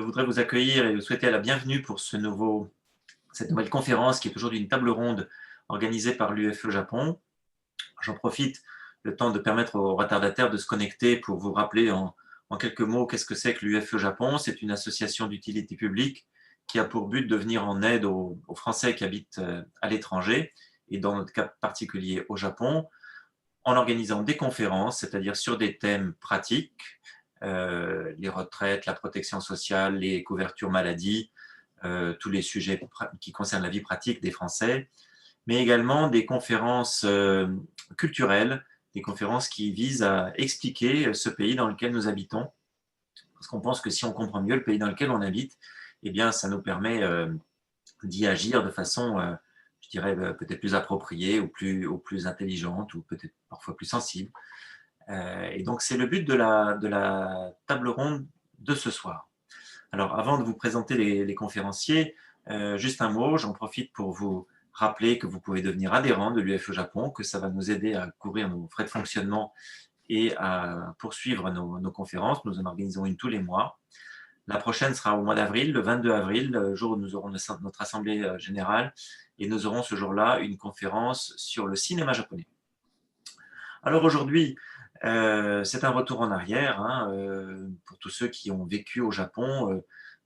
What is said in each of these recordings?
voudrais vous accueillir et vous souhaiter la bienvenue pour cette nouvelle conférence qui est aujourd'hui une table ronde organisée par l'UFE Japon. J'en profite le temps de permettre aux retardataires de se connecter pour vous rappeler en quelques mots qu'est-ce que c'est que l'UFE Japon. C'est une association d'utilité publique qui a pour but de venir en aide aux Français qui habitent à l'étranger et dans notre cas particulier au Japon, en organisant des conférences, c'est-à-dire sur des thèmes pratiques, les retraites, la protection sociale, les couvertures maladie, tous les sujets qui concernent la vie pratique des Français, mais également des conférences culturelles, des conférences qui visent à expliquer ce pays dans lequel nous habitons, parce qu'on pense que si on comprend mieux le pays dans lequel on habite, eh bien, ça nous permet d'y agir de façon, je dirais, peut-être plus appropriée ou plus intelligente ou peut-être parfois plus sensible. Et donc, c'est le but de la table ronde de ce soir. Alors, avant de vous présenter les conférenciers, juste un mot, j'en profite pour vous rappeler que vous pouvez devenir adhérent de l'UFE Japon, que ça va nous aider à couvrir nos frais de fonctionnement et à poursuivre nos conférences. Nous en organisons une tous les mois. La prochaine sera au mois d'avril, le 22 avril, le jour où nous aurons notre assemblée générale, et nous aurons ce jour-là une conférence sur le cinéma japonais. Alors aujourd'hui, c'est un retour en arrière hein, pour tous ceux qui ont vécu au Japon,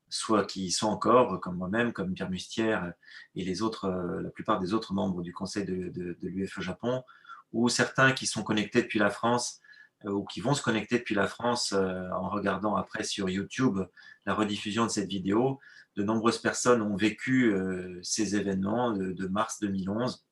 soit qui y sont encore, comme moi-même, comme Pierre Mustière et la plupart des autres membres du conseil de l'UFE Japon, ou certains qui sont connectés depuis la France ou qui vont se connecter depuis la France en regardant après sur YouTube la rediffusion de cette vidéo. De nombreuses personnes ont vécu ces événements de mars 2011,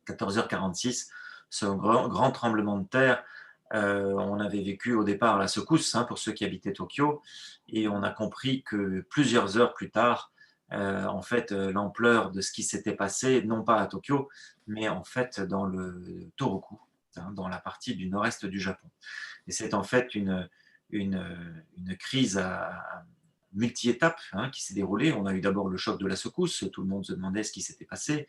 14h46, ce grand tremblement de terre. On avait vécu au départ la secousse hein, pour ceux qui habitaient Tokyo, et on a compris que plusieurs heures plus tard, en fait, l'ampleur de ce qui s'était passé, non pas à Tokyo, mais en fait dans le Tohoku, hein, dans la partie du nord-est du Japon. Et c'est en fait une crise à multi-étapes hein, qui s'est déroulée. On a eu d'abord le choc de la secousse, tout le monde se demandait ce qui s'était passé,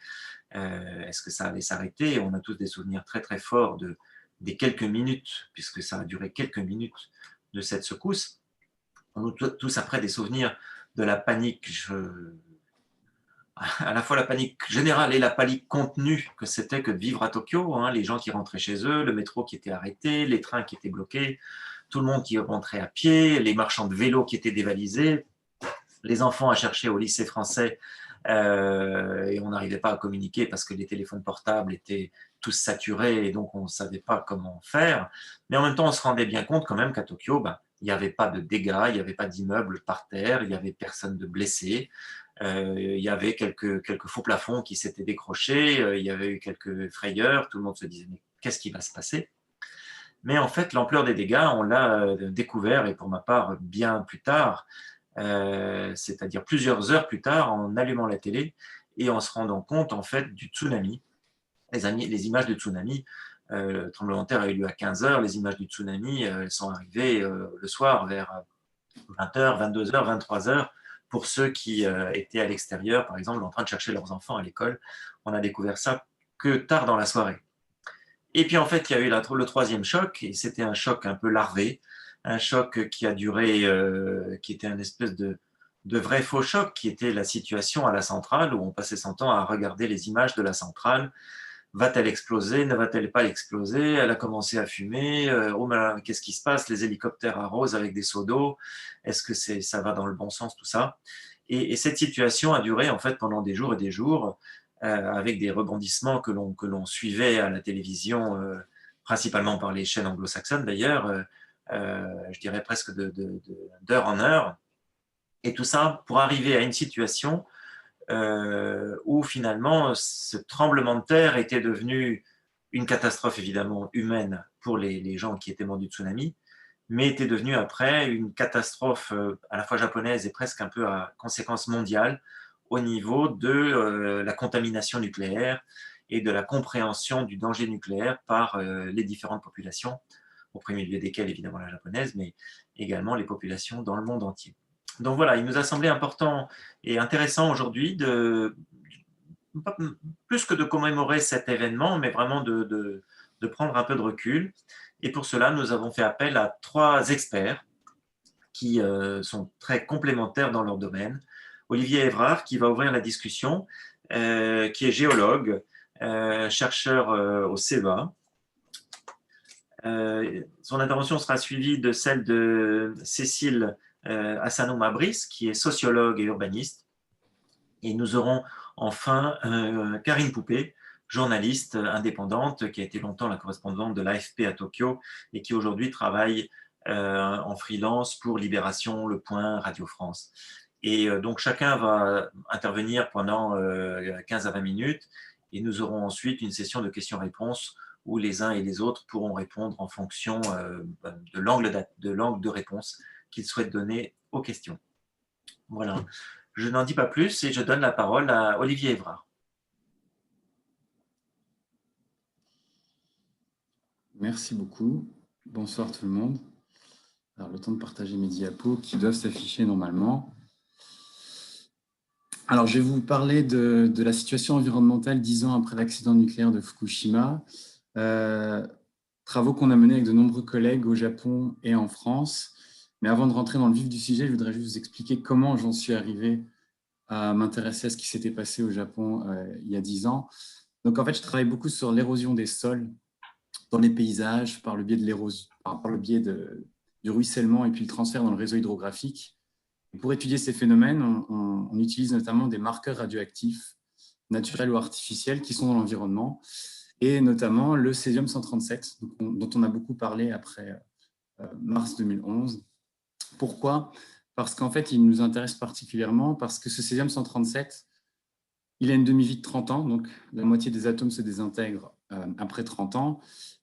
est-ce que ça allait s'arrêter. On a tous des souvenirs très très forts des quelques minutes, puisque ça a duré quelques minutes de cette secousse. On a tous après des souvenirs de la panique, à la fois la panique générale et la panique contenue que c'était que de vivre à Tokyo, hein, les gens qui rentraient chez eux, le métro qui était arrêté, les trains qui étaient bloqués, tout le monde qui rentrait à pied, les marchands de vélos qui étaient dévalisés, les enfants à chercher au lycée français et on n'arrivait pas à communiquer parce que les téléphones portables étaient tous saturés et donc on ne savait pas comment faire. Mais en même temps, on se rendait bien compte quand même qu'à Tokyo, il n'y avait pas de dégâts, il n'y avait pas d'immeubles par terre, il n'y avait personne de blessé. Il y avait quelques faux plafonds qui s'étaient décrochés, il y avait eu quelques frayeurs, tout le monde se disait mais qu'est-ce qui va se passer? Mais en fait, l'ampleur des dégâts, on l'a découvert, et pour ma part, bien plus tard, c'est-à-dire plusieurs heures plus tard, en allumant la télé et en se rendant compte en fait du tsunami, les images du tsunami. Le tremblement de terre a eu lieu à 15h, les images du tsunami elles sont arrivées le soir vers 20h, 22h, 23h, pour ceux qui étaient à l'extérieur, par exemple, en train de chercher leurs enfants à l'école. On a découvert ça que tard dans la soirée. Et puis en fait, il y a eu le troisième choc, et c'était un choc un peu larvé, un choc qui a duré, qui était un espèce de vrai faux choc, qui était la situation à la centrale, où on passait son temps à regarder les images de la centrale. Va-t-elle exploser? Ne va-t-elle pas exploser? Elle a commencé à fumer. Oh, qu'est-ce qui se passe? Les hélicoptères arrosent avec des seaux d'eau. Est-ce que ça va dans le bon sens, tout ça? Et cette situation a duré en fait pendant des jours et des jours, avec des rebondissements que l'on suivait à la télévision, principalement par les chaînes anglo-saxonnes d'ailleurs, je dirais presque d'heure en heure. Et tout ça pour arriver à une situation où finalement ce tremblement de terre était devenu une catastrophe évidemment humaine pour les gens qui étaient morts du tsunami, mais était devenu après une catastrophe à la fois japonaise et presque un peu à conséquence mondiale au niveau de la contamination nucléaire et de la compréhension du danger nucléaire par les différentes populations, au premier lieu desquelles évidemment la japonaise, mais également les populations dans le monde entier. Donc voilà, il nous a semblé important et intéressant aujourd'hui plus que de commémorer cet événement, mais vraiment de prendre un peu de recul. Et pour cela, nous avons fait appel à 3 experts qui sont très complémentaires dans leur domaine. Olivier Évrard qui va ouvrir la discussion, qui est géologue, chercheur au CEVA. Son intervention sera suivie de celle de Cécile Assanou-Mabris, qui est sociologue et urbaniste. Et nous aurons enfin Karine Poupé, journaliste indépendante, qui a été longtemps la correspondante de l'AFP à Tokyo et qui aujourd'hui travaille en freelance pour Libération, Le Point, Radio France. Et donc chacun va intervenir pendant 15 à 20 minutes et nous aurons ensuite une session de questions-réponses où les uns et les autres pourront répondre en fonction de l'angle de réponse qu'ils souhaitent donner aux questions. Voilà. Je n'en dis pas plus et je donne la parole à Olivier Évrard. Merci beaucoup. Bonsoir tout le monde. Alors, le temps de partager mes diapos qui doivent s'afficher normalement. Alors, je vais vous parler de la situation environnementale 10 ans après l'accident nucléaire de Fukushima. Travaux qu'on a menés avec de nombreux collègues au Japon et en France. Mais avant de rentrer dans le vif du sujet, je voudrais juste vous expliquer comment j'en suis arrivé à m'intéresser à ce qui s'était passé au Japon il y a 10 ans. Donc, en fait, je travaille beaucoup sur l'érosion des sols dans les paysages par le biais de l'érosion, par le biais du ruissellement et puis le transfert dans le réseau hydrographique. Et pour étudier ces phénomènes, on utilise notamment des marqueurs radioactifs, naturels ou artificiels, qui sont dans l'environnement, et notamment le césium-137, dont on a beaucoup parlé après mars 2011. Pourquoi ? Parce qu'en fait, il nous intéresse particulièrement parce que ce césium-137, il a une demi-vie de 30 ans, donc la moitié des atomes se désintègrent après 30 ans,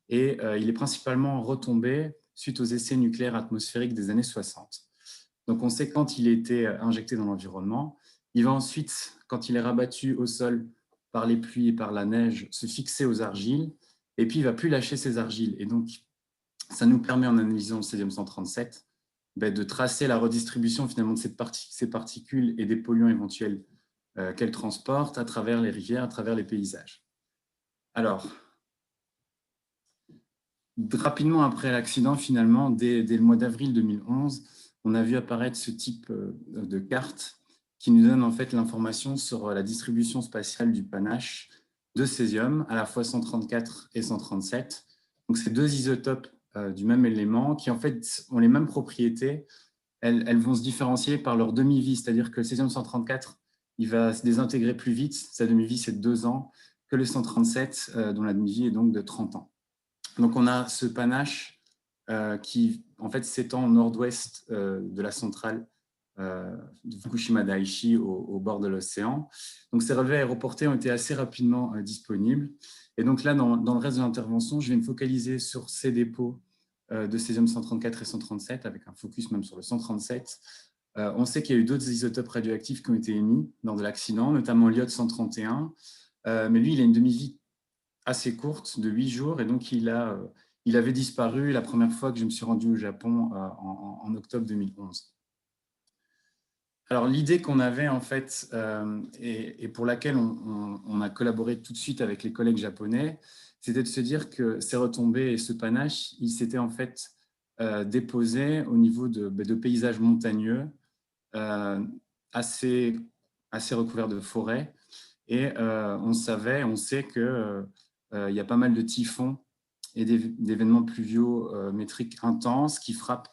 et il est principalement retombé suite aux essais nucléaires atmosphériques des années 60. Donc on sait quand il a été injecté dans l'environnement. Il va ensuite, quand il est rabattu au sol par les pluies et par la neige, se fixer aux argiles, et puis il ne va plus lâcher ces argiles. Et donc, ça nous permet, en analysant le césium-137, de tracer la redistribution finalement de ces particules et des polluants éventuels qu'elles transportent à travers les rivières, à travers les paysages. Alors, rapidement après l'accident, finalement, dès le mois d'avril 2011, on a vu apparaître ce type de carte qui nous donne en fait l'information sur la distribution spatiale du panache de césium, à la fois 134 et 137. Donc, c'est deux isotopes du même élément qui en fait ont les mêmes propriétés. Elles vont se différencier par leur demi-vie, c'est-à-dire que le césium-134, il va se désintégrer plus vite, sa demi-vie c'est de 2 ans, que le 137, dont la demi-vie est donc de 30 ans. Donc on a ce panache qui en fait s'étend au nord-ouest de la centrale de Fukushima Daiichi au bord de l'océan. Donc ces relevés aéroportés ont été assez rapidement disponibles. Et donc là, dans le reste de l'intervention, je vais me focaliser sur ces dépôts de césium 134 et 137, avec un focus même sur le 137. On sait qu'il y a eu d'autres isotopes radioactifs qui ont été émis lors de l'accident, notamment l'iode 131, mais lui, il a une demi-vie assez courte, de 8 jours, et donc il avait disparu la première fois que je me suis rendu au Japon en octobre 2011. Alors l'idée qu'on avait en fait, et pour laquelle on a collaboré tout de suite avec les collègues japonais, c'était de se dire que ces retombées et ce panache, il s'était en fait déposé au niveau de paysages montagneux assez recouverts de forêts. Et on sait qu'il y a pas mal de typhons et d'événements pluviométriques intenses qui frappent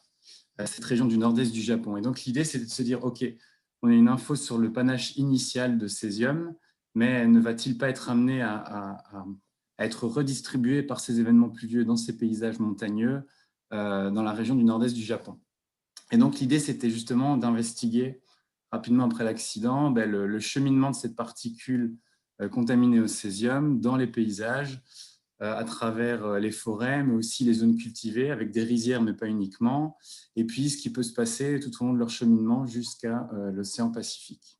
cette région du nord-est du Japon. Et donc l'idée, c'est de se dire, OK, on a une info sur le panache initial de césium, mais ne va-t-il pas être amené à être redistribué par ces événements pluvieux dans ces paysages montagneux dans la région du nord-est du Japon? Et donc l'idée, c'était justement d'investiguer rapidement après l'accident le cheminement de cette particule contaminée au césium dans les paysages, à travers les forêts, mais aussi les zones cultivées, avec des rizières, mais pas uniquement, et puis ce qui peut se passer tout au long de leur cheminement jusqu'à l'océan Pacifique.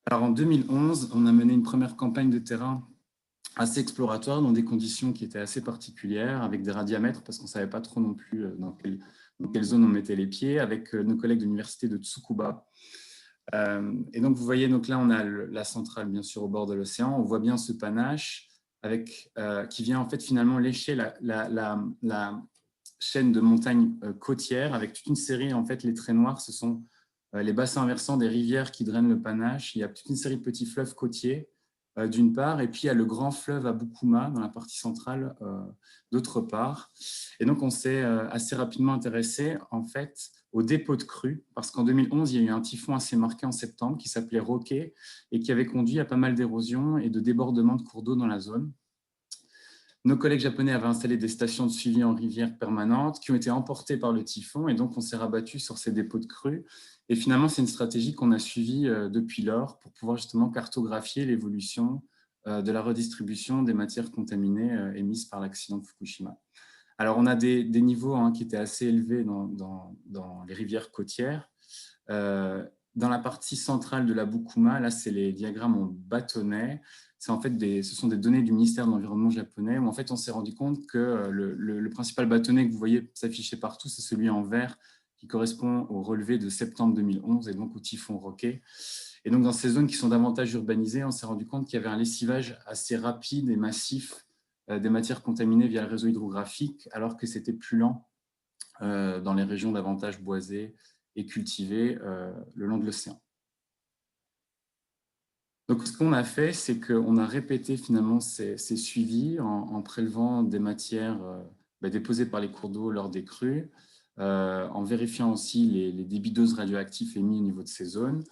Alors en 2011, on a mené une première campagne de terrain assez exploratoire dans des conditions qui étaient assez particulières, avec des radiamètres, parce qu'on ne savait pas trop non plus dans quelle zone on mettait les pieds, avec nos collègues de l'université de Tsukuba. Et donc, vous voyez, donc là, on a la centrale, bien sûr, au bord de l'océan. On voit bien ce panache qui vient, en fait, finalement lécher chaîne de montagnes côtières avec toute une série, en fait, les traits noirs, ce sont les bassins versants des rivières qui drainent le Panache. Il y a toute une série de petits fleuves côtiers, d'une part, et puis il y a le grand fleuve Aboukuma dans la partie centrale, d'autre part. Et donc, on s'est assez rapidement intéressé, en fait, au dépôt de crues, parce qu'en 2011, il y a eu un typhon assez marqué en septembre qui s'appelait Roké et qui avait conduit à pas mal d'érosion et de débordements de cours d'eau dans la zone. Nos collègues japonais avaient installé des stations de suivi en rivière permanentes qui ont été emportées par le typhon et donc on s'est rabattu sur ces dépôts de crues. Et finalement, c'est une stratégie qu'on a suivie depuis lors pour pouvoir justement cartographier l'évolution de la redistribution des matières contaminées émises par l'accident de Fukushima. Alors, on a des niveaux qui étaient assez élevés dans les rivières côtières. Dans la partie centrale de la Bukuma, là, c'est les diagrammes en bâtonnet. C'est en fait ce sont des données du ministère de l'Environnement japonais où en fait, on s'est rendu compte que le principal bâtonnet que vous voyez s'afficher partout, c'est celui en vert qui correspond au relevé de septembre 2011 et donc au typhon Roké. Et donc, dans ces zones qui sont davantage urbanisées, on s'est rendu compte qu'il y avait un lessivage assez rapide et massif des matières contaminées via le réseau hydrographique, alors que c'était plus lent dans les régions davantage boisées et cultivées le long de l'océan. Donc, ce qu'on a fait, c'est qu'on a répété finalement ces suivis en prélevant des matières déposées par les cours d'eau lors des crues, en vérifiant aussi les débits doses radioactifs émis au niveau de ces zones.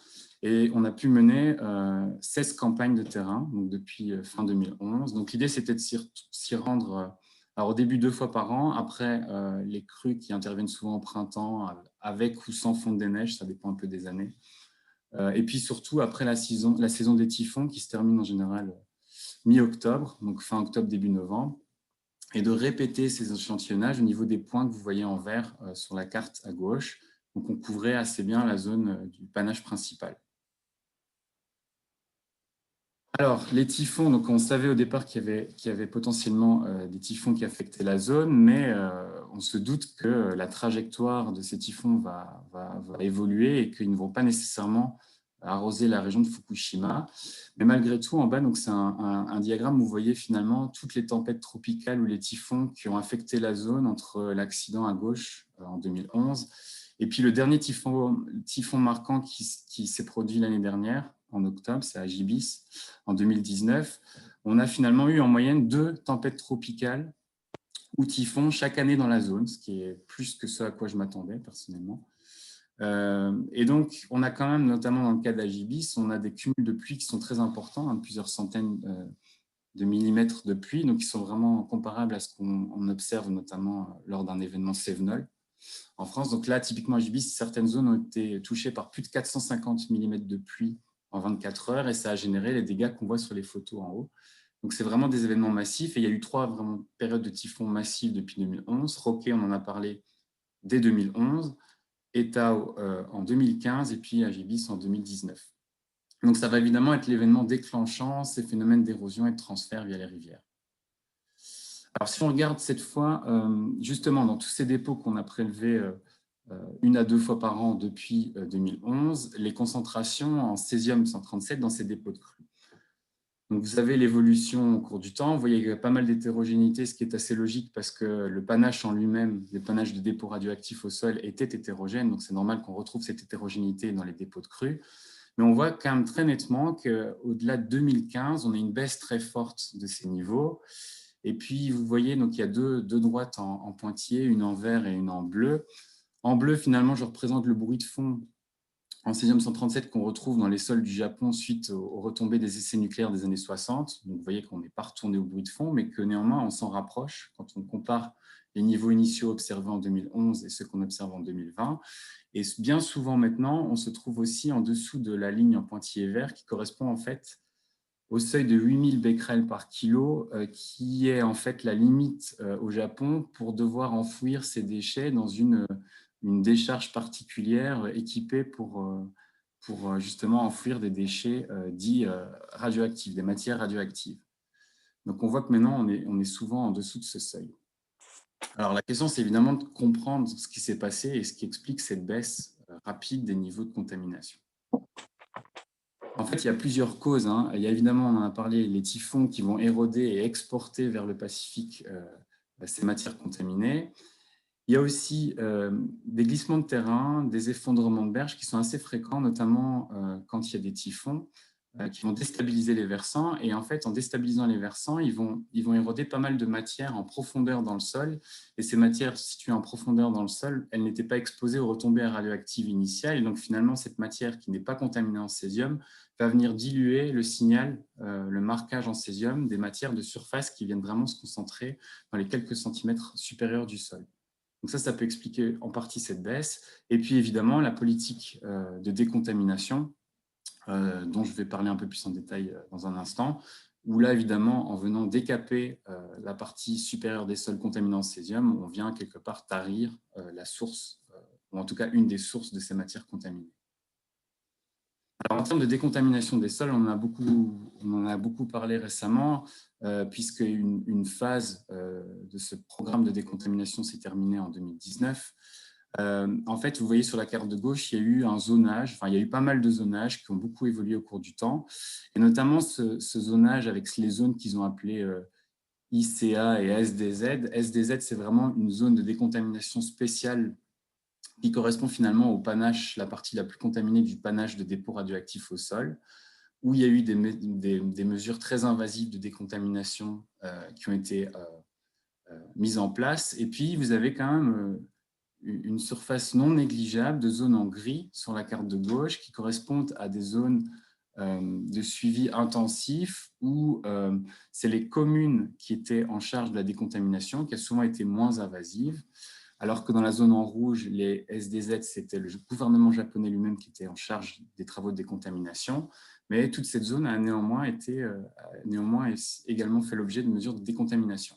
Et on a pu mener 16 campagnes de terrain donc depuis fin 2011. Donc, l'idée, c'était de s'y rendre alors, au début 2 fois par an, après les crues qui interviennent souvent au printemps, avec ou sans fonte des neiges, ça dépend un peu des années. Et puis surtout après la saison des typhons qui se termine en général mi-octobre, donc fin octobre, début novembre, et de répéter ces échantillonnages au niveau des points que vous voyez en vert sur la carte à gauche. Donc on couvrait assez bien la zone du panache principal. Alors, les typhons, donc on savait au départ qu'il y avait potentiellement des typhons qui affectaient la zone, mais on se doute que la trajectoire de ces typhons va évoluer et qu'ils ne vont pas nécessairement arroser la région de Fukushima. Mais malgré tout, en bas, c'est un diagramme où vous voyez finalement toutes les tempêtes tropicales ou les typhons qui ont affecté la zone entre l'accident à gauche en 2011 et puis le dernier typhon marquant qui s'est produit l'année dernière, en octobre, c'est Agibis, en 2019. On a finalement eu en moyenne 2 tempêtes tropicales ou typhons chaque année dans la zone, ce qui est plus que ce à quoi je m'attendais personnellement. Et donc, on a quand même, notamment dans le cas d'Agibis, on a des cumuls de pluie qui sont très importants, plusieurs centaines de millimètres de pluie, donc qui sont vraiment comparables à ce qu'on observe notamment lors d'un événement Cévenol en France. Donc là, typiquement à Agibis, certaines zones ont été touchées par plus de 450 mm de pluie en 24 heures et ça a généré les dégâts qu'on voit sur les photos en haut. Donc c'est vraiment des événements massifs et il y a eu 3 vraiment périodes de typhons massifs depuis 2011. Roké, on en a parlé dès 2011, Etao en 2015 et puis Agibis en 2019. Donc ça va évidemment être l'événement déclenchant ces phénomènes d'érosion et de transfert via les rivières. Alors, si on regarde cette fois, justement, dans tous ces dépôts qu'on a prélevés 1 à 2 fois par an depuis 2011, les concentrations en césium-137 dans ces dépôts de crues. Donc, vous avez l'évolution au cours du temps. Vous voyez qu'il y a pas mal d'hétérogénéité, ce qui est assez logique parce que le panache en lui-même, les panaches de dépôts radioactifs au sol étaient hétérogènes. Donc, c'est normal qu'on retrouve cette hétérogénéité dans les dépôts de crues. Mais on voit quand même très nettement qu'au-delà de 2015, on a une baisse très forte de ces niveaux. Et puis, vous voyez, donc, il y a deux droites en pointillé, une en vert et une en bleu. En bleu, finalement, je représente le bruit de fond en césium-137 qu'on retrouve dans les sols du Japon suite aux retombées des essais nucléaires des années 60. Donc, vous voyez qu'on n'est pas retourné au bruit de fond, mais que néanmoins, on s'en rapproche quand on compare les niveaux initiaux observés en 2011 et ceux qu'on observe en 2020. Et bien souvent maintenant, on se trouve aussi en dessous de la ligne en pointillé vert qui correspond en fait au seuil de 8000 becquerels par kilo, qui est en fait la limite au Japon pour devoir enfouir ces déchets dans une décharge particulière équipée pour justement enfouir des déchets dits radioactifs, des matières radioactives. Donc on voit que maintenant on est souvent en dessous de ce seuil. Alors la question, c'est évidemment de comprendre ce qui s'est passé et ce qui explique cette baisse rapide des niveaux de contamination. En fait, il y a plusieurs causes. Il y a évidemment, on en a parlé, les typhons qui vont éroder et exporter vers le Pacifique ces matières contaminées. Il y a aussi des glissements de terrain, des effondrements de berges qui sont assez fréquents, notamment quand il y a des typhons qui vont déstabiliser les versants. Et en fait, en déstabilisant les versants, ils vont éroder pas mal de matière en profondeur dans le sol. Et ces matières situées en profondeur dans le sol, elles n'étaient pas exposées aux retombées radioactives initiales. Et donc finalement, cette matière qui n'est pas contaminée en césium va venir diluer le signal, le marquage en césium des matières de surface qui viennent vraiment se concentrer dans les quelques centimètres supérieurs du sol. Donc ça peut expliquer en partie cette baisse. Et puis évidemment, la politique de décontamination, dont je vais parler un peu plus en détail dans un instant, où là, évidemment, en venant décaper la partie supérieure des sols contaminés en césium, on vient quelque part tarir la source, ou en tout cas une des sources de ces matières contaminées. Alors, en termes de décontamination des sols, on en a beaucoup parlé récemment, puisque une phase de ce programme de décontamination s'est terminée en 2019. En fait, vous voyez sur la carte de gauche, il y a eu un zonage, enfin, il y a eu pas mal de zonages qui ont beaucoup évolué au cours du temps, et notamment ce zonage avec les zones qu'ils ont appelées ICA et SDZ. SDZ, c'est vraiment une zone de décontamination spéciale qui correspond finalement au panache, la partie la plus contaminée du panache de dépôts radioactifs au sol, où il y a eu des mesures très invasives de décontamination qui ont été mises en place. Et puis, vous avez quand même une surface non négligeable de zones en gris sur la carte de gauche qui correspondent à des zones de suivi intensif où c'est les communes qui étaient en charge de la décontamination qui a souvent été moins invasive, alors que dans la zone en rouge, les SDZ, c'était le gouvernement japonais lui-même qui était en charge des travaux de décontamination, mais toute cette zone a néanmoins également fait l'objet de mesures de décontamination.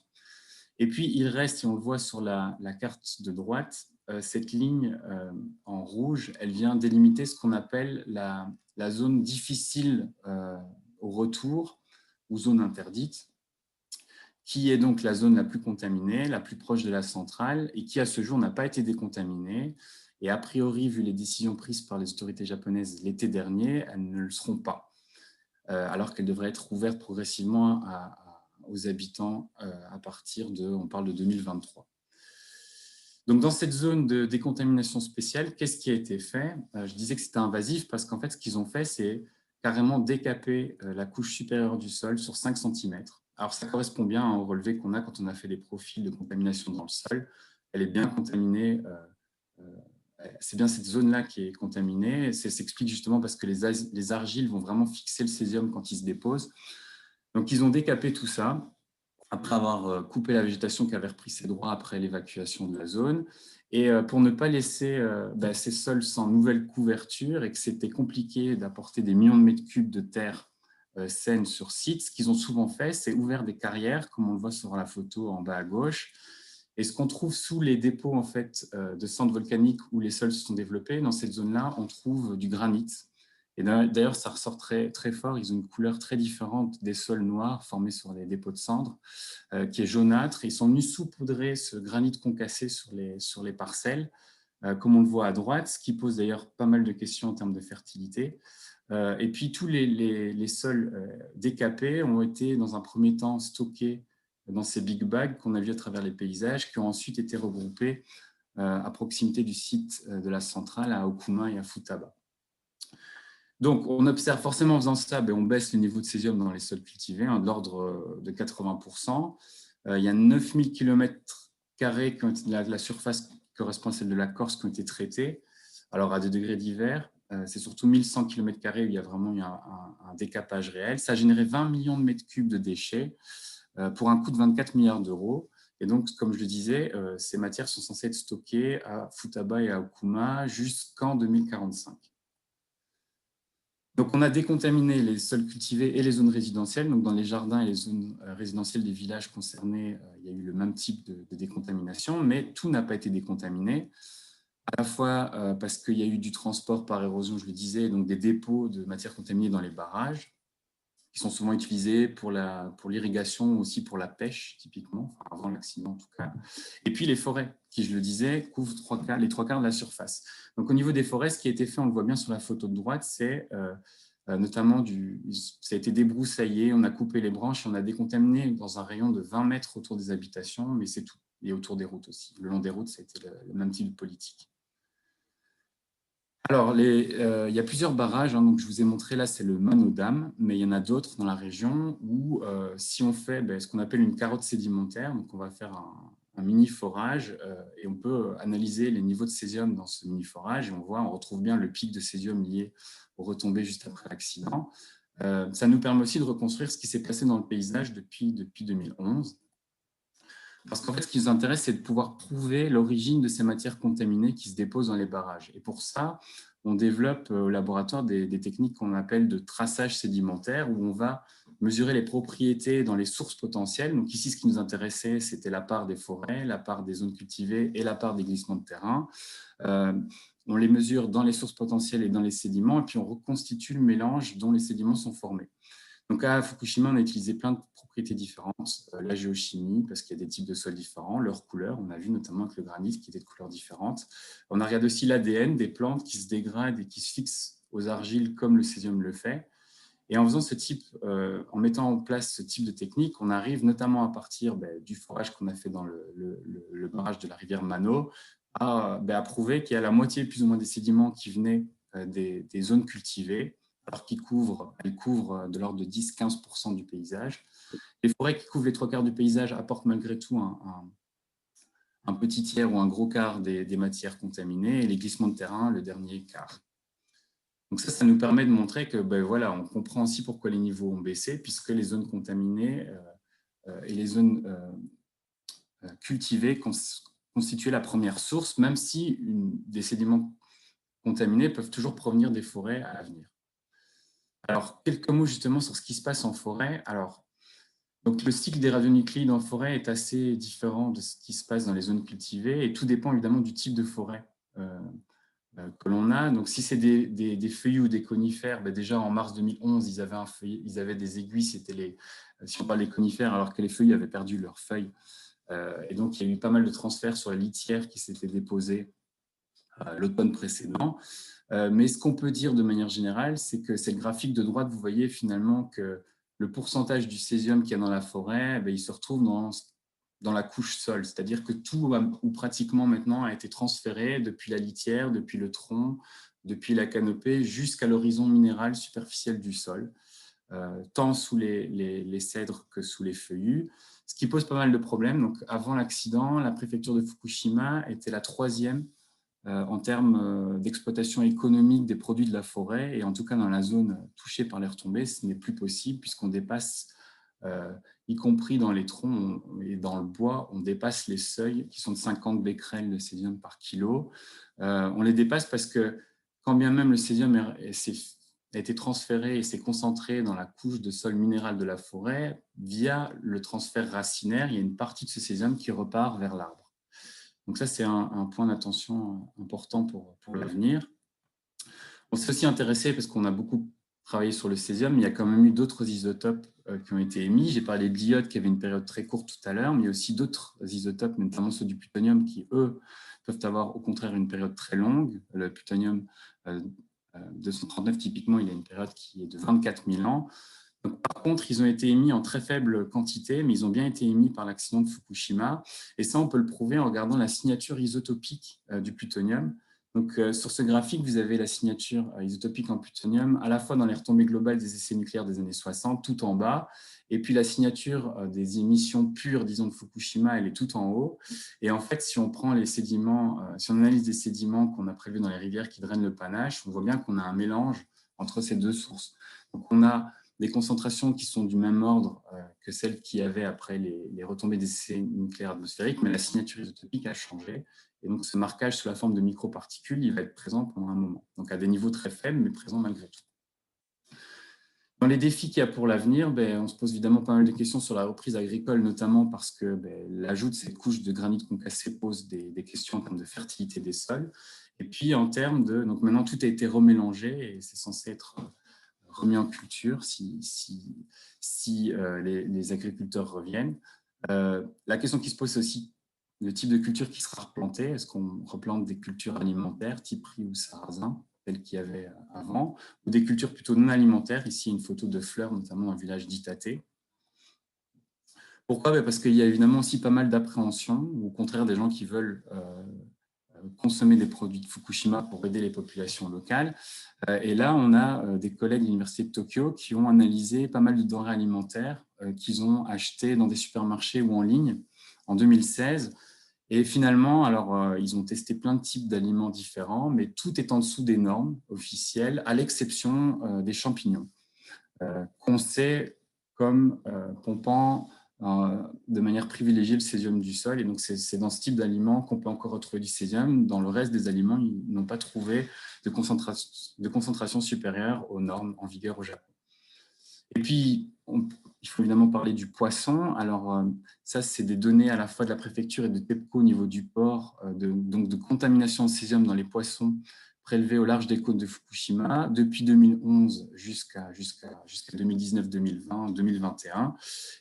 Et puis, il reste, et on le voit sur la carte de droite, cette ligne en rouge, elle vient délimiter ce qu'on appelle la zone difficile au retour, ou zone interdite, qui est donc la zone la plus contaminée, la plus proche de la centrale, et qui, à ce jour, n'a pas été décontaminée. Et a priori, vu les décisions prises par les autorités japonaises l'été dernier, elles ne le seront pas, alors qu'elles devraient être ouvertes progressivement aux habitants à partir on parle de 2023. Donc, dans cette zone de décontamination spéciale, qu'est-ce qui a été fait? Je disais que c'était invasif parce qu'en fait, ce qu'ils ont fait, c'est carrément décaper la couche supérieure du sol sur 5 cm. Alors, ça correspond bien au relevé qu'on a quand on a fait des profils de contamination dans le sol. Elle est bien contaminée. C'est bien cette zone-là qui est contaminée. Ça s'explique justement parce que les argiles vont vraiment fixer le césium quand ils se déposent. Donc, ils ont décapé tout ça après avoir coupé la végétation qui avait repris ses droits après l'évacuation de la zone, et pour ne pas laisser ces sols sans nouvelle couverture et que c'était compliqué d'apporter des millions de mètres cubes de terre saine sur site, ce qu'ils ont souvent fait, c'est ouvert des carrières, comme on le voit sur la photo en bas à gauche. Et ce qu'on trouve sous les dépôts en fait, de cendres volcaniques où les sols se sont développés, dans cette zone-là, on trouve du granit. Et d'ailleurs, ça ressort très, très fort. Ils ont une couleur très différente des sols noirs formés sur les dépôts de cendres, qui est jaunâtre. Ils sont venus saupoudrer ce granit concassé sur les parcelles, comme on le voit à droite, ce qui pose d'ailleurs pas mal de questions en termes de fertilité. Et puis, tous les sols décapés ont été, dans un premier temps, stockés dans ces big bags qu'on a vus à travers les paysages, qui ont ensuite été regroupés à proximité du site de la centrale à Okuma et à Futaba. Donc, on observe forcément en faisant ça, on baisse le niveau de césium dans les sols cultivés, de l'ordre de 80%. Il y a 9000 km² qui ont été, la surface qui correspond à celle de la Corse qui ont été traités. Alors, à des degrés divers, c'est surtout 1100 km² où il y a vraiment eu un décapage réel. Ça a généré 20 millions de mètres cubes de déchets pour un coût de 24 milliards d'euros. Et donc, comme je le disais, ces matières sont censées être stockées à Futaba et à Okuma jusqu'en 2045. Donc, on a décontaminé les sols cultivés et les zones résidentielles. Donc, dans les jardins et les zones résidentielles des villages concernés, il y a eu le même type de décontamination, mais tout n'a pas été décontaminé, à la fois parce qu'il y a eu du transport par érosion, je le disais, donc des dépôts de matières contaminées dans les barrages, qui sont souvent utilisés pour l'irrigation, aussi pour la pêche, typiquement, enfin, avant l'accident en tout cas. Et puis les forêts, qui, je le disais, couvrent les 3/4 de la surface. Donc au niveau des forêts, ce qui a été fait, on le voit bien sur la photo de droite, c'est notamment ça a été débroussaillé, on a coupé les branches et on a décontaminé dans un rayon de 20 mètres autour des habitations, mais c'est tout. et autour des routes aussi. Le long des routes, ça a été le même type de politique. Alors, il y a plusieurs barrages, hein, donc je vous ai montré là, c'est le Manodam, mais il y en a d'autres dans la région où si on fait ce qu'on appelle une carotte sédimentaire, donc on va faire un mini forage et on peut analyser les niveaux de césium dans ce mini forage et on retrouve bien le pic de césium lié aux retombées juste après l'accident. Ça nous permet aussi de reconstruire ce qui s'est passé dans le paysage depuis 2011. Parce qu'en fait, ce qui nous intéresse, c'est de pouvoir prouver l'origine de ces matières contaminées qui se déposent dans les barrages. Et pour ça, on développe au laboratoire des techniques qu'on appelle de traçage sédimentaire, où on va mesurer les propriétés dans les sources potentielles. Donc ici, ce qui nous intéressait, c'était la part des forêts, la part des zones cultivées et la part des glissements de terrain. On les mesure dans les sources potentielles et dans les sédiments, et puis on reconstitue le mélange dont les sédiments sont formés. Donc à Fukushima, on a utilisé plein de propriétés différentes, la géochimie, parce qu'il y a des types de sols différents, leurs couleurs, on a vu notamment avec le granit qui était de couleurs différentes. On a regardé aussi l'ADN des plantes qui se dégradent et qui se fixent aux argiles comme le césium le fait. Et en faisant en mettant en place ce type de technique, on arrive notamment à partir du forage qu'on a fait dans le barrage de la rivière Mano, à prouver qu'il y a la moitié plus ou moins des sédiments qui venaient des zones cultivées, alors elles couvrent de l'ordre de 10-15% du paysage. Les forêts qui couvrent les 3/4 du paysage apportent malgré tout un petit tiers ou un gros quart des matières contaminées, et les glissements de terrain, le dernier quart. Donc ça nous permet de montrer que on comprend aussi pourquoi les niveaux ont baissé, puisque les zones contaminées et les zones cultivées constituaient la première source, même si des sédiments contaminés peuvent toujours provenir des forêts à l'avenir. Alors, quelques mots justement sur ce qui se passe en forêt. Donc le cycle des radionucléides en forêt est assez différent de ce qui se passe dans les zones cultivées, et tout dépend évidemment du type de forêt que l'on a. Donc si c'est des feuillus ou des conifères, déjà en mars 2011, ils avaient des aiguilles, si on parle des conifères, alors que les feuillus avaient perdu leurs feuilles. Et donc il y a eu pas mal de transferts sur la litière qui s'étaient déposés l'automne précédent. Mais ce qu'on peut dire de manière générale, c'est que c'est le graphique de droite, vous voyez finalement que le pourcentage du césium qu'il y a dans la forêt, il se retrouve dans la couche sol, c'est-à-dire que tout ou pratiquement maintenant a été transféré depuis la litière, depuis le tronc, depuis la canopée, jusqu'à l'horizon minéral superficiel du sol, tant sous les cèdres que sous les feuillus, ce qui pose pas mal de problèmes. Donc, avant l'accident, la préfecture de Fukushima était la 3e en termes d'exploitation économique des produits de la forêt, et en tout cas dans la zone touchée par les retombées, ce n'est plus possible puisqu'on dépasse, y compris dans les troncs et dans le bois, on dépasse les seuils qui sont de 50 becquerels de césium par kilo. On les dépasse parce que quand bien même le césium a été transféré et s'est concentré dans la couche de sol minéral de la forêt, via le transfert racinaire, il y a une partie de ce césium qui repart vers l'arbre. Donc ça, c'est un point d'attention important pour l'avenir. On s'est aussi intéressé, parce qu'on a beaucoup travaillé sur le césium, mais il y a quand même eu d'autres isotopes qui ont été émis. J'ai parlé de l'iode qui avait une période très courte tout à l'heure, mais il y a aussi d'autres isotopes, notamment ceux du plutonium, qui, eux, peuvent avoir au contraire une période très longue. Le plutonium 239, typiquement, il a une période qui est de 24 000 ans. Donc, par contre, ils ont été émis en très faible quantité, mais ils ont bien été émis par l'accident de Fukushima. Et ça, on peut le prouver en regardant la signature isotopique du plutonium. Donc, sur ce graphique, vous avez la signature isotopique en plutonium, à la fois dans les retombées globales des essais nucléaires des années 60, tout en bas, et puis la signature des émissions pures, disons, de Fukushima, elle est tout en haut. Et en fait, si on prend les sédiments, si on analyse des sédiments qu'on a prévus dans les rivières qui drainent le Panache, on voit bien qu'on a un mélange entre ces deux sources. Donc, on a des concentrations qui sont du même ordre que celles qu'il y avait après les retombées des essais nucléaires atmosphériques, mais la signature isotopique a changé. Et donc, ce marquage sous la forme de microparticules, il va être présent pendant un moment. Donc, à des niveaux très faibles, mais présent malgré tout. Dans les défis qu'il y a pour l'avenir, on se pose évidemment pas mal de questions sur la reprise agricole, notamment parce que l'ajout de cette couche de granit concassé pose des questions en termes de fertilité des sols. Et puis, en termes de... Donc, maintenant, tout a été remélangé et c'est censé être remis en culture si les agriculteurs reviennent. La question qui se pose, c'est aussi le type de culture qui sera replanté. Est-ce qu'on replante des cultures alimentaires, type riz ou sarrasin, telles qu'il y avait avant, ou des cultures plutôt non alimentaires? Ici, une photo de fleurs, notamment dans le village d'Itate. Pourquoi? Parce qu'il y a évidemment aussi pas mal d'appréhension, ou au contraire des gens qui veulent consommer des produits de Fukushima pour aider les populations locales. Et là, on a des collègues de l'Université de Tokyo qui ont analysé pas mal de denrées alimentaires qu'ils ont achetées dans des supermarchés ou en ligne en 2016. Et finalement, alors, ils ont testé plein de types d'aliments différents, mais tout est en dessous des normes officielles, à l'exception des champignons, qu'on sait comme pompant de manière privilégiée le césium du sol. Et donc, c'est dans ce type d'aliments qu'on peut encore retrouver du césium. Dans le reste des aliments, ils n'ont pas trouvé de concentration supérieure aux normes en vigueur au Japon. Et puis, il faut évidemment parler du poisson. Alors, ça, c'est des données à la fois de la préfecture et de TEPCO au niveau du port, donc de contamination en césium dans les poissons prélevés au large des côtes de Fukushima depuis 2011 jusqu'à 2019, 2020, 2021.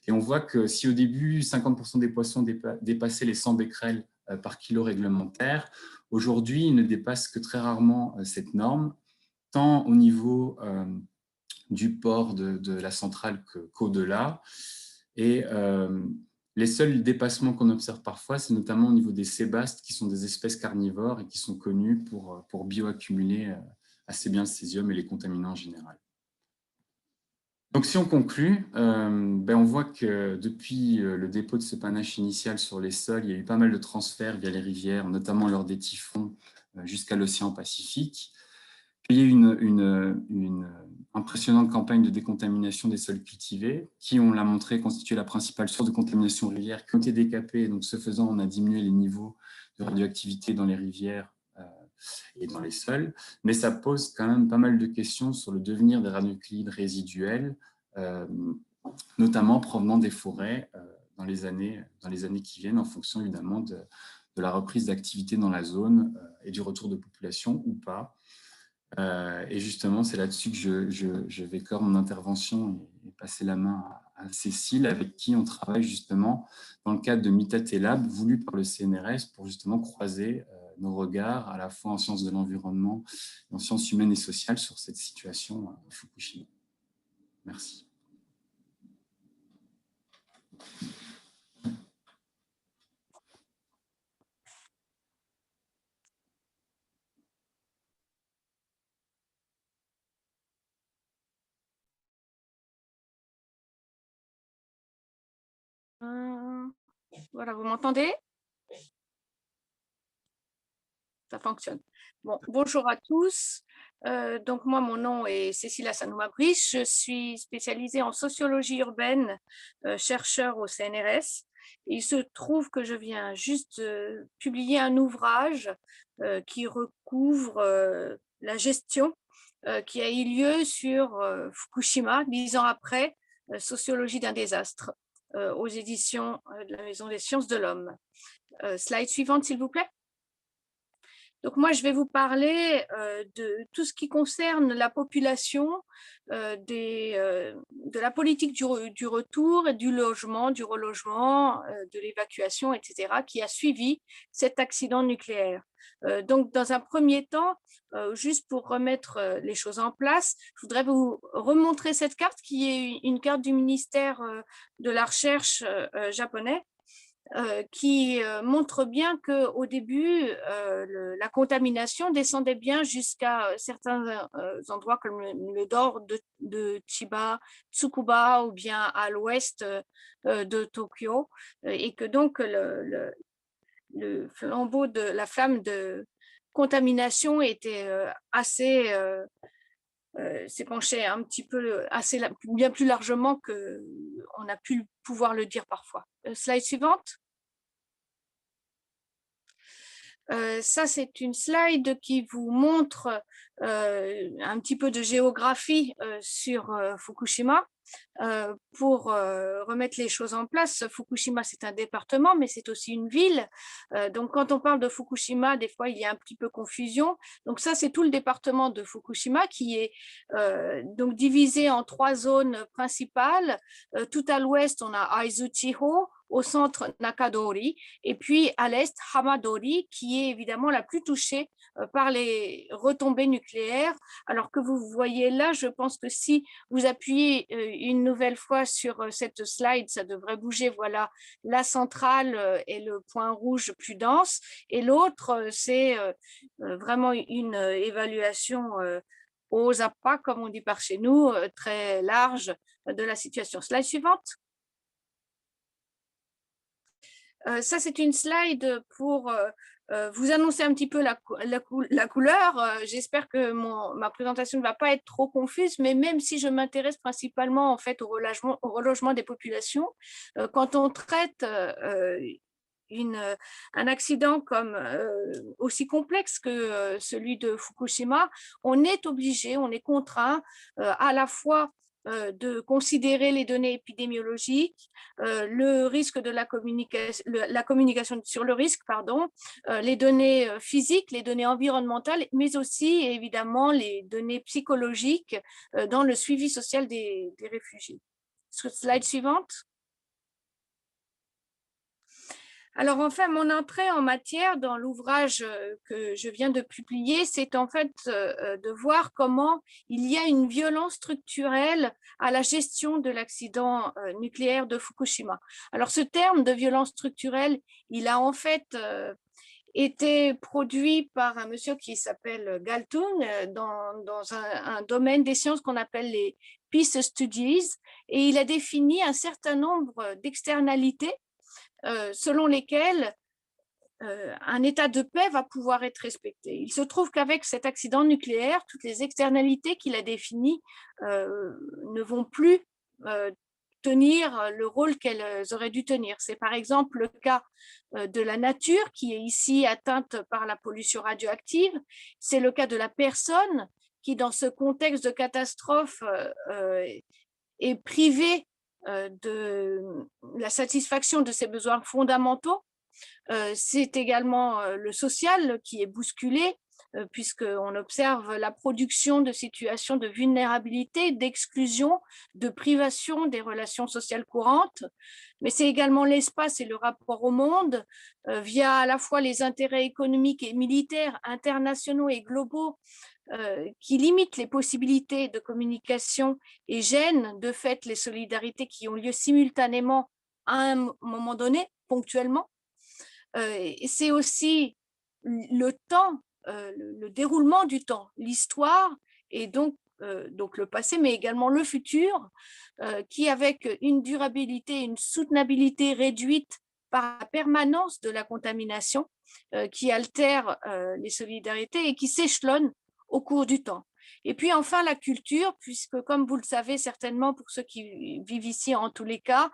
Et on voit que si au début, 50% des poissons dépassaient les 100 becquerels par kilo réglementaire, aujourd'hui, ils ne dépassent que très rarement cette norme, tant au niveau du port de la centrale qu'au-delà. Et les seuls dépassements qu'on observe parfois, c'est notamment au niveau des sébastes, qui sont des espèces carnivores et qui sont connues pour bioaccumuler assez bien le césium et les contaminants en général. Donc, si on conclut, on voit que depuis le dépôt de ce panache initial sur les sols, il y a eu pas mal de transferts via les rivières, notamment lors des typhons, jusqu'à l'océan Pacifique. Il y a eu une impressionnante campagne de décontamination des sols cultivés qui, on l'a montré, constituait la principale source de contamination rivière, qui ont été décapées. Donc, ce faisant, on a diminué les niveaux de radioactivité dans les rivières et dans les sols. Mais ça pose quand même pas mal de questions sur le devenir des radionucléides résiduels, notamment provenant des forêts dans les années qui viennent, en fonction évidemment de la reprise d'activité dans la zone et du retour de population ou pas. Et justement, c'est là-dessus que je vais clore mon intervention et passer la main à Cécile, avec qui on travaille justement dans le cadre de Mitate Lab, voulu par le CNRS, pour justement croiser nos regards, à la fois en sciences de l'environnement, en sciences humaines et sociales, sur cette situation à Fukushima. Merci. Voilà, vous m'entendez? Ça fonctionne. Bon, bonjour à tous. Donc moi, mon nom est Cécile Assanouma-Briche. Je suis spécialisée en sociologie urbaine, chercheur au CNRS. Il se trouve que je viens juste publier un ouvrage qui recouvre la gestion qui a eu lieu sur Fukushima, 10 ans après, sociologie d'un désastre, aux éditions de la Maison des sciences de l'homme. Slide suivante, s'il vous plaît. Donc moi, je vais vous parler de tout ce qui concerne la population, de la politique du retour et du logement, du relogement, de l'évacuation, etc., qui a suivi cet accident nucléaire. Donc, dans un premier temps, juste pour remettre les choses en place, je voudrais vous remontrer cette carte qui est une carte du ministère de la Recherche japonais, qui montre bien qu'au début, la contamination descendait bien jusqu'à certains endroits comme le nord de Chiba, Tsukuba ou bien à l'ouest de Tokyo, et que donc le flambeau de la flamme de contamination était assez s'est penché un petit peu bien plus largement qu'on a pu pouvoir le dire parfois. Slide suivante. Ça, c'est une slide qui vous montre un petit peu de géographie sur Fukushima. Pour remettre les choses en place, Fukushima, c'est un département, mais c'est aussi une ville. Donc, quand on parle de Fukushima, des fois, il y a un petit peu confusion. Donc, ça, c'est tout le département de Fukushima qui est donc divisé en 3 zones principales. Tout à l'ouest, on a Aizu-Chiho, au centre Nakadori, et puis à l'est, Hamadori, qui est évidemment la plus touchée par les retombées nucléaires. Alors que vous voyez là, je pense que si vous appuyez une nouvelle fois sur cette slide, ça devrait bouger. Voilà, la centrale est le point rouge plus dense, et l'autre, c'est vraiment une évaluation aux appâts, comme on dit par chez nous, très large de la situation. Slide suivante. Ça, c'est une slide pour vous annoncer un petit peu la couleur. J'espère que ma présentation ne va pas être trop confuse, mais même si je m'intéresse principalement en fait au relogement des populations, quand on traite un accident comme aussi complexe que celui de Fukushima, on est obligé, on est contraint à la fois de considérer les données épidémiologiques, le risque de la communication sur le risque, les données physiques, les données environnementales, mais aussi évidemment les données psychologiques dans le suivi social des réfugiés. Slide suivante. Alors, enfin, mon entrée en matière dans l'ouvrage que je viens de publier, c'est en fait de voir comment il y a une violence structurelle à la gestion de l'accident nucléaire de Fukushima. Alors, ce terme de violence structurelle, il a en fait été produit par un monsieur qui s'appelle Galtung dans un domaine des sciences qu'on appelle les Peace Studies, et il a défini un certain nombre d'externalités selon lesquels un état de paix va pouvoir être respecté. Il se trouve qu'avec cet accident nucléaire, toutes les externalités qu'il a définies ne vont plus tenir le rôle qu'elles auraient dû tenir. C'est par exemple le cas de la nature qui est ici atteinte par la pollution radioactive. C'est le cas de la personne qui, dans ce contexte de catastrophe, est privée de la satisfaction de ses besoins fondamentaux. C'est également le social qui est bousculé, puisqu'on observe la production de situations de vulnérabilité, d'exclusion, de privation des relations sociales courantes. Mais c'est également l'espace et le rapport au monde, via à la fois les intérêts économiques et militaires internationaux et globaux, qui limitent les possibilités de communication et gênent de fait les solidarités qui ont lieu simultanément à un moment donné, ponctuellement. C'est aussi le temps, le déroulement du temps, l'histoire et donc le passé, mais également le futur, qui avec une durabilité, une soutenabilité réduite par la permanence de la contamination, qui altère les solidarités et qui s'échelonne au cours du temps. Et puis enfin la culture, puisque comme vous le savez certainement pour ceux qui vivent ici en tous les cas,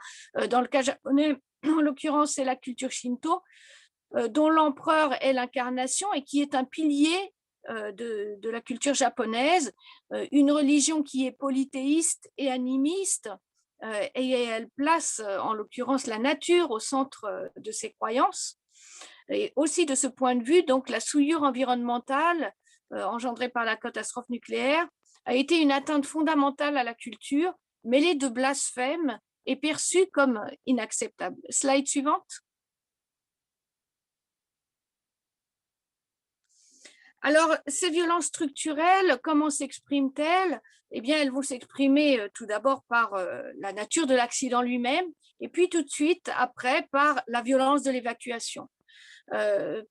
dans le cas japonais, en l'occurrence c'est la culture shinto, dont l'empereur est l'incarnation et qui est un pilier de la culture japonaise, une religion qui est polythéiste et animiste, et elle place en l'occurrence la nature au centre de ses croyances. Et aussi de ce point de vue, donc la souillure environnementale engendrée par la catastrophe nucléaire a été une atteinte fondamentale à la culture, mêlée de blasphème et perçue comme inacceptable. Slide suivante. Alors, ces violences structurelles, comment s'expriment-elles? Eh bien, elles vont s'exprimer tout d'abord par la nature de l'accident lui-même, et puis tout de suite après par la violence de l'évacuation.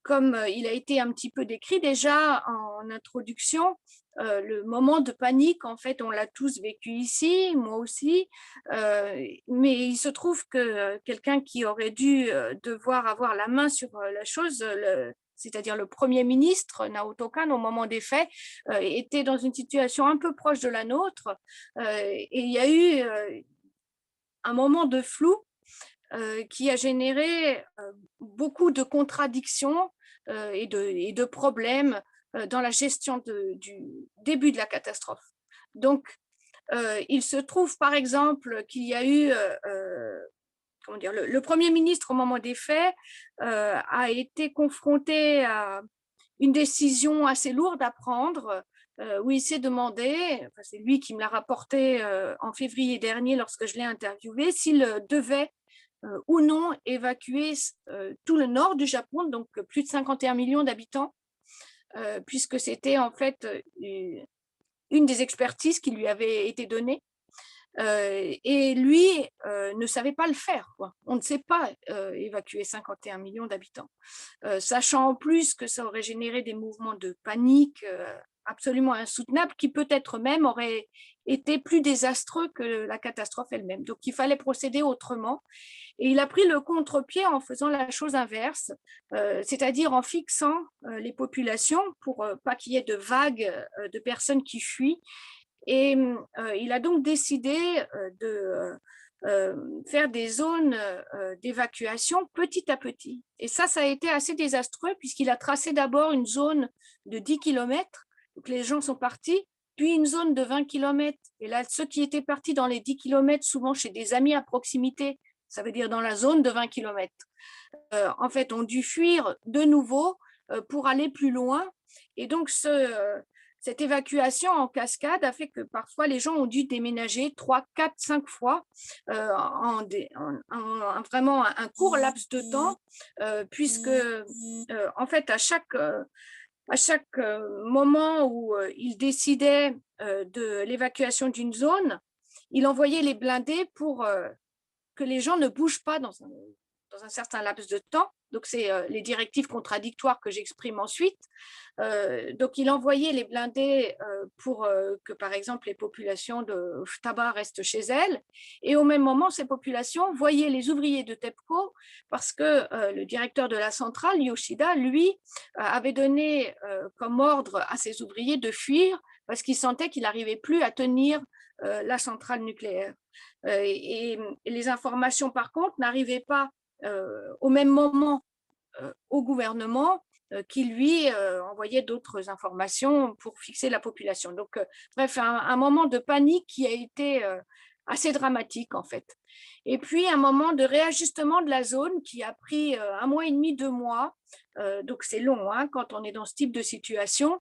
Comme il a été un petit peu décrit déjà en introduction, le moment de panique, en fait, on l'a tous vécu ici, moi aussi, mais il se trouve que quelqu'un qui aurait dû devoir avoir la main sur la chose, c'est-à-dire le Premier ministre, Naoto Kan, au moment des faits, était dans une situation un peu proche de la nôtre, et il y a eu un moment de flou qui a généré beaucoup de contradictions et de problèmes dans la gestion du début de la catastrophe. Donc, il se trouve par exemple qu'il y a eu, le Premier ministre au moment des faits a été confronté à une décision assez lourde à prendre, où il s'est demandé, enfin, c'est lui qui me l'a rapporté en février dernier lorsque je l'ai interviewé, s'il devait ou non évacuer tout le nord du Japon, donc plus de 51 millions d'habitants, puisque c'était en fait une des expertises qui lui avait été donnée. Et lui ne savait pas le faire, quoi. On ne sait pas évacuer 51 millions d'habitants, sachant en plus que ça aurait généré des mouvements de panique absolument insoutenables qui peut-être même auraient été plus désastreux que la catastrophe elle-même. Donc il fallait procéder autrement. Et il a pris le contre-pied en faisant la chose inverse, c'est-à-dire en fixant les populations pour pas qu'il y ait de vagues de personnes qui fuient. Et il a donc décidé de faire des zones d'évacuation petit à petit. Et ça a été assez désastreux puisqu'il a tracé d'abord une zone de 10 km, donc les gens sont partis, puis une zone de 20 km. Et là, ceux qui étaient partis dans les 10 km, souvent chez des amis à proximité, ça veut dire dans la zone de 20 km, en fait, ont dû fuir de nouveau pour aller plus loin. Et donc, cette évacuation en cascade a fait que parfois les gens ont dû déménager 3, 4, 5 fois en vraiment un court laps de temps, puisque en fait à chaque moment où il décidait de l'évacuation d'une zone, il envoyait les blindés pour que les gens ne bougent pas dans un certain laps de temps. Donc, c'est les directives contradictoires que j'exprime ensuite. Donc, il envoyait les blindés pour que, par exemple, les populations de Futaba restent chez elles. Et au même moment, ces populations voyaient les ouvriers de TEPCO parce que le directeur de la centrale, Yoshida, lui, avait donné comme ordre à ses ouvriers de fuir parce qu'il sentait qu'il n'arrivait plus à tenir la centrale nucléaire. Et les informations, par contre, n'arrivaient pas au même moment au gouvernement qui, lui, envoyait d'autres informations pour fixer la population. Donc, bref, un moment de panique qui a été assez dramatique, en fait. Et puis, un moment de réajustement de la zone qui a pris 1 mois et demi, 2 mois. Donc, c'est long hein, quand on est dans ce type de situation.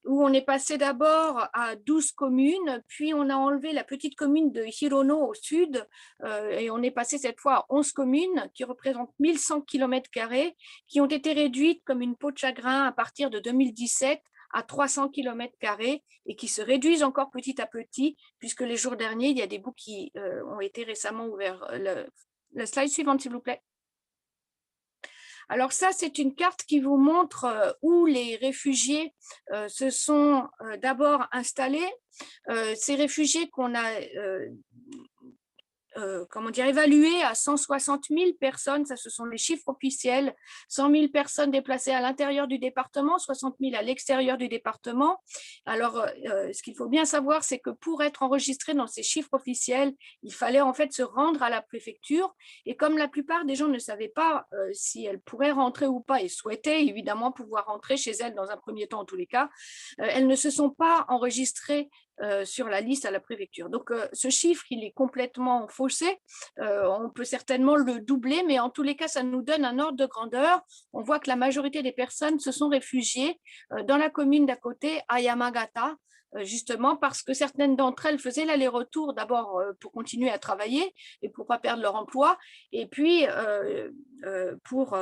Où on est passé d'abord à 12 communes, puis on a enlevé la petite commune de Hirono au sud, et on est passé cette fois à 11 communes qui représentent 1100 km², qui ont été réduites comme une peau de chagrin à partir de 2017 à 300 km² et qui se réduisent encore petit à petit, puisque les jours derniers, il y a des bouts qui ont été récemment ouverts. Le slide suivante, s'il vous plaît. Alors ça, c'est une carte qui vous montre où les réfugiés se sont d'abord installés. Ces réfugiés qu'on a évalués à 160 000 personnes, ça ce sont les chiffres officiels, 100 000 personnes déplacées à l'intérieur du département, 60 000 à l'extérieur du département. Alors, ce qu'il faut bien savoir, c'est que pour être enregistré dans ces chiffres officiels, il fallait en fait se rendre à la préfecture. Et comme la plupart des gens ne savaient pas si elles pourraient rentrer ou pas et souhaitaient évidemment pouvoir rentrer chez elles dans un premier temps en tous les cas, elles ne se sont pas enregistrées sur la liste à la préfecture. Donc, ce chiffre, il est complètement faussé. On peut certainement le doubler, mais en tous les cas, ça nous donne un ordre de grandeur. On voit que la majorité des personnes se sont réfugiées dans la commune d'à côté, à Yamagata, justement parce que certaines d'entre elles faisaient l'aller-retour d'abord pour continuer à travailler et pour ne pas perdre leur emploi, et puis pour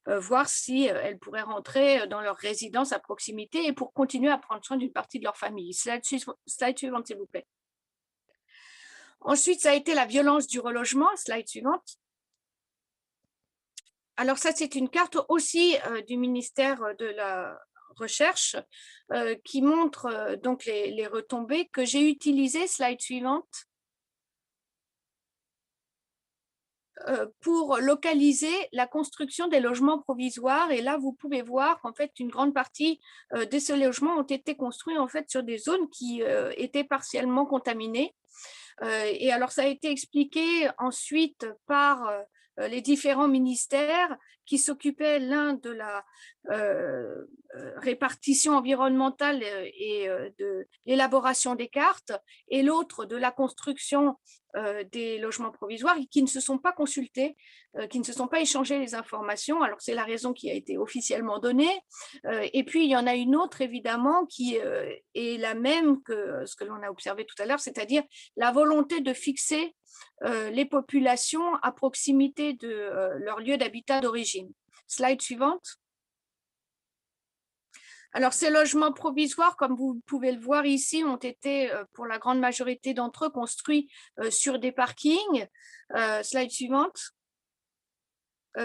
voir si elles pourraient rentrer dans leur résidence à proximité et pour continuer à prendre soin d'une partie de leur famille. Slide suivante, s'il vous plaît. Ensuite, ça a été la violence du relogement. Slide suivante. Alors ça, c'est une carte aussi du ministère de la Recherche qui montre donc les retombées que j'ai utilisées. Slide suivante. Pour localiser la construction des logements provisoires. Et là, vous pouvez voir qu'en fait, une grande partie de ces logements ont été construits en fait sur des zones qui étaient partiellement contaminées. Et alors, ça a été expliqué ensuite par les différents ministères qui s'occupaient l'un de la répartition environnementale et de l'élaboration des cartes, et l'autre de la construction des logements provisoires et qui ne se sont pas consultés, qui ne se sont pas échangés les informations. Alors, c'est la raison qui a été officiellement donnée. Et puis, il y en a une autre, évidemment, qui est la même que ce que l'on a observé tout à l'heure, c'est-à-dire la volonté de fixer les populations à proximité de leur lieu d'habitat d'origine. Slide suivante. Alors, ces logements provisoires, comme vous pouvez le voir ici, ont été, pour la grande majorité d'entre eux, construits sur des parkings. Slide suivante.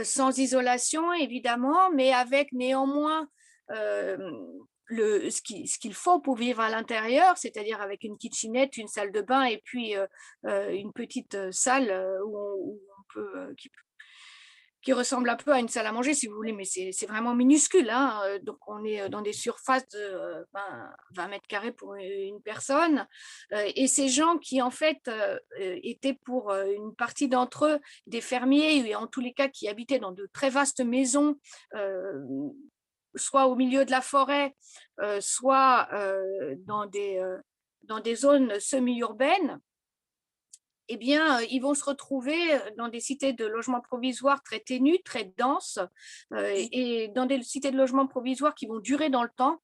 Sans isolation, évidemment, mais avec néanmoins ce qu'il faut pour vivre à l'intérieur, c'est-à-dire avec une kitchenette, une salle de bain et puis une petite salle où on peut, qui ressemble un peu à une salle à manger, si vous voulez, mais c'est vraiment minuscule. Hein. Donc, on est dans des surfaces de 20 mètres carrés pour une personne. Et ces gens qui, en fait, étaient pour une partie d'entre eux des fermiers, et en tous les cas qui habitaient dans de très vastes maisons, soit au milieu de la forêt, soit dans des zones semi-urbaines, eh bien, ils vont se retrouver dans des cités de logements provisoires très ténues, très denses, et dans des cités de logements provisoires qui vont durer dans le temps,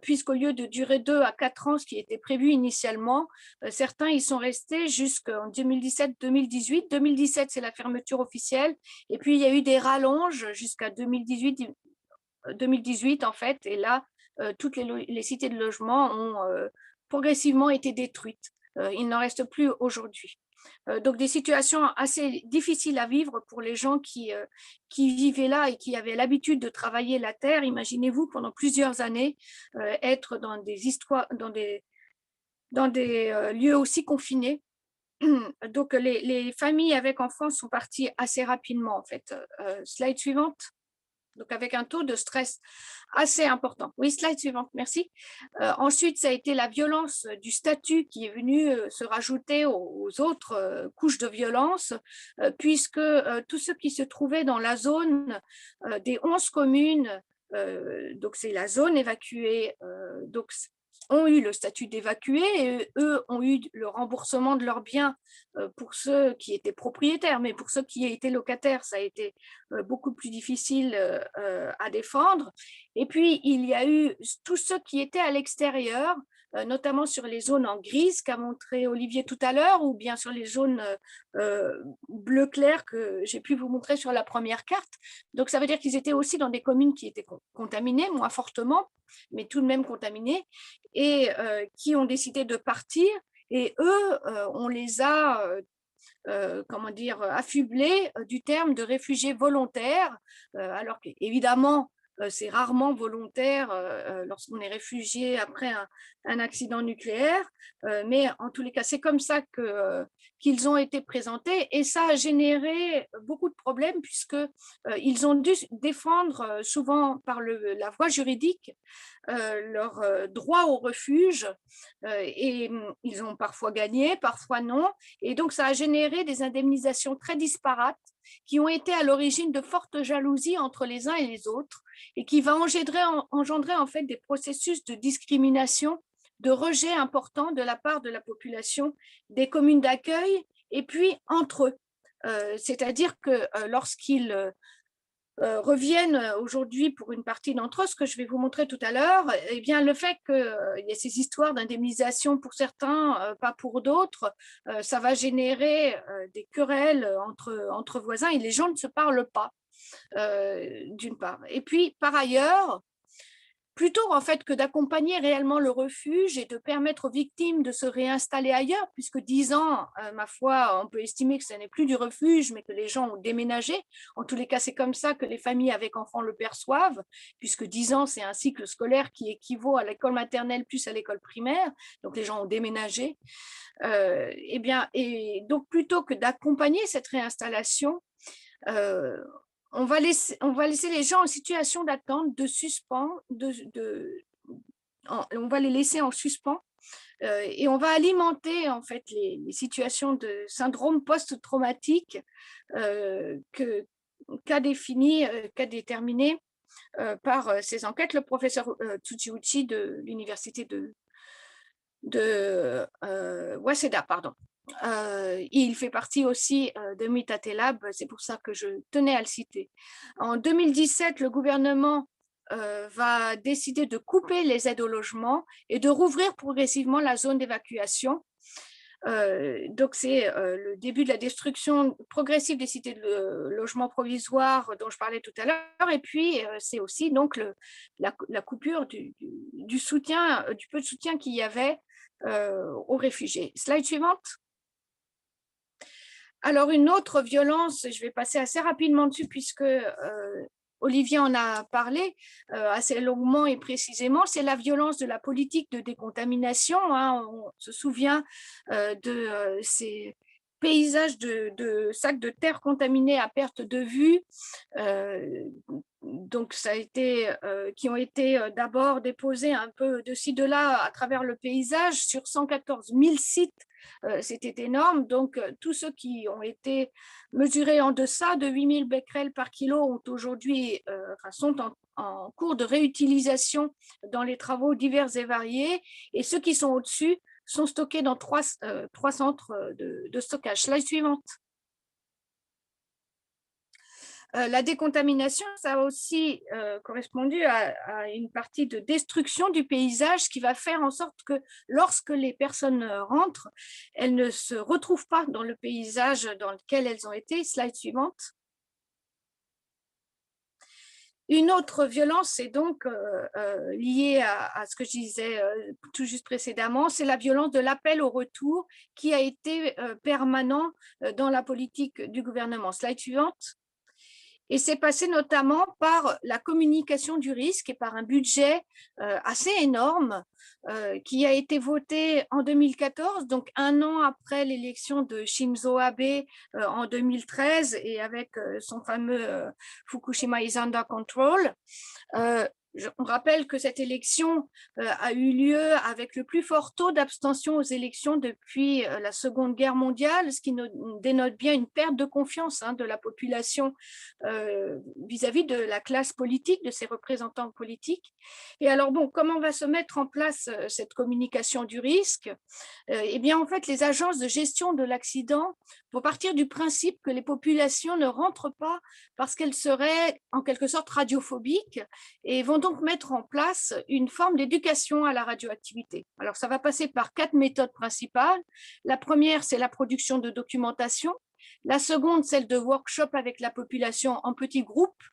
puisqu'au lieu de durer 2 à 4 ans, ce qui était prévu initialement, certains y sont restés jusqu'en 2017-2018. 2017, c'est la fermeture officielle, et puis il y a eu des rallonges jusqu'à 2018 en fait, et là, toutes les cités de logement ont progressivement été détruites. Il n'en reste plus aujourd'hui. Donc, des situations assez difficiles à vivre pour les gens qui vivaient là et qui avaient l'habitude de travailler la terre. Imaginez-vous pendant plusieurs années être dans des lieux aussi confinés. Donc, les familles avec enfants sont parties assez rapidement, en fait. Slide suivante. Donc, avec un taux de stress assez important. Oui, slide suivante, merci. Ensuite, ça a été la violence du statut qui est venue se rajouter aux autres couches de violence, puisque tous ceux qui se trouvaient dans la zone des 11 communes, donc c'est la zone évacuée, donc ont eu le statut d'évacués et eux ont eu le remboursement de leurs biens pour ceux qui étaient propriétaires, mais pour ceux qui étaient locataires, ça a été beaucoup plus difficile à défendre. Et puis, il y a eu tous ceux qui étaient à l'extérieur, notamment sur les zones en grise qu'a montré Olivier tout à l'heure, ou bien sur les zones bleu clair que j'ai pu vous montrer sur la première carte. Donc, ça veut dire qu'ils étaient aussi dans des communes qui étaient contaminées, moins fortement, mais tout de même contaminées, et qui ont décidé de partir. Et eux, on les a affublés du terme de réfugiés volontaires, alors qu'évidemment, c'est rarement volontaire lorsqu'on est réfugié après un accident nucléaire, mais en tous les cas, c'est comme ça qu'ils ont été présentés, et ça a généré beaucoup de problèmes puisqu'ils ont dû défendre souvent par la voie juridique leur droit au refuge, et ils ont parfois gagné, parfois non, et donc ça a généré des indemnisations très disparates qui ont été à l'origine de fortes jalousies entre les uns et les autres, et qui va engendrer en fait des processus de discrimination, de rejet important de la part de la population des communes d'accueil, et puis entre eux. C'est-à-dire que lorsqu'ils reviennent aujourd'hui pour une partie d'entre eux, ce que je vais vous montrer tout à l'heure, eh bien, le fait qu'il y ait ces histoires d'indemnisation pour certains, pas pour d'autres, ça va générer des querelles entre voisins, et les gens ne se parlent pas, d'une part. Et puis, par ailleurs, plutôt en fait que d'accompagner réellement le refuge et de permettre aux victimes de se réinstaller ailleurs, puisque 10 ans, ma foi, on peut estimer que ce n'est plus du refuge, mais que les gens ont déménagé. En tous les cas, c'est comme ça que les familles avec enfants le perçoivent, puisque 10 ans, c'est un cycle scolaire qui équivaut à l'école maternelle plus à l'école primaire. Donc, les gens ont déménagé. Et donc, plutôt que d'accompagner cette réinstallation, on va laisser les gens en situation d'attente, de suspens, on va les laisser en suspens, et on va alimenter en fait les situations de syndrome post-traumatique qu'a déterminé par ces enquêtes le professeur Tsuchiuchi de l'université de Waseda, pardon. il fait partie aussi de Mittate Lab, c'est pour ça que je tenais à le citer. En 2017, le gouvernement va décider de couper les aides au logement et de rouvrir progressivement la zone d'évacuation. Donc, c'est le début de la destruction progressive des cités de logement provisoire dont je parlais tout à l'heure. Et puis, c'est aussi donc la coupure du soutien, du peu de soutien qu'il y avait aux réfugiés. Slide suivante. Alors, une autre violence, je vais passer assez rapidement dessus puisque Olivier en a parlé assez longuement et précisément, c'est la violence de la politique de décontamination. Hein. On se souvient de ces paysages de sacs de terre contaminés à perte de vue. Donc, ça a été, qui ont été d'abord déposés un peu de ci, de là à travers le paysage sur 114 000 sites. C'était énorme. Donc, tous ceux qui ont été mesurés en deçà de 8 000 becquerels par kilo ont aujourd'hui, sont en cours de réutilisation dans les travaux divers et variés. Et ceux qui sont au-dessus sont stockés dans trois centres de stockage. Slide suivante. La décontamination, ça a aussi correspondu à une partie de destruction du paysage qui va faire en sorte que lorsque les personnes rentrent, elles ne se retrouvent pas dans le paysage dans lequel elles ont été. Slide suivante. Une autre violence, c'est donc liée à ce que je disais tout juste précédemment, c'est la violence de l'appel au retour qui a été permanent dans la politique du gouvernement. Slide suivante. Et c'est passé notamment par la communication du risque et par un budget assez énorme qui a été voté en 2014, donc un an après l'élection de Shinzo Abe en 2013 et avec son fameux Fukushima is under control. On rappelle que cette élection a eu lieu avec le plus fort taux d'abstention aux élections depuis la Seconde Guerre mondiale, ce qui dénote bien une perte de confiance de la population vis-à-vis de la classe politique, de ses représentants politiques. Et alors, bon, comment va se mettre en place cette communication du risque ? Eh bien, en fait, les agences de gestion de l'accident vont partir du principe que les populations ne rentrent pas parce qu'elles seraient en quelque sorte radiophobiques et vont donc mettre en place une forme d'éducation à la radioactivité. Alors, ça va passer par 4 méthodes principales. La première, c'est la production de documentation. La seconde, celle de workshops avec la population en petits groupes.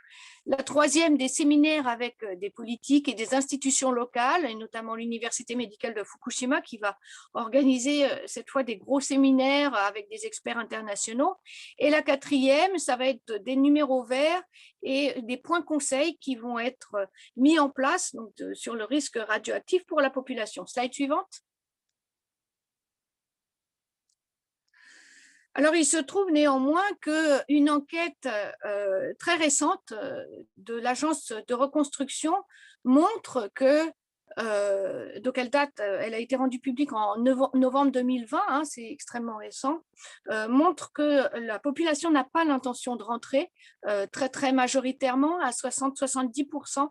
La troisième, des séminaires avec des politiques et des institutions locales, et notamment l'Université médicale de Fukushima qui va organiser cette fois des gros séminaires avec des experts internationaux. Et la quatrième, ça va être des numéros verts et des points conseils qui vont être mis en place donc, sur le risque radioactif pour la population. Slide suivante. Alors, il se trouve néanmoins qu'une enquête très récente de l'agence de reconstruction montre que, donc elle a été rendue publique en novembre 2020, c'est extrêmement récent, montre que la population n'a pas l'intention de rentrer très, très majoritairement, à 60-70%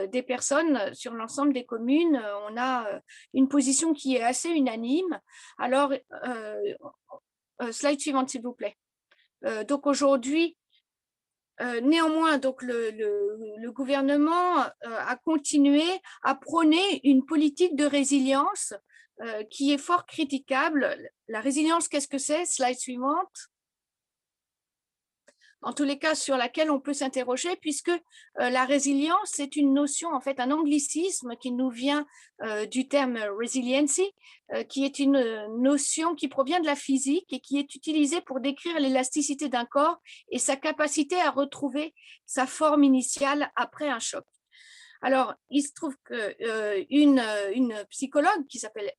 des personnes sur l'ensemble des communes. On a une position qui est assez unanime. Alors, slide suivante, s'il vous plaît. Donc aujourd'hui, néanmoins, donc le gouvernement a continué à prôner une politique de résilience qui est fort critiquable. La résilience, qu'est-ce que c'est? Slide suivante. En tous les cas, sur laquelle on peut s'interroger, puisque la résilience, c'est une notion, en fait, un anglicisme qui nous vient du terme resiliency, qui est une notion qui provient de la physique et qui est utilisée pour décrire l'élasticité d'un corps et sa capacité à retrouver sa forme initiale après un choc. Alors, il se trouve qu'une psychologue qui s'appelle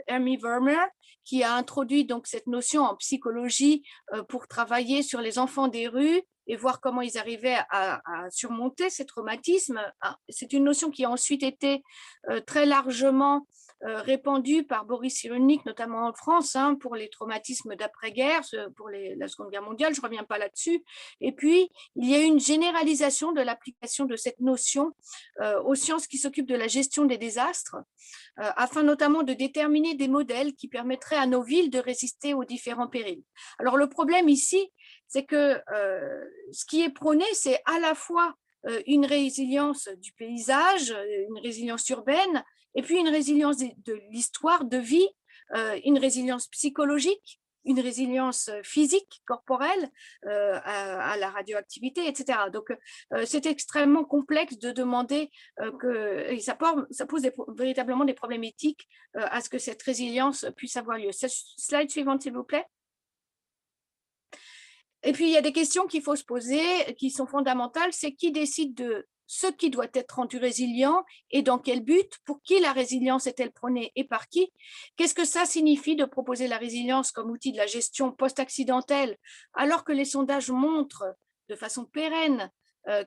Amy Vermeer, qui a introduit donc cette notion en psychologie pour travailler sur les enfants des rues et voir comment ils arrivaient à surmonter ces traumatismes. C'est une notion qui a ensuite été très largement répandue par Boris Cyrulnik, notamment en France, hein, pour les traumatismes d'après-guerre, pour la Seconde Guerre mondiale, je ne reviens pas là-dessus. Et puis, il y a eu une généralisation de l'application de cette notion aux sciences qui s'occupent de la gestion des désastres, afin notamment de déterminer des modèles qui permettraient à nos villes de résister aux différents périls. Alors, le problème ici, c'est que ce qui est prôné, c'est à la fois une résilience du paysage, une résilience urbaine, et puis une résilience de l'histoire de vie, une résilience psychologique, une résilience physique, corporelle, à la radioactivité, etc. Donc, c'est extrêmement complexe de demander et ça pose véritablement des problèmes éthiques à ce que cette résilience puisse avoir lieu. Slide suivante, s'il vous plaît. Et puis, il y a des questions qu'il faut se poser, qui sont fondamentales. C'est qui décide de ce qui doit être rendu résilient et dans quel but, pour qui la résilience est-elle prônée et par qui? Qu'est-ce que ça signifie de proposer la résilience comme outil de la gestion post-accidentelle, alors que les sondages montrent de façon pérenne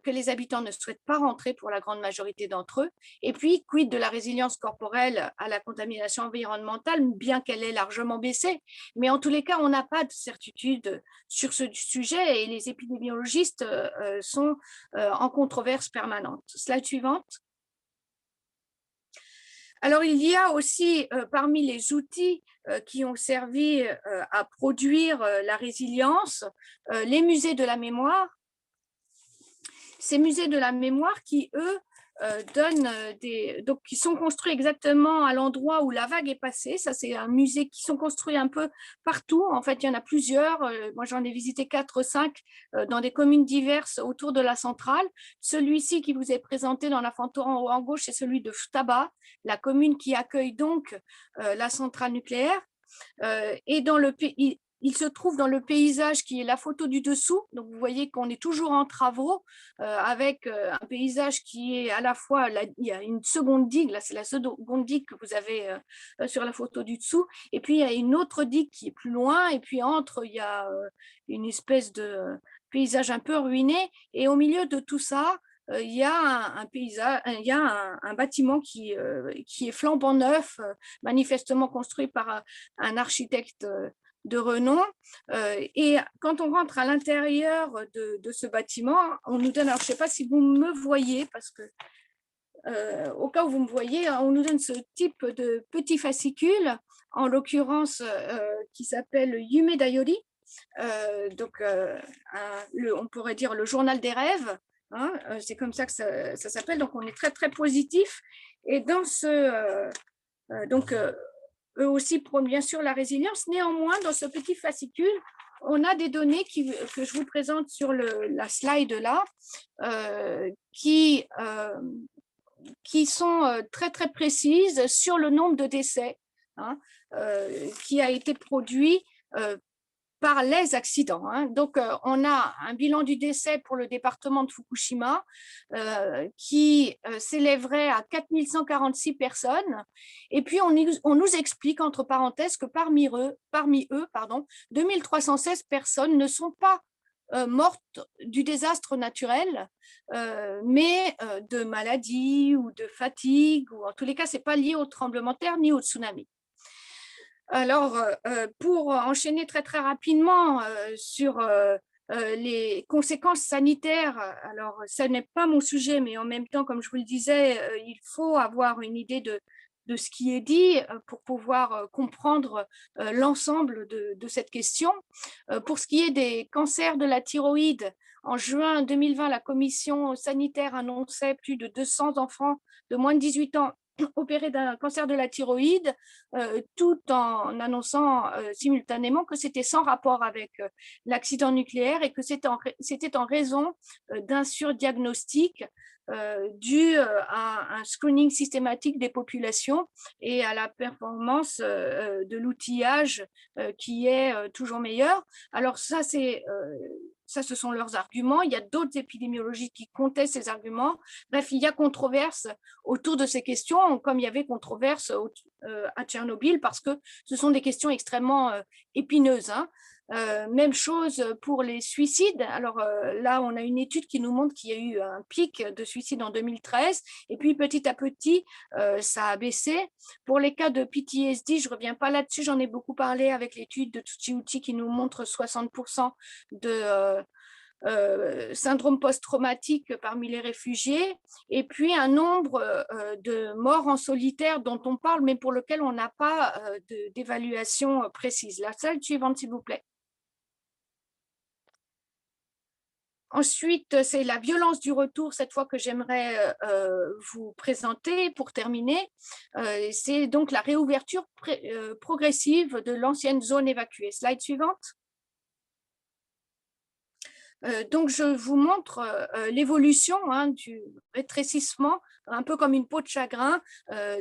que les habitants ne souhaitent pas rentrer pour la grande majorité d'entre eux? Et puis, quid de la résilience corporelle à la contamination environnementale, bien qu'elle ait largement baissé? Mais en tous les cas, on n'a pas de certitude sur ce sujet et les épidémiologistes sont en controverse permanente. Slide suivante. Alors, il y a aussi parmi les outils qui ont servi à produire la résilience, les musées de la mémoire. Ces musées de la mémoire qui, eux, qui sont construits exactement à l'endroit où la vague est passée. Ça, c'est un musée qui sont construits un peu partout. En fait, il y en a plusieurs. Moi, j'en ai visité 4 ou 5 dans des communes diverses autour de la centrale. Celui-ci qui vous est présenté dans la photo en haut en gauche, c'est celui de Ftaba, la commune qui accueille donc la centrale nucléaire. Et dans le pays, il se trouve dans le paysage qui est la photo du dessous. Donc, vous voyez qu'on est toujours en travaux avec un paysage qui est à la fois, il y a une seconde digue, là c'est la seconde digue que vous avez sur la photo du dessous. Et puis, il y a une autre digue qui est plus loin. Et puis, entre, il y a une espèce de paysage un peu ruiné. Et au milieu de tout ça, il y a un paysage, il y a un bâtiment qui est flambant neuf, manifestement construit par un architecte de renom. Et quand on rentre à l'intérieur de ce bâtiment, on nous donne, alors je ne sais pas si vous me voyez, parce que au cas où vous me voyez, on nous donne ce type de petit fascicule, en l'occurrence qui s'appelle Yume Dayori, donc on pourrait dire le journal des rêves, hein, c'est comme ça que ça s'appelle, donc on est très très positif. Et dans ce eux aussi prônent bien sûr la résilience. Néanmoins, dans ce petit fascicule, on a des données que je vous présente sur la slide là, qui sont très très précises sur le nombre de décès hein, qui a été produit par les accidents. Hein. Donc, on a un bilan du décès pour le département de Fukushima qui s'élèverait à 4146 personnes. Et puis, on nous explique, entre parenthèses, que parmi eux, 2316 personnes ne sont pas mortes du désastre naturel, mais de maladie ou de fatigue, ou en tous les cas, ce n'est pas lié au tremblement de terre ni au tsunami. Alors, pour enchaîner très très rapidement sur les conséquences sanitaires, alors ça n'est pas mon sujet, mais en même temps, comme je vous le disais, il faut avoir une idée de ce qui est dit pour pouvoir comprendre l'ensemble de cette question. Pour ce qui est des cancers de la thyroïde, en juin 2020, la commission sanitaire annonçait plus de 200 enfants de moins de 18 ans opérés d'un cancer de la thyroïde, tout en annonçant simultanément que c'était sans rapport avec l'accident nucléaire et que c'était en raison d'un surdiagnostic dû à un screening systématique des populations et à la performance de l'outillage qui est toujours meilleur. Alors ça, ce sont leurs arguments. Il y a d'autres épidémiologistes qui contestent ces arguments. Bref, il y a controverse autour de ces questions, comme il y avait controverse à Tchernobyl, parce que ce sont des questions extrêmement épineuses. Hein. Même chose pour les suicides. Alors là, on a une étude qui nous montre qu'il y a eu un pic de suicides en 2013 et puis petit à petit, ça a baissé. Pour les cas de PTSD, je ne reviens pas là-dessus, j'en ai beaucoup parlé avec l'étude de Tucci qui nous montre 60% de syndrome post-traumatique parmi les réfugiés, et puis un nombre de morts en solitaire dont on parle, mais pour lequel on n'a pas d'évaluation précise. La slide suivante, s'il vous plaît. Ensuite, c'est la violence du retour, cette fois que j'aimerais vous présenter pour terminer. C'est donc la réouverture progressive de l'ancienne zone évacuée. Slide suivante. Donc, je vous montre l'évolution du rétrécissement, un peu comme une peau de chagrin,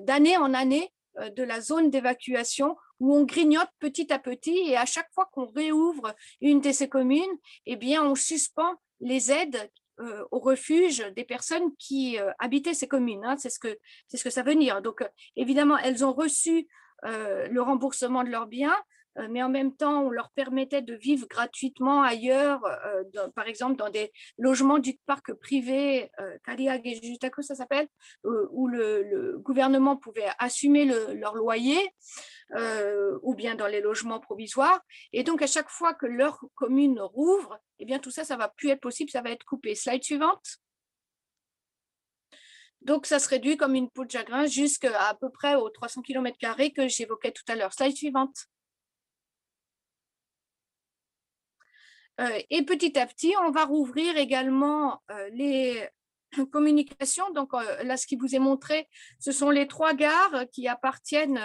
d'année en année de la zone d'évacuation où on grignote petit à petit et à chaque fois qu'on réouvre une de ces communes, eh bien, on suspend les aides au refuge des personnes qui habitaient ces communes. C'est ce que ça veut dire. Donc, évidemment, elles ont reçu le remboursement de leurs biens, mais en même temps, on leur permettait de vivre gratuitement ailleurs, par exemple dans des logements du parc privé, Kariag et Jutako, ça s'appelle, où le gouvernement pouvait assumer leur loyer, ou bien dans les logements provisoires. Et donc, à chaque fois que leur commune rouvre, eh bien, tout ça, ça ne va plus être possible, ça va être coupé. Slide suivante. Donc, ça se réduit comme une peau de chagrin jusqu'à à peu près aux 300 km² que j'évoquais tout à l'heure. Slide suivante. Et petit à petit, on va rouvrir également les communications. Donc là, ce qui vous est montré, ce sont les 3 gares qui appartiennent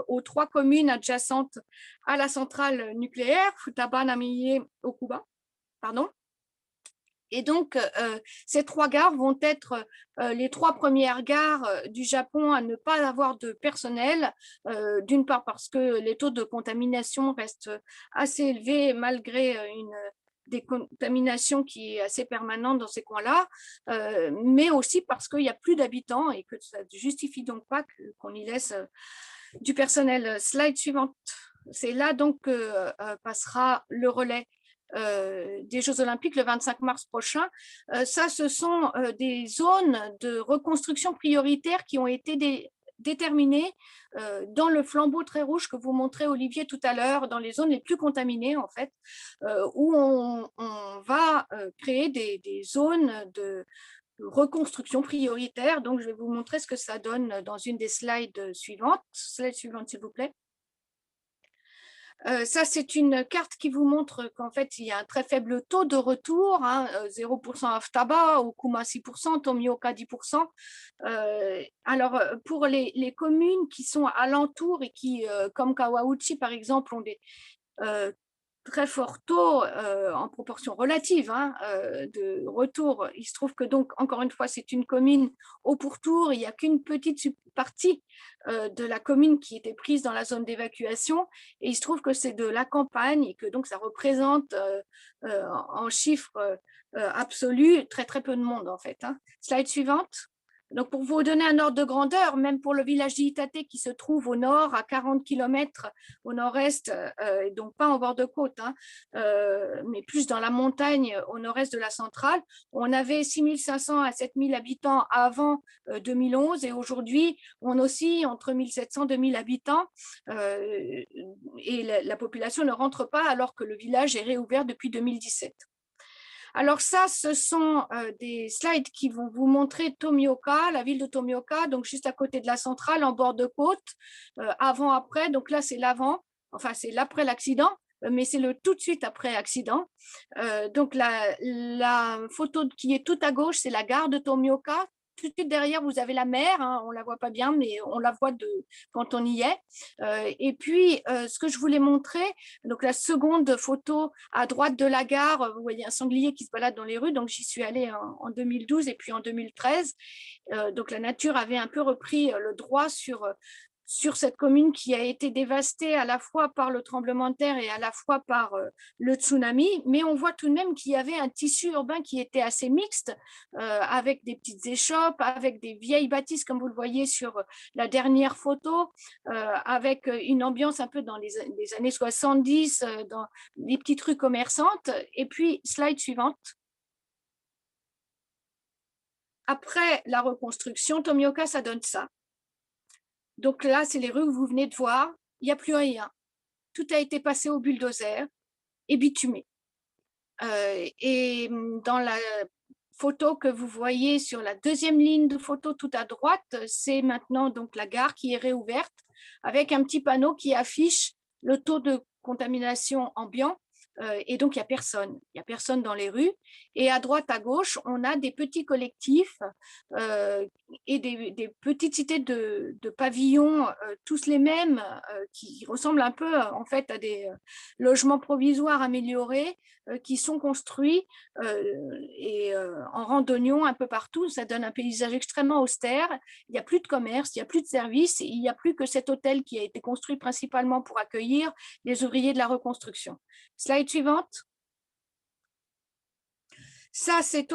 aux 3 communes adjacentes à la centrale nucléaire, Futaba, Namiye, Okuba. Pardon. Et donc, ces 3 gares vont être les 3 premières gares du Japon à ne pas avoir de personnel, d'une part parce que les taux de contamination restent assez élevés malgré une décontamination qui est assez permanente dans ces coins-là, mais aussi parce qu'il n'y a plus d'habitants et que ça ne justifie donc pas qu'on y laisse du personnel. Slide suivante. C'est là donc que passera le relais des Jeux Olympiques le 25 mars prochain. Ça, ce sont des zones de reconstruction prioritaire qui ont été déterminées dans le flambeau très rouge que vous montrez, Olivier, tout à l'heure, dans les zones les plus contaminées, en fait, où on va créer des zones de reconstruction prioritaire. Donc, je vais vous montrer ce que ça donne dans une des slides suivantes. Slide suivante, s'il vous plaît. Ça, c'est une carte qui vous montre qu'en fait, il y a un très faible taux de retour, 0% à Futaba, Okuma 6%, Tomioka 10%. Alors, pour les communes qui sont alentours et qui, comme Kawauchi par exemple, ont des très fort taux en proportion relative de retour. Il se trouve que donc, encore une fois, c'est une commune au pourtour. Il n'y a qu'une petite partie de la commune qui était prise dans la zone d'évacuation. Et il se trouve que c'est de la campagne et que donc ça représente en chiffres absolus très, très peu de monde en fait. Slide suivante. Donc, pour vous donner un ordre de grandeur, même pour le village d'Itate qui se trouve au nord, à 40 km au nord-est, donc pas en bord de côte, mais plus dans la montagne au nord-est de la centrale, on avait 6500 à 7000 habitants avant 2011 et aujourd'hui, on oscille entre 1700 et 2000 habitants et la population ne rentre pas alors que le village est réouvert depuis 2017. Alors ça, ce sont des slides qui vont vous montrer Tomioka, la ville de Tomioka, donc juste à côté de la centrale, en bord de côte, avant-après. Donc là, c'est l'avant, enfin c'est l'après l'accident, mais c'est le tout de suite après accident. Donc la photo qui est tout à gauche, c'est la gare de Tomioka. Tout de suite derrière, vous avez la mer, on ne la voit pas bien, mais on la voit quand on y est. Et puis, ce que je voulais montrer, donc la seconde photo à droite de la gare, vous voyez un sanglier qui se balade dans les rues, donc j'y suis allée en 2012 et puis en 2013. Donc la nature avait un peu repris le droit sur sur cette commune qui a été dévastée à la fois par le tremblement de terre et à la fois par le tsunami, mais on voit tout de même qu'il y avait un tissu urbain qui était assez mixte, avec des petites échoppes, avec des vieilles bâtisses, comme vous le voyez sur la dernière photo, avec une ambiance un peu dans les années 70, dans des petites rues commerçantes. Et puis, slide suivante. Après la reconstruction, Tomioka, ça donne ça. Donc là, c'est les rues que vous venez de voir. Il n'y a plus rien. Tout a été passé au bulldozer et bitumé. Et dans la photo que vous voyez sur la deuxième ligne de photo tout à droite, c'est maintenant donc la gare qui est réouverte avec un petit panneau qui affiche le taux de contamination ambiant. Et donc, il n'y a personne dans les rues. Et à droite, à gauche, on a des petits collectifs et des petites cités de pavillons, tous les mêmes, qui ressemblent un peu en fait à des logements provisoires améliorés, qui sont construits et en rang d'oignons un peu partout. Ça donne un paysage extrêmement austère. Il n'y a plus de commerce, il n'y a plus de services, il n'y a plus que cet hôtel qui a été construit principalement pour accueillir les ouvriers de la reconstruction. Slide suivante. Ça, c'est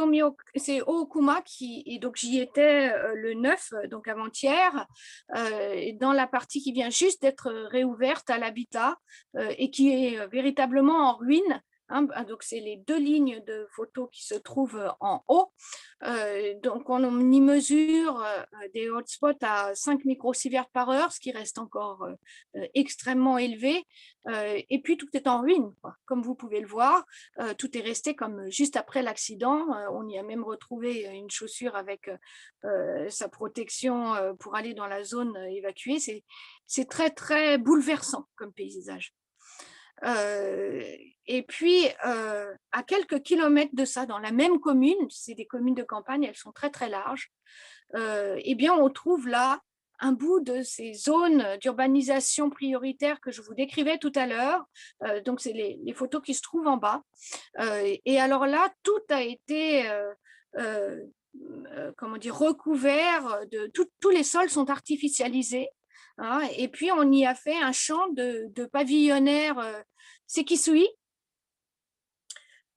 Ookuma, et donc j'y étais le 9, donc avant-hier, dans la partie qui vient juste d'être réouverte à l'habitat et qui est véritablement en ruine. Donc, c'est les deux lignes de photos qui se trouvent en haut. Donc, on y mesure des hotspots à 5 microsieverts par heure, ce qui reste encore extrêmement élevé. Et puis, tout est en ruine, quoi. Comme vous pouvez le voir, tout est resté comme juste après l'accident. On y a même retrouvé une chaussure avec sa protection pour aller dans la zone évacuée. C'est très, très bouleversant comme paysage. Et puis, à quelques kilomètres de ça, dans la même commune, c'est des communes de campagne, elles sont très très larges, eh bien, on trouve là un bout de ces zones d'urbanisation prioritaire que je vous décrivais tout à l'heure. Donc, c'est les photos qui se trouvent en bas. Et alors là, tout a été comment dire, recouvert, tous les sols sont artificialisés. Hein, et puis, on y a fait un champ de pavillonnaires Sekisui.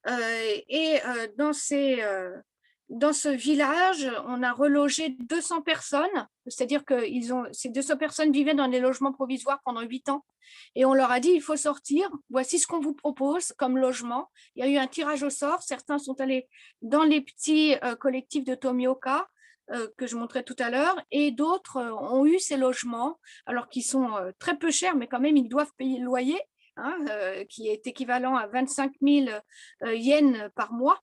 Et dans ce village, on a relogé 200 personnes, c'est-à-dire que ces 200 personnes vivaient dans des logements provisoires pendant 8 ans. Et on leur a dit, il faut sortir, voici ce qu'on vous propose comme logement. Il y a eu un tirage au sort, certains sont allés dans les petits collectifs de Tomioka, que je montrais tout à l'heure, et d'autres ont eu ces logements, alors qu'ils sont très peu chers, mais quand même, ils doivent payer le loyer, hein, qui est équivalent à 25 000 yens par mois.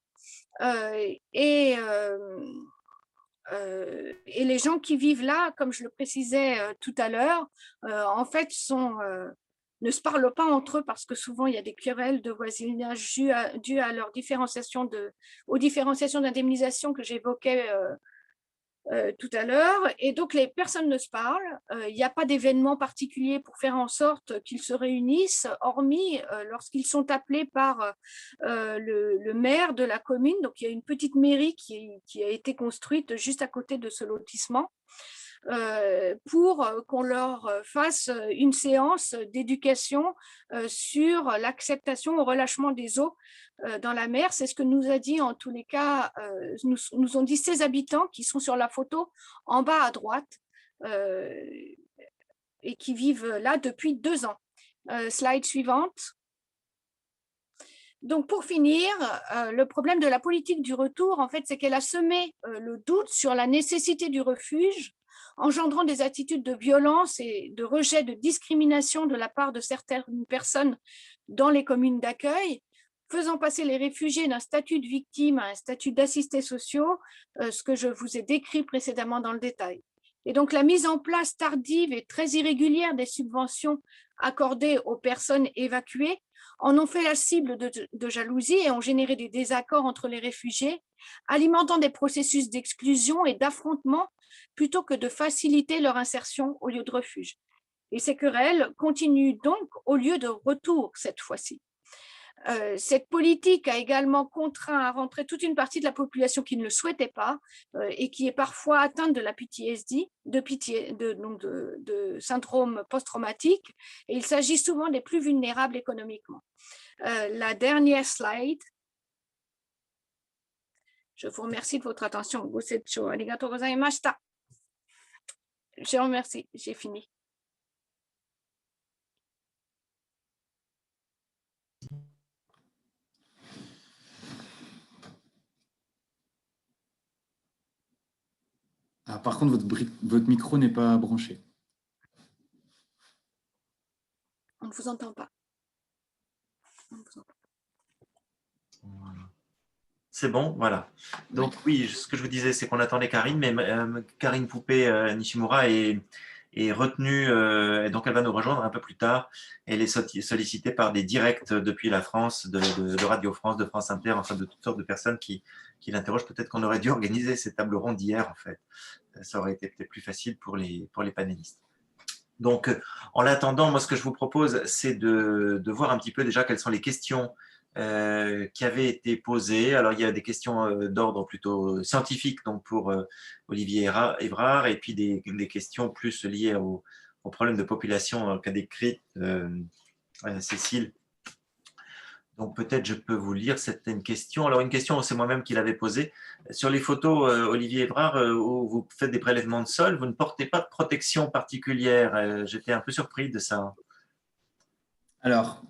Et les gens qui vivent là, comme je le précisais tout à l'heure, en fait, ne se parlent pas entre eux parce que souvent il y a des querelles de voisinage dues à leur aux différenciations d'indemnisation que j'évoquais tout à l'heure. Et donc, les personnes ne se parlent. Il n'y a pas d'événement particulier pour faire en sorte qu'ils se réunissent, hormis lorsqu'ils sont appelés par le maire de la commune. Donc, il y a une petite mairie qui a été construite juste à côté de ce lotissement. Pour qu'on leur fasse une séance d'éducation sur l'acceptation au relâchement des eaux dans la mer. C'est ce que nous a dit en tous les cas, nous ont dit ces habitants qui sont sur la photo en bas à droite et qui vivent là depuis 2 ans. Slide suivante. Donc, pour finir, le problème de la politique du retour, en fait, c'est qu'elle a semé le doute sur la nécessité du refuge, engendrant des attitudes de violence et de rejet, de discrimination de la part de certaines personnes dans les communes d'accueil, faisant passer les réfugiés d'un statut de victime à un statut d'assistés sociaux, ce que je vous ai décrit précédemment dans le détail. Et donc, la mise en place tardive et très irrégulière des subventions accordées aux personnes évacuées en ont fait la cible de jalousie et ont généré des désaccords entre les réfugiés, alimentant des processus d'exclusion et d'affrontement plutôt que de faciliter leur insertion au lieu de refuge. Et ces querelles continuent donc au lieu de retour cette fois-ci. Cette politique a également contraint à rentrer toute une partie de la population qui ne le souhaitait pas et qui est parfois atteinte de la PTSD, de syndrome post-traumatique, et il s'agit souvent des plus vulnérables économiquement. La dernière slide. Je vous remercie de votre attention. Arigatou gozaimashita. Je vous remercie, j'ai fini. Ah, par contre, votre micro n'est pas branché. On ne vous entend pas. C'est bon, voilà. Donc oui, ce que je vous disais, c'est qu'on attendait Karine, mais Karine Poupé-Nishimura est retenue, et donc elle va nous rejoindre un peu plus tard. Elle est sollicitée par des directs depuis la France, de Radio France, de France Inter, enfin de toutes sortes de personnes qui l'interrogent. Peut-être qu'on aurait dû organiser ces tables rondes hier, en fait. Ça aurait été peut-être plus facile pour les panélistes. Donc, en l'attendant, moi, ce que je vous propose, c'est de voir un petit peu déjà quelles sont les questions qui avaient été posées. Alors, il y a des questions d'ordre plutôt scientifique, donc pour Olivier Évrard, et puis des questions plus liées aux problèmes de population qu'a décrit Cécile. Donc, peut-être je peux vous lire certaines questions. Alors, une question, c'est moi-même qui l'avais posée. Sur les photos, Olivier Évrard, où vous faites des prélèvements de sol, vous ne portez pas de protection particulière. J'étais un peu surpris de ça. Alors,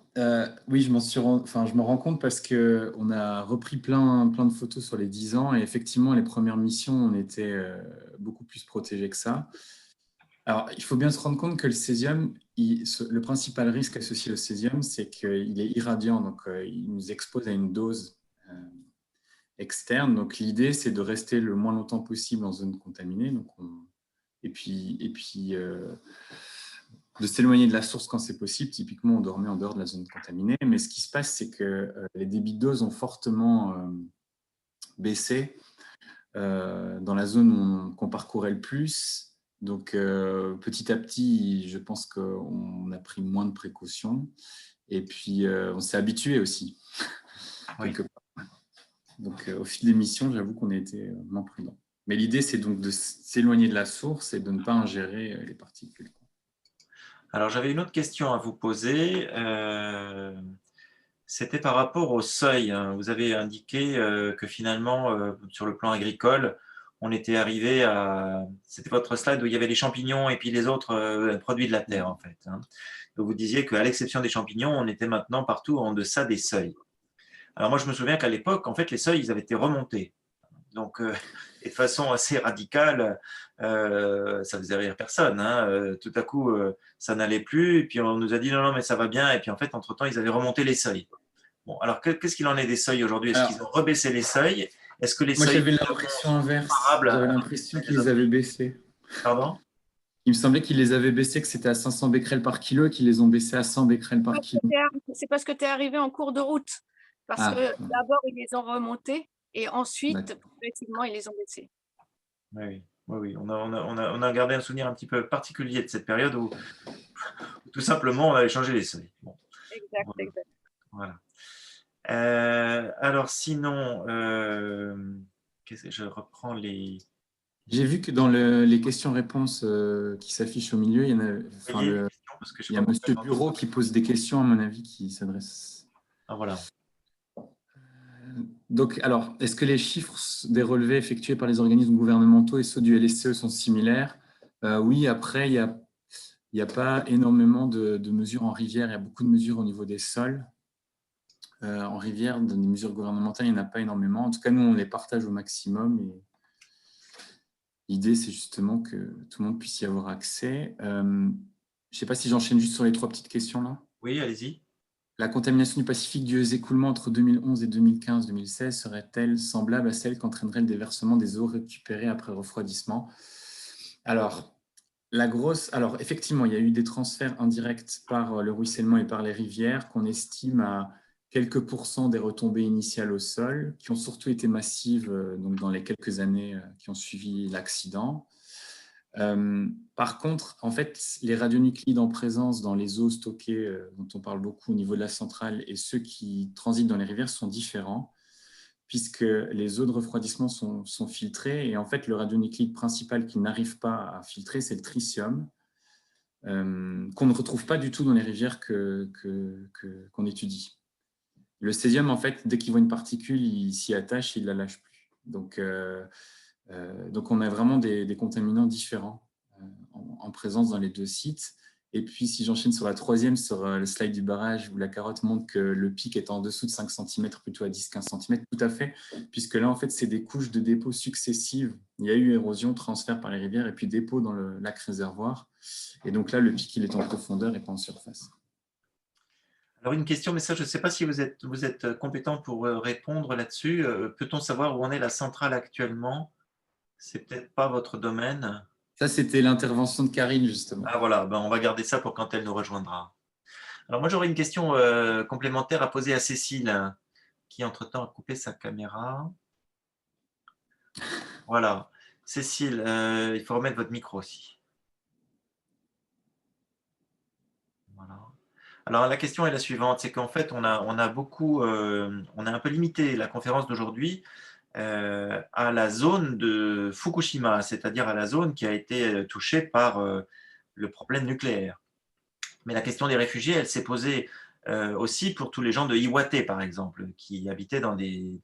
oui, je me rends compte parce qu'on a repris plein de photos sur les 10 ans et effectivement, les premières missions, on était beaucoup plus protégés que ça. Alors, il faut bien se rendre compte que le césium, le principal risque associé au césium, c'est qu'il est irradiant, donc il nous expose à une dose externe. Donc, l'idée, c'est de rester le moins longtemps possible en zone contaminée. Donc et puis de s'éloigner de la source quand c'est possible. Typiquement, on dormait en dehors de la zone contaminée. Mais ce qui se passe, c'est que les débits de dose ont fortement baissé dans la zone qu'on parcourait le plus. Donc, petit à petit, je pense qu'on a pris moins de précautions. Et puis, on s'est habitué aussi. Oui. Donc, au fil des missions, j'avoue qu'on a été moins prudents. Mais l'idée, c'est donc de s'éloigner de la source et de ne pas ingérer les particules. Alors, j'avais une autre question à vous poser. C'était par rapport au seuil. Vous avez indiqué que finalement, sur le plan agricole, on était arrivé à… C'était votre slide où il y avait les champignons et puis les autres produits de la terre, en fait. Donc, vous disiez qu'à l'exception des champignons, on était maintenant partout en deçà des seuils. Alors, moi, je me souviens qu'à l'époque, en fait, les seuils, ils avaient été remontés. Donc, et de façon assez radicale, ça faisait rire personne. Tout à coup, ça n'allait plus. Et puis, on nous a dit non, non, mais ça va bien. Et puis, en fait, entre-temps, ils avaient remonté les seuils. Bon, alors, qu'est-ce qu'il en est des seuils aujourd'hui? Est-ce qu'ils ont rebaissé les seuils? Est-ce que les moi, seuils… j'avais l'impression inverse. J'avais l'impression qu'ils les avaient baissés. Pardon? Il me semblait qu'ils les avaient baissés, que c'était à 500 becquerels par kilo et qu'ils les ont baissés à 100 becquerels par kilo. C'est parce que tu es arrivé en cours de route. Parce que d'abord, ils les ont remontés et ensuite, progressivement, ils les ont baissés. Oui. On a gardé un souvenir un petit peu particulier de cette période où tout simplement, on avait changé les seuils. Bon. Exact. Voilà. Alors sinon, je reprends les… J'ai vu que dans les questions-réponses qui s'affichent au milieu, il y en a, il y a Monsieur Bureau qui pose des questions, à mon avis, qui s'adresse. Ah, voilà. Donc, alors, est-ce que les chiffres des relevés effectués par les organismes gouvernementaux et ceux du LSCE sont similaires? Oui, après, il n'y a pas énormément de mesures en rivière, il y a beaucoup de mesures au niveau des sols. En rivière, des mesures gouvernementales, il n'y en a pas énormément. En tout cas, nous, on les partage au maximum. Et l'idée, c'est justement que tout le monde puisse y avoir accès. Je ne sais pas si j'enchaîne juste sur les 3 petites questions là. Oui, allez-y. La contamination du Pacifique due aux écoulements entre 2011 et 2015-2016 serait-elle semblable à celle qu'entraînerait le déversement des eaux récupérées après refroidissement? Alors, effectivement, il y a eu des transferts indirects par le ruissellement et par les rivières qu'on estime à quelques pourcents des retombées initiales au sol, qui ont surtout été massives donc dans les quelques années qui ont suivi l'accident. Par contre, en fait, les radionuclides en présence dans les eaux stockées, dont on parle beaucoup au niveau de la centrale, et ceux qui transitent dans les rivières sont différents, puisque les eaux de refroidissement sont filtrées. Et en fait, le radionuclide principal qui n'arrive pas à filtrer, c'est le tritium, qu'on ne retrouve pas du tout dans les rivières qu'on étudie. Le césium, en fait, dès qu'il voit une particule, il s'y attache et il ne la lâche plus. Donc, on a vraiment des contaminants différents en présence dans les deux sites. Et puis, si j'enchaîne sur la troisième, sur le slide du barrage, où la carotte montre que le pic est en dessous de 5 cm, plutôt à 10-15 cm, tout à fait, puisque là, en fait, c'est des couches de dépôts successives. Il y a eu érosion, transfert par les rivières, et puis dépôt dans le lac réservoir. Et donc là, le pic, il est en profondeur et pas en surface. Alors, une question, mais ça, je ne sais pas si vous êtes compétent pour répondre là-dessus. Peut-on savoir où en est la centrale actuellement? C'est peut-être pas votre domaine. Ça, c'était l'intervention de Karine, justement. Ah voilà, ben, on va garder ça pour quand elle nous rejoindra. Alors moi, j'aurais une question complémentaire à poser à Cécile, qui entre-temps a coupé sa caméra. Voilà. Cécile, il faut remettre votre micro aussi. Voilà. Alors la question est la suivante, c'est qu'en fait, on a un peu limité la conférence d'aujourd'hui à la zone de Fukushima, c'est-à-dire à la zone qui a été touchée par le problème nucléaire. Mais la question des réfugiés, elle s'est posée aussi pour tous les gens de Iwate, par exemple, qui habitaient dans des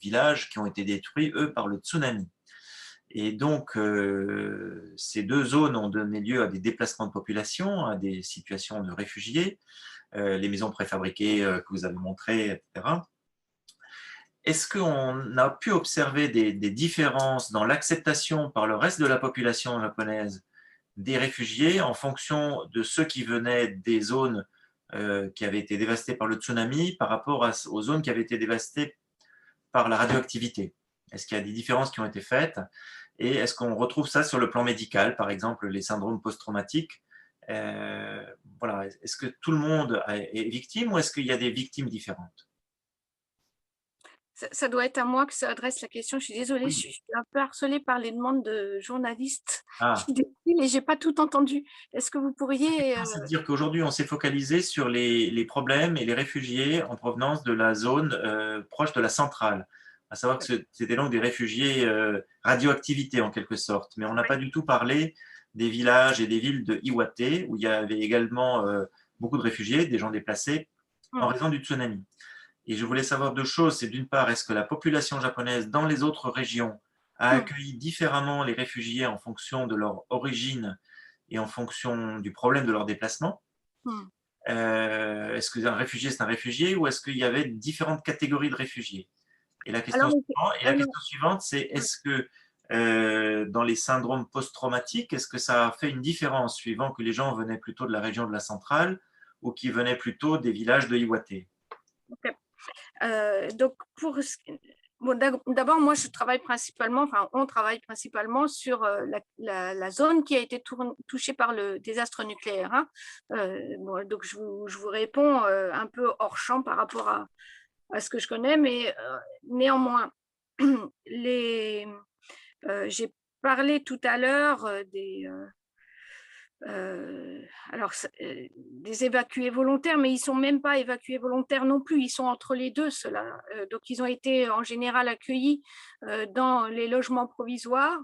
villages qui ont été détruits, eux, par le tsunami. Et donc, ces deux zones ont donné lieu à des déplacements de population, à des situations de réfugiés, les maisons préfabriquées que vous avez montrées, etc. Est-ce qu'on a pu observer des différences dans l'acceptation par le reste de la population japonaise des réfugiés en fonction de ceux qui venaient des zones qui avaient été dévastées par le tsunami par rapport aux zones qui avaient été dévastées par la radioactivité? Est-ce qu'il y a des différences qui ont été faites? Et est-ce qu'on retrouve ça sur le plan médical, par exemple les syndromes post-traumatiques? Voilà. Est-ce que tout le monde est victime ou est-ce qu'il y a des victimes différentes? Ça doit être à moi que ça adresse la question. Je suis désolée, Oui. je suis un peu harcelée par les demandes de journalistes. Je Ah, suis désolée, mais je n'ai pas tout entendu. Est-ce que vous pourriez… c'est de dire qu'aujourd'hui, on s'est focalisé sur les problèmes et les réfugiés en provenance de la zone proche de la centrale. À savoir que c'était donc des réfugiés radioactivité en quelque sorte. Mais on n'a pas du tout parlé des villages et des villes de Iwate, où il y avait également beaucoup de réfugiés, des gens déplacés, en raison du tsunami. Et je voulais savoir deux choses. C'est d'une part, est-ce que la population japonaise dans les autres régions a accueilli différemment les réfugiés en fonction de leur origine et en fonction du problème de leur déplacement? Est-ce qu'un réfugié, c'est un réfugié ou est-ce qu'il y avait différentes catégories de réfugiés? Et la question suivante, c'est est-ce que dans les syndromes post-traumatiques, est-ce que ça a fait une différence suivant que les gens venaient plutôt de la région de la centrale ou qui venaient plutôt des villages de Iwate? Donc, bon, d'abord, moi, on travaille principalement sur la zone qui a été touchée par le désastre nucléaire. Hein. Bon, donc, je vous réponds un peu hors champ par rapport à ce que je connais, mais néanmoins, j'ai parlé tout à l'heure des évacués volontaires, mais ils ne sont même pas évacués volontaires non plus, ils sont entre les deux, ceux-là. Donc, ils ont été en général accueillis dans les logements provisoires,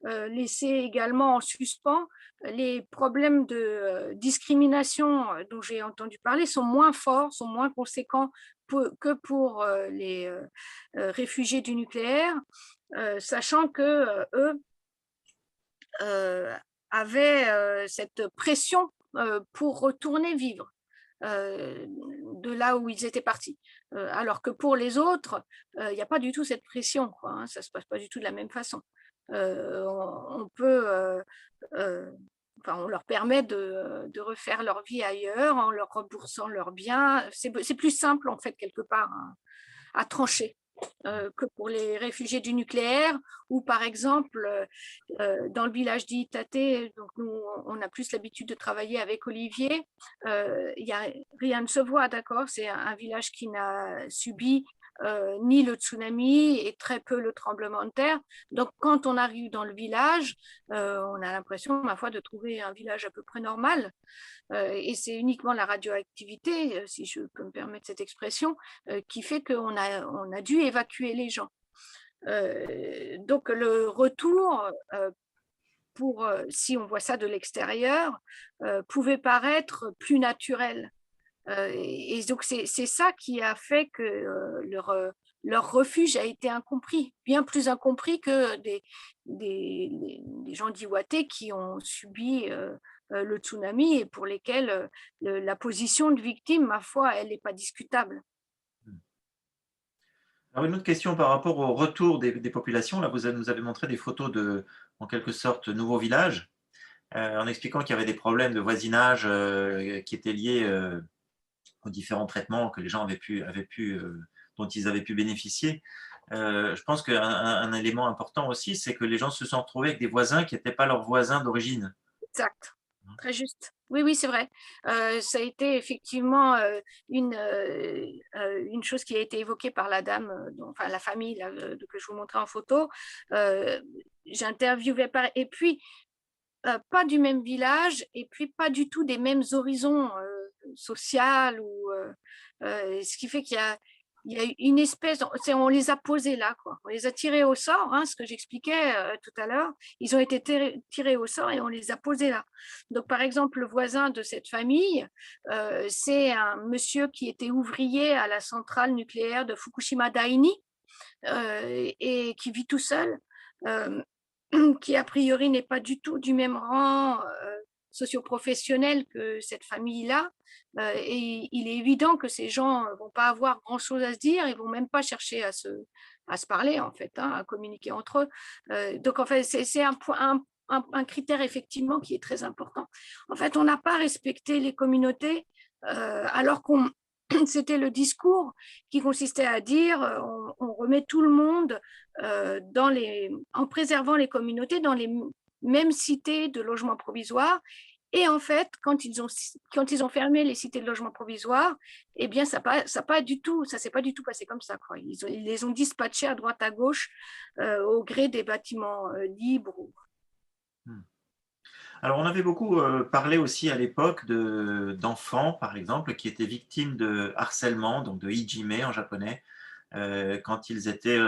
laissés également en suspens. Les problèmes de discrimination dont j'ai entendu parler sont moins forts, sont moins conséquents que pour les réfugiés du nucléaire, sachant que eux avaient cette pression pour retourner vivre de là où ils étaient partis. Alors que pour les autres, il n'y a pas du tout cette pression, quoi, hein, ça ne se passe pas du tout de la même façon. On peut, on leur permet de refaire leur vie ailleurs en leur remboursant leurs biens. C'est plus simple, en fait, quelque part, hein, à trancher. Que pour les réfugiés du nucléaire, ou par exemple dans le village d'Itate, donc nous on a plus l'habitude de travailler avec Olivier, rien ne se voit, d'accord, c'est un village qui n'a subi ni le tsunami et très peu le tremblement de terre. Donc, quand on arrive dans le village, on a l'impression, ma foi, de trouver un village à peu près normal. Et c'est uniquement la radioactivité, si je peux me permettre cette expression, qui fait qu'on a dû évacuer les gens. Donc, le retour, si on voit ça de l'extérieur, pouvait paraître plus naturel. Et donc, c'est ça qui a fait que leur refuge a été incompris, bien plus incompris que des gens d'Iwate qui ont subi le tsunami et pour lesquels la position de victime, ma foi, elle n'est pas discutable. Alors, une autre question par rapport au retour des populations. Là, nous avez montré des photos de, en quelque sorte, nouveaux villages, en expliquant qu'il y avait des problèmes de voisinage qui étaient liés aux différents traitements que les gens dont ils avaient pu bénéficier. Je pense qu'un élément important aussi, c'est que les gens se sont retrouvés avec des voisins qui n'étaient pas leurs voisins d'origine. Exact, très juste. Oui, oui, c'est vrai. Ça a été effectivement une chose qui a été évoquée par la dame, enfin la famille là, que je vous montrais en photo. J'interviewais et puis pas du même village et puis pas du tout des mêmes horizons sociaux ce qui fait qu'il y a une espèce, on les a posés là, quoi. On les a tirés au sort, hein, ce que j'expliquais tout à l'heure. Ils ont été tirés au sort et on les a posés là. Donc, par exemple, le voisin de cette famille, c'est un monsieur qui était ouvrier à la centrale nucléaire de Fukushima Daini et qui vit tout seul. Qui a priori n'est pas du tout du même rang socio-professionnel que cette famille-là. Et il est évident que ces gens ne vont pas avoir grand-chose à se dire, ils ne vont même pas chercher à se parler, en fait, hein, à communiquer entre eux. Donc, en fait, c'est un critère, effectivement, qui est très important. En fait, on n'a pas respecté les communautés alors qu'on c'était le discours qui consistait à dire on remet tout le monde en préservant les communautés dans les mêmes cités de logements provisoires. Et en fait, quand ils ont fermé les cités de logements provisoires, eh bien, ça s'est pas du tout passé comme ça, quoi. Ils les ont dispatchés à droite à gauche au gré des bâtiments libres. Alors, on avait beaucoup parlé aussi à l'époque d'enfants, par exemple, qui étaient victimes de harcèlement, donc de hijime en japonais, quand ils étaient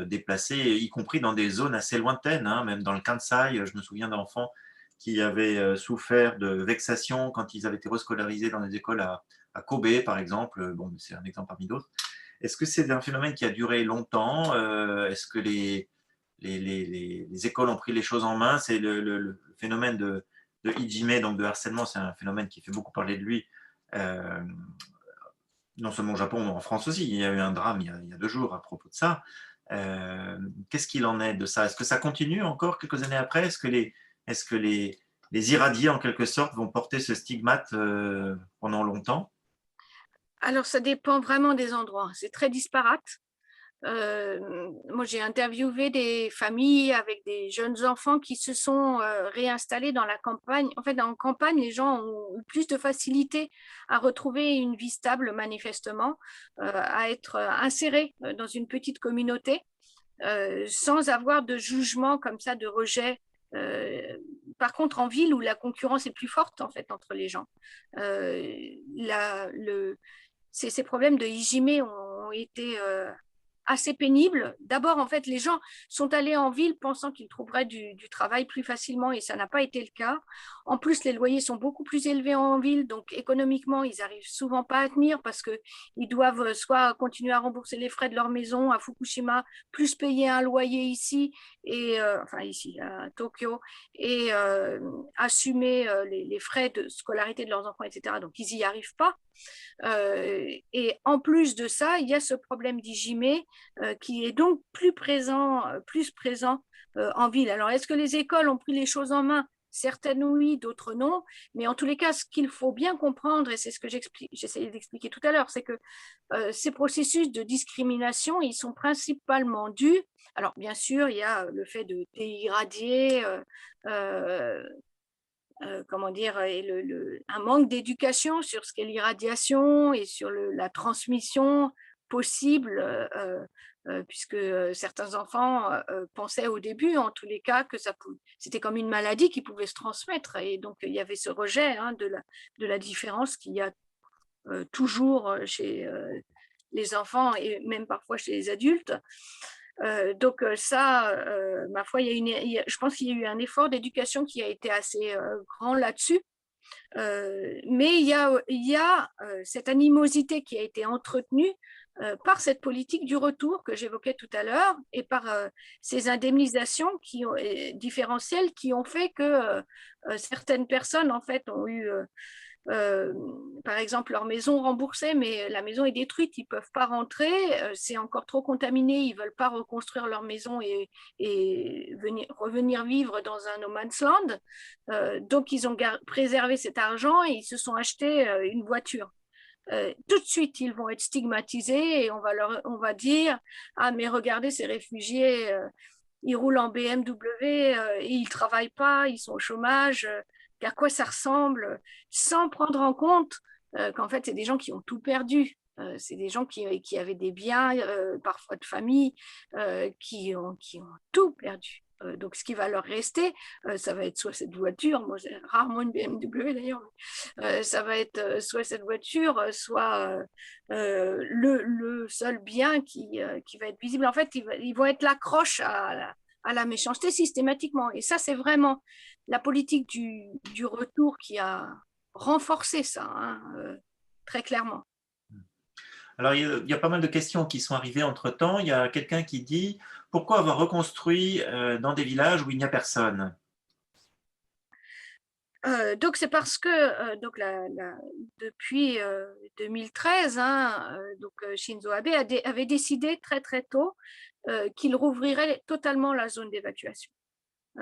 déplacés, y compris dans des zones assez lointaines, hein, même dans le Kansai. Je me souviens d'enfants qui avaient souffert de vexation quand ils avaient été rescolarisés dans des écoles à Kobe, par exemple. Bon, c'est un exemple parmi d'autres. Est-ce que c'est un phénomène qui a duré longtemps? Est-ce que les écoles ont pris les choses en main? C'est le phénomène de hijime, donc de harcèlement, c'est un phénomène qui fait beaucoup parler de lui, non seulement au Japon, mais en France aussi. Il y a eu un drame il y a 2 jours à propos de ça. Qu'est-ce qu'il en est de ça? Est-ce que ça continue encore quelques années après? Est-ce que les irradiés, en quelque sorte, vont porter ce stigmate pendant longtemps? Alors, ça dépend vraiment des endroits. C'est très disparate. Moi, j'ai interviewé des familles avec des jeunes enfants qui se sont réinstallés dans la campagne. En fait, en campagne, les gens ont eu plus de facilité à retrouver une vie stable, manifestement, à être insérés dans une petite communauté sans avoir de jugement comme ça, de rejet. Par contre, en ville où la concurrence est plus forte en fait entre les gens, ces problèmes de hijime ont été assez pénible. D'abord, en fait, les gens sont allés en ville pensant qu'ils trouveraient du travail plus facilement et ça n'a pas été le cas. En plus, les loyers sont beaucoup plus élevés en ville, donc économiquement, ils n'arrivent souvent pas à tenir parce qu'ils doivent soit continuer à rembourser les frais de leur maison à Fukushima, plus payer un loyer ici, enfin ici à Tokyo, et assumer les frais de scolarité de leurs enfants, etc. Donc, ils n'y arrivent pas. Et en plus de ça, il y a ce problème d'hijime qui est donc plus présent en ville. Alors, est-ce que les écoles ont pris les choses en main? Certaines oui, d'autres non. Mais en tous les cas, ce qu'il faut bien comprendre, et c'est ce que j'essayais d'expliquer tout à l'heure, c'est que ces processus de discrimination, ils sont principalement dus. Alors, bien sûr, il y a le fait de déirradier comment dire, et un manque d'éducation sur ce qu'est l'irradiation et sur la transmission possible, puisque certains enfants pensaient au début, en tous les cas, que c'était comme une maladie qui pouvait se transmettre. Et donc, il y avait ce rejet de la différence qu'il y a toujours chez les enfants et même parfois chez les adultes. Donc ça, ma foi, je pense qu'il y a eu un effort d'éducation qui a été assez grand là-dessus. Mais il y a cette animosité qui a été entretenue par cette politique du retour que j'évoquais tout à l'heure et par ces indemnisations différentielles qui ont fait que certaines personnes en fait ont eu par exemple leur maison remboursée, mais la maison est détruite, ils ne peuvent pas rentrer, c'est encore trop contaminé, ils ne veulent pas reconstruire leur maison et revenir vivre dans un no man's land. Donc ils ont préservé cet argent et ils se sont achetés une voiture. Tout de suite, ils vont être stigmatisés et on va dire « Ah, mais regardez, ces réfugiés, ils roulent en BMW, et ils ne travaillent pas, ils sont au chômage. À quoi ça ressemble ?» sans prendre en compte qu'en fait, c'est des gens qui ont tout perdu. C'est des gens qui avaient des biens, parfois de famille, qui ont tout perdu. Donc, ce qui va leur rester, ça va être soit cette voiture, moi j'ai rarement une BMW d'ailleurs, ça va être soit cette voiture, soit le seul bien qui va être visible. En fait, ils vont être l'accroche à la méchanceté systématiquement. Et ça, c'est vraiment la politique du retour qui a renforcé ça, hein, très clairement. Alors, il y a pas mal de questions qui sont arrivées entre-temps. Il y a quelqu'un qui dit « Pourquoi avoir reconstruit dans des villages où il n'y a personne ?» Donc c'est parce que donc depuis 2013, hein, donc Shinzo Abe avait décidé très très tôt qu'il rouvrirait totalement la zone d'évacuation.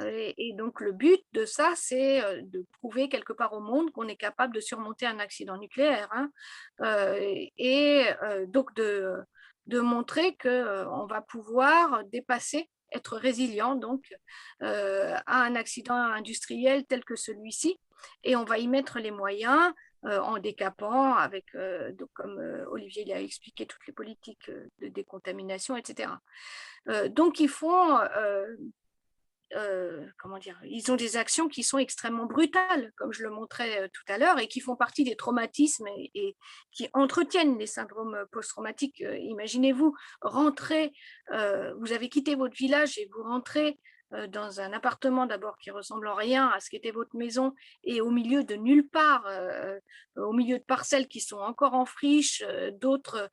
Et donc le but de ça, c'est de prouver quelque part au monde qu'on est capable de surmonter un accident nucléaire, hein, et donc de montrer qu'on va pouvoir dépasser, être résilient donc à un accident industriel tel que celui-ci, et on va y mettre les moyens en décapant avec, donc, comme Olivier l'a expliqué, toutes les politiques de décontamination, etc. Donc ils font comment dire, ils ont des actions qui sont extrêmement brutales, comme je le montrais tout à l'heure, et qui font partie des traumatismes et qui entretiennent les syndromes post-traumatiques. Imaginez-vous rentrer, vous avez quitté votre village et vous rentrez dans un appartement d'abord qui ressemble en rien à ce qu'était votre maison et au milieu de nulle part, au milieu de parcelles qui sont encore en friche, d'autres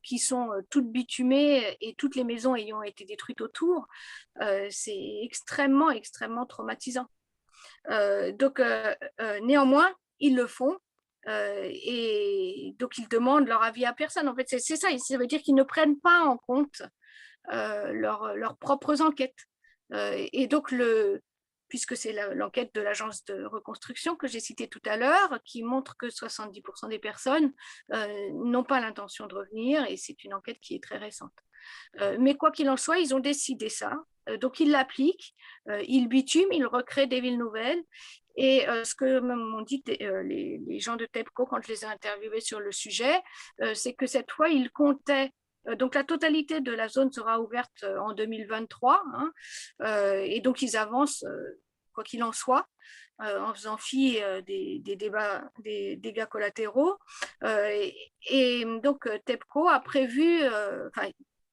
qui sont toutes bitumées et toutes les maisons ayant été détruites autour. C'est extrêmement, extrêmement traumatisant. Donc, néanmoins, ils le font. Et donc, ils demandent leur avis à personne. En fait, c'est ça. Ça veut dire qu'ils ne prennent pas en compte leurs propres enquêtes. Et donc, puisque c'est l'enquête de l'agence de reconstruction que j'ai citée tout à l'heure, qui montre que 70% des personnes n'ont pas l'intention de revenir, et c'est une enquête qui est très récente. Mais quoi qu'il en soit, ils ont décidé ça. Donc, ils l'appliquent, ils bitument, ils recréent des villes nouvelles. Et ce que m'ont dit les gens de TEPCO quand je les ai interviewés sur le sujet, c'est que cette fois, ils comptaient. Donc, la totalité de la zone sera ouverte en 2023. Hein, et donc, ils avancent, quoi qu'il en soit, en faisant fi des dégâts collatéraux. Et donc, TEPCO a prévu,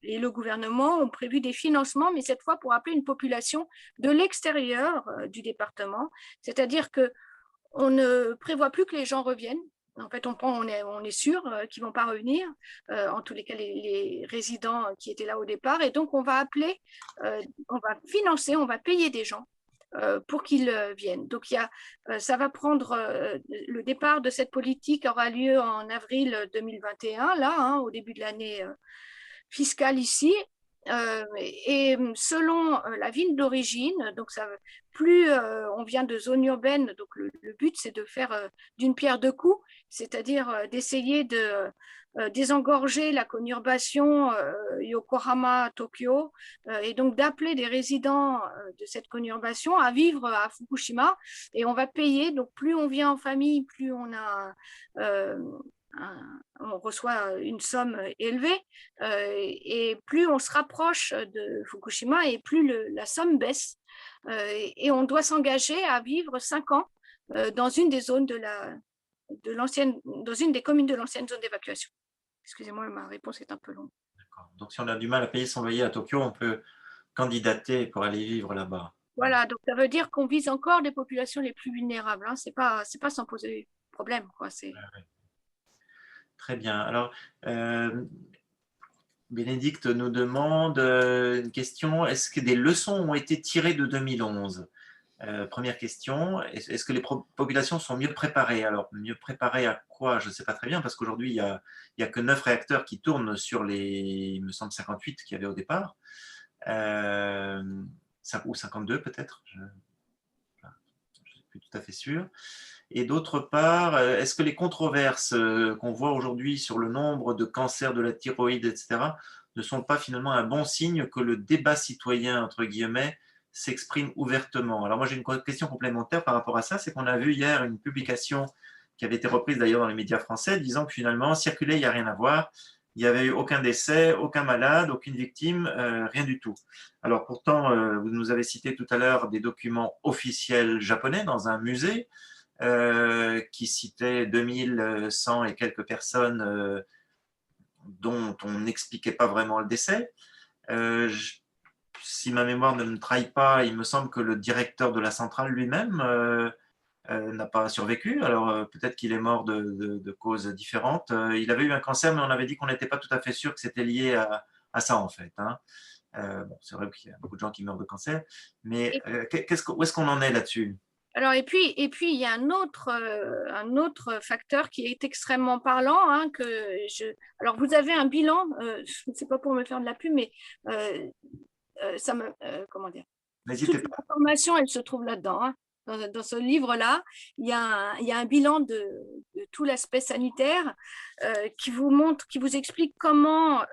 et le gouvernement ont prévu des financements, mais cette fois pour appeler une population de l'extérieur du département. C'est-à-dire qu'on ne prévoit plus que les gens reviennent. En fait, on est sûr qu'ils ne vont pas revenir, en tous les cas les résidents qui étaient là au départ. Et donc, on va appeler, on va financer, on va payer des gens pour qu'ils viennent. Donc, ça va prendre, le départ de cette politique aura lieu en avril 2021, là, hein, au début de l'année fiscale ici. Et selon la ville d'origine, donc plus on vient de zones urbaines, donc le but c'est de faire d'une pierre deux coups, c'est-à-dire d'essayer de désengorger la conurbation Yokohama-Tokyo, et donc d'appeler des résidents de cette conurbation à vivre à Fukushima, et on va payer, donc plus on vient en famille, plus on a on reçoit une somme élevée, et plus on se rapproche de Fukushima et plus la somme baisse. Et on doit s'engager à vivre 5 ans dans une des zones dans une des communes de l'ancienne zone d'évacuation. Excusez-moi, ma réponse est un peu longue. Donc, si on a du mal à payer son loyer à Tokyo, on peut candidater pour aller vivre là-bas. Voilà, donc ça veut dire qu'on vise encore les populations les plus vulnérables. Hein. C'est pas sans poser problème, quoi. Très bien. Alors, Bénédicte nous demande une question. Est-ce que des leçons ont été tirées de 2011 ? Première question. Est-ce que les populations sont mieux préparées ? Alors, mieux préparées à quoi ? Je ne sais pas très bien, parce qu'aujourd'hui, il n'y a que 9 réacteurs qui tournent sur les, il me semble, 58 qu'il y avait au départ. Ou 52 peut-être. Je ne suis plus tout à fait sûr. Et d'autre part, est-ce que les controverses qu'on voit aujourd'hui sur le nombre de cancers de la thyroïde, etc., ne sont pas finalement un bon signe que le débat citoyen, entre guillemets, s'exprime ouvertement? Alors moi, j'ai une question complémentaire par rapport à ça, c'est qu'on a vu hier une publication qui avait été reprise d'ailleurs dans les médias français, disant que finalement, circuler, il n'y a rien à voir, il n'y avait eu aucun décès, aucun malade, aucune victime, rien du tout. Alors pourtant, vous nous avez cité tout à l'heure des documents officiels japonais dans un musée, qui citait 2100 et quelques personnes dont on n'expliquait pas vraiment le décès. Si ma mémoire ne me trahit pas, il me semble que le directeur de la centrale lui-même n'a pas survécu. Alors peut-être qu'il est mort de causes différentes. Il avait eu un cancer, mais on avait dit qu'on n'était pas tout à fait sûr que c'était lié à ça en fait. Hein. Bon, c'est vrai qu'il y a beaucoup de gens qui meurent de cancer, mais où est-ce qu'on en est là-dessus? Alors, et puis, il y a un autre facteur qui est extrêmement parlant. Hein, alors, vous avez un bilan, je ne sais pas pour me faire de la pub, mais ça me. Comment dire? N'hésitez Toute pas. l'information, elle se trouve là-dedans. Hein. Dans ce livre-là, il y a un bilan de tout l'aspect sanitaire qui vous montre, qui vous explique comment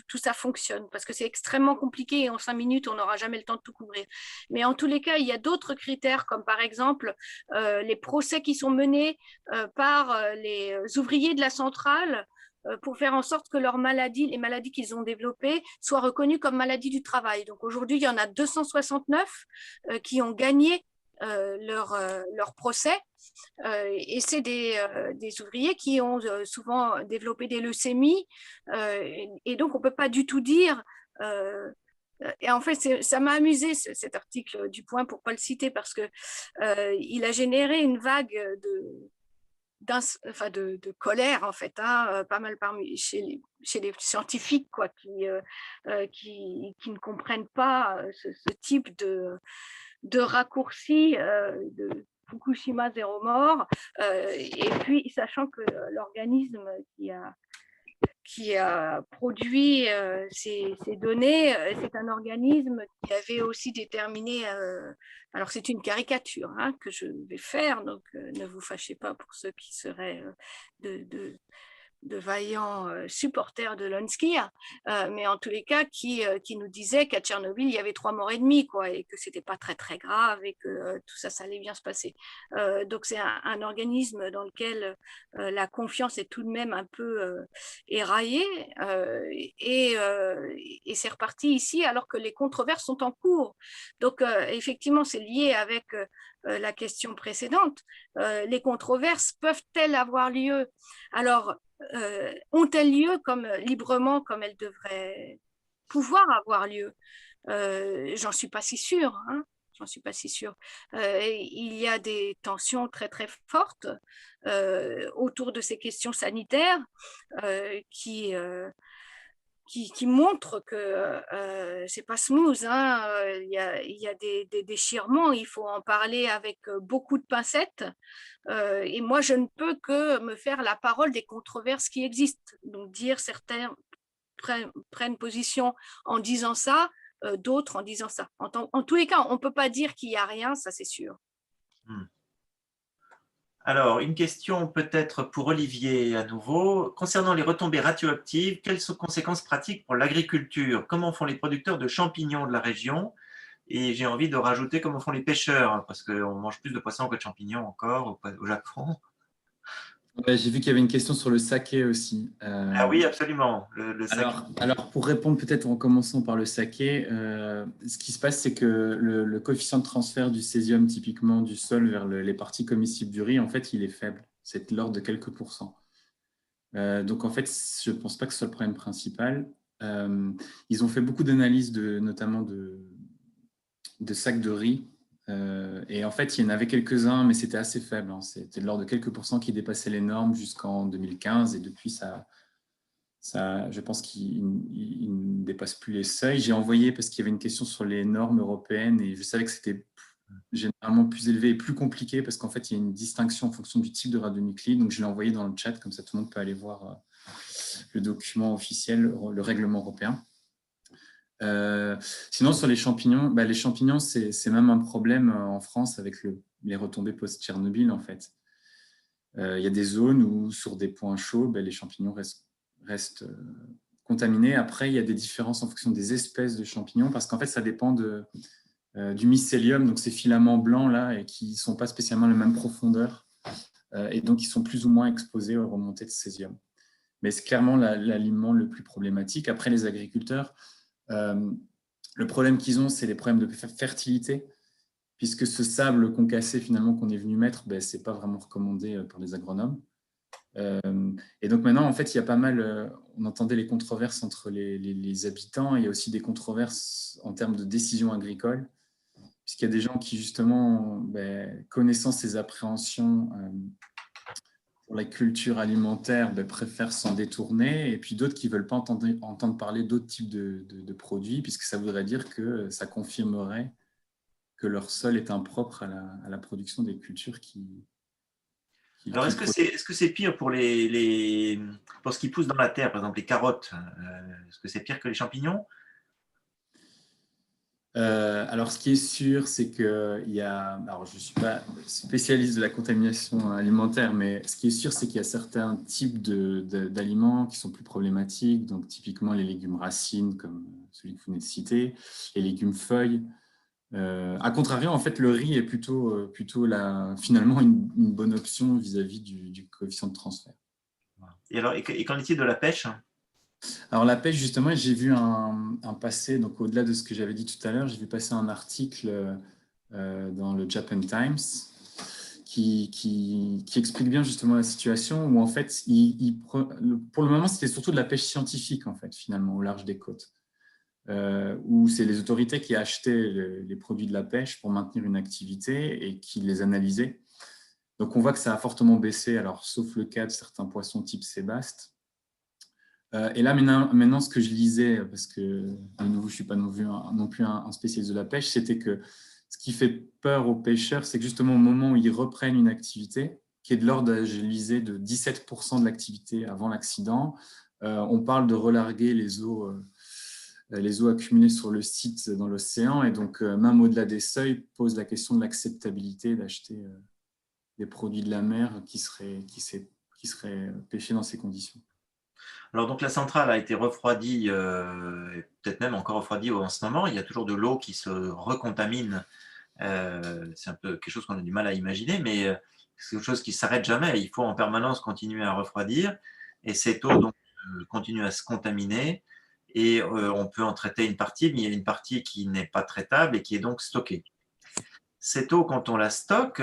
tout ça fonctionne, parce que c'est extrêmement compliqué et en 5 minutes, on n'aura jamais le temps de tout couvrir. Mais en tous les cas, il y a d'autres critères, comme par exemple les procès qui sont menés par les ouvriers de la centrale pour faire en sorte que leurs maladies, les maladies qu'ils ont développées, soient reconnues comme maladies du travail. Donc aujourd'hui, il y en a 269 qui ont gagné leur procès. Et c'est des ouvriers qui ont souvent développé des leucémies. Et donc, on ne peut pas du tout dire... et en fait, ça m'a amusé cet article du Point, pour ne pas le citer, parce qu'il a généré une vague de colère, en fait, hein, pas mal chez les scientifiques, quoi, qui ne comprennent pas ce type de raccourci de Fukushima zéro mort, et puis sachant que l'organisme qui a produit ces données, c'est un organisme qui avait aussi déterminé, alors c'est une caricature hein, que je vais faire, donc ne vous fâchez pas pour ceux qui seraient de vaillants supporters de Lonsky, mais en tous les cas qui nous disait qu'à Tchernobyl, il y avait 3 morts et demi, quoi, et que c'était pas très très grave et que tout ça, ça allait bien se passer. Donc c'est un organisme dans lequel la confiance est tout de même un peu éraillée, et c'est reparti ici alors que les controverses sont en cours. Donc effectivement, c'est lié avec la question précédente. Les controverses peuvent-elles avoir lieu? Alors, ont-elles lieu librement comme elles devraient pouvoir avoir lieu? J'en suis pas si sûre. Hein, j'en suis pas si sûre. Il y a des tensions très très fortes autour de ces questions sanitaires qui montre que c'est pas smooth. Hein. Il y a des déchirements, il faut en parler avec beaucoup de pincettes. Et moi, je ne peux que me faire la parole des controverses qui existent. Donc, dire certains prennent position en disant ça, d'autres en disant ça. En tous les cas, on ne peut pas dire qu'il n'y a rien, ça c'est sûr. Alors, une question peut-être pour Olivier à nouveau. Concernant les retombées radioactives, quelles sont les conséquences pratiques pour l'agriculture? Comment font les producteurs de champignons de la région? Et j'ai envie de rajouter comment font les pêcheurs, parce qu'on mange plus de poissons que de champignons encore au Japon. Ouais, j'ai vu qu'il y avait une question sur le saké aussi. Ah oui, absolument. Le saké. Alors, pour répondre peut-être en commençant par le saké, ce qui se passe, c'est que le coefficient de transfert du césium, typiquement du sol vers les parties comestibles du riz, en fait, il est faible. C'est de l'ordre de quelques pourcents. Donc, en fait, je ne pense pas que ce soit le problème principal. Ils ont fait beaucoup d'analyses, notamment de sacs de riz. Et en fait, il y en avait quelques-uns, mais c'était assez faible, hein. C'était de l'ordre de quelques pourcents qui dépassaient les normes jusqu'en 2015. Et depuis, je pense qu'il ne dépasse plus les seuils. J'ai envoyé parce qu'il y avait une question sur les normes européennes et je savais que c'était généralement plus élevé et plus compliqué parce qu'en fait, il y a une distinction en fonction du type de radionuclide. Donc, je l'ai envoyé dans le chat, comme ça tout le monde peut aller voir le document officiel, le règlement européen. Sinon, sur les champignons, les champignons, c'est même un problème en France avec les retombées post-Tchernobyl, en fait. Il y a des zones où, sur des points chauds, les champignons restent contaminés. Après, il y a des différences en fonction des espèces de champignons, parce qu'en fait, ça dépend du mycélium, donc ces filaments blancs là, et qui ne sont pas spécialement la même profondeur, et donc ils sont plus ou moins exposés aux remontées de césium. Mais c'est clairement l'aliment le plus problématique. Après, les agriculteurs, le problème qu'ils ont, c'est les problèmes de fertilité, puisque ce sable concassé finalement qu'on est venu mettre, ce n'est pas vraiment recommandé par les agronomes. Et donc maintenant, en fait, il y a pas mal, on entendait les controverses entre les habitants, et il y a aussi des controverses en termes de décisions agricoles, puisqu'il y a des gens qui, justement, connaissant ces appréhensions pour la culture alimentaire, préfèrent s'en détourner, et puis d'autres qui ne veulent pas entendre parler d'autres types de produits, puisque ça voudrait dire que ça confirmerait que leur sol est impropre à la production des cultures Alors, est-ce que c'est pire pour pour ce qui pousse dans la terre, par exemple les carottes? Est-ce que c'est pire que les champignons? Alors, ce qui est sûr, c'est qu'il y a. Alors, je ne suis pas spécialiste de la contamination alimentaire, mais ce qui est sûr, c'est qu'il y a certains types d'aliments qui sont plus problématiques. Donc, typiquement, les légumes racines, comme celui que vous venez de citer, les légumes feuilles. À contrario, en fait, le riz est plutôt finalement une bonne option vis-à-vis du coefficient de transfert. Et alors, et qu'en est-il de la pêche? Alors la pêche, justement, j'ai vu un passé, donc au-delà de ce que j'avais dit tout à l'heure, j'ai vu passer un article dans le Japan Times qui explique bien justement la situation où en fait, pour le moment, c'était surtout de la pêche scientifique en fait, finalement, au large des côtes, où c'est les autorités qui achetaient les produits de la pêche pour maintenir une activité et qui les analysaient. Donc on voit que ça a fortement baissé, alors sauf le cas de certains poissons type sébaste. Et là, maintenant, ce que je lisais, parce que de nouveau, je ne suis pas non plus un spécialiste de la pêche, c'était que ce qui fait peur aux pêcheurs, c'est que justement au moment où ils reprennent une activité, qui est de l'ordre, je lisais, de 17% de l'activité avant l'accident, on parle de relarguer les eaux accumulées sur le site dans l'océan. Et donc, même au-delà des seuils, pose la question de l'acceptabilité d'acheter des produits de la mer qui seraient pêchés dans ces conditions. Alors, donc la centrale a été refroidie, peut-être même encore refroidie en ce moment. Il y a toujours de l'eau qui se recontamine. C'est un peu quelque chose qu'on a du mal à imaginer, mais c'est quelque chose qui ne s'arrête jamais. Il faut en permanence continuer à refroidir. Et cette eau donc, continue à se contaminer. Et on peut en traiter une partie, mais il y a une partie qui n'est pas traitable et qui est donc stockée. Cette eau, quand on la stocke,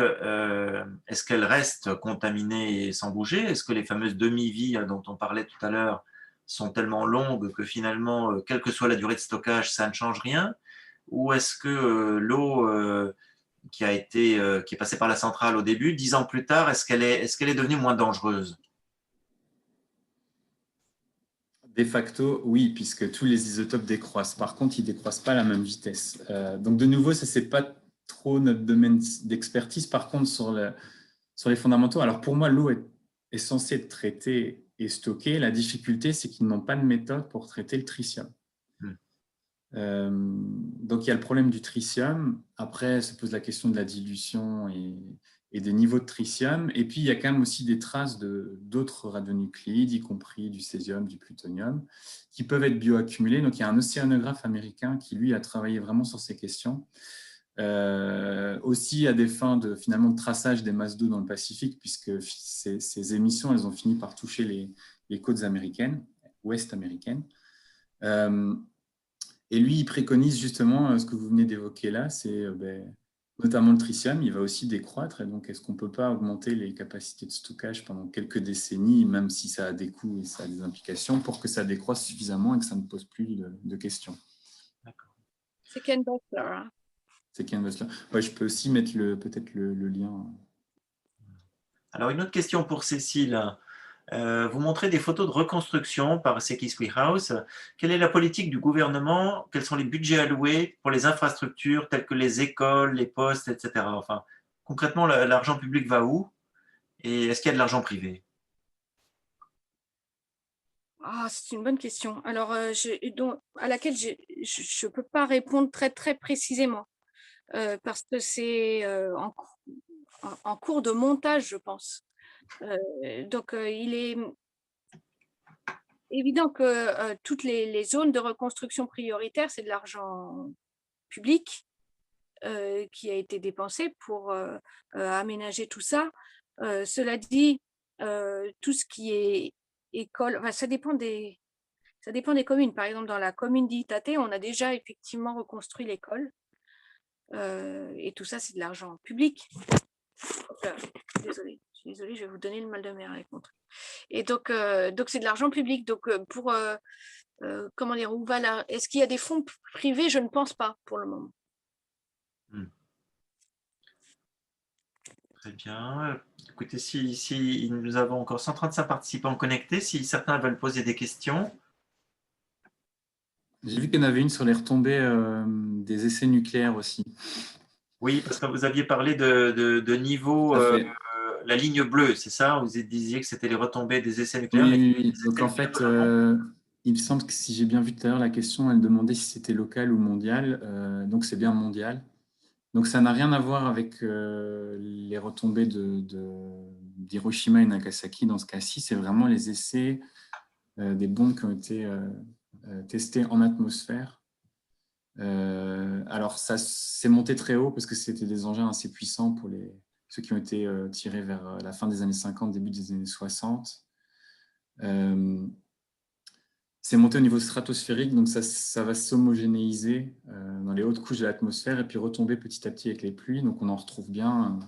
est-ce qu'elle reste contaminée et sans bouger? Est-ce que les fameuses demi-vies dont on parlait tout à l'heure sont tellement longues que finalement, quelle que soit la durée de stockage, ça ne change rien? Ou est-ce que l'eau qui est passée par la centrale au début, 10 ans plus tard, est-ce qu'elle est devenue moins dangereuse? De facto, oui, puisque tous les isotopes décroissent. Par contre, ils ne décroissent pas à la même vitesse. Donc, de nouveau, ça, ce n'est pas trop notre domaine d'expertise. Par contre, sur les fondamentaux, alors pour moi, l'eau est censée être traitée et stockée. La difficulté, c'est qu'ils n'ont pas de méthode pour traiter le tritium. Donc, il y a le problème du tritium. Après, se pose la question de la dilution et des niveaux de tritium. Et puis, il y a quand même aussi des traces d'autres radionucléides, y compris du césium, du plutonium, qui peuvent être bioaccumulés. Donc, il y a un océanographe américain qui, lui, a travaillé vraiment sur ces questions. Aussi à des fins finalement de traçage des masses d'eau dans le Pacifique, puisque ces émissions, elles ont fini par toucher les côtes américaines, ouest américaines. Et lui, il préconise justement ce que vous venez d'évoquer là, c'est notamment le tritium, il va aussi décroître. Et donc, est-ce qu'on ne peut pas augmenter les capacités de stockage pendant quelques décennies, même si ça a des coûts et ça a des implications, pour que ça décroisse suffisamment et que ça ne pose plus de questions? C'est Ken Butler. Hein. C'est Ken Butler. Ouais, je peux aussi mettre peut-être le lien. Alors, une autre question pour Cécile. Vous montrez des photos de reconstruction par Sekisui House. Quelle est la politique du gouvernement? Quels sont les budgets alloués pour les infrastructures telles que les écoles, les postes, etc. Enfin, concrètement, l'argent public va où? Et est-ce qu'il y a de l'argent privé? Ah, c'est une bonne question. Alors, à laquelle je ne peux pas répondre très, très précisément parce que c'est en cours de montage, je pense. Donc, il est évident que toutes les zones de reconstruction prioritaire, c'est de l'argent public qui a été dépensé pour aménager tout ça. Cela dit, tout ce qui est école, enfin, ça dépend des communes. Par exemple, dans la commune d'Itate, on a déjà effectivement reconstruit l'école. Et tout ça, c'est de l'argent public. Désolée, je vais vous donner le mal de mer avec mon truc. Et donc c'est de l'argent public. Donc, comment dire, est-ce qu'il y a des fonds privés? Je ne pense pas pour le moment. Très bien. Écoutez, si nous avons encore 135 participants connectés, si certains veulent poser des questions. J'ai vu qu'il y en avait une sur les retombées des essais nucléaires aussi. Oui, parce que vous aviez parlé de niveau, la ligne bleue, c'est ça? Vous disiez que c'était les retombées des essais nucléaires. Oui. Donc en fait, il me semble que si j'ai bien vu tout à l'heure la question, elle demandait si c'était local ou mondial. Donc c'est bien mondial. Donc ça n'a rien à voir avec les retombées d'Hiroshima et Nagasaki dans ce cas-ci. C'est vraiment les essais des bombes qui ont été testées en atmosphère. Alors ça s'est monté très haut parce que c'était des engins assez puissants pour ceux qui ont été tirés vers la fin des années 50, début des années 60. C'est monté au niveau stratosphérique, donc ça va s'homogénéiser dans les hautes couches de l'atmosphère et puis retomber petit à petit avec les pluies. Donc on en retrouve bien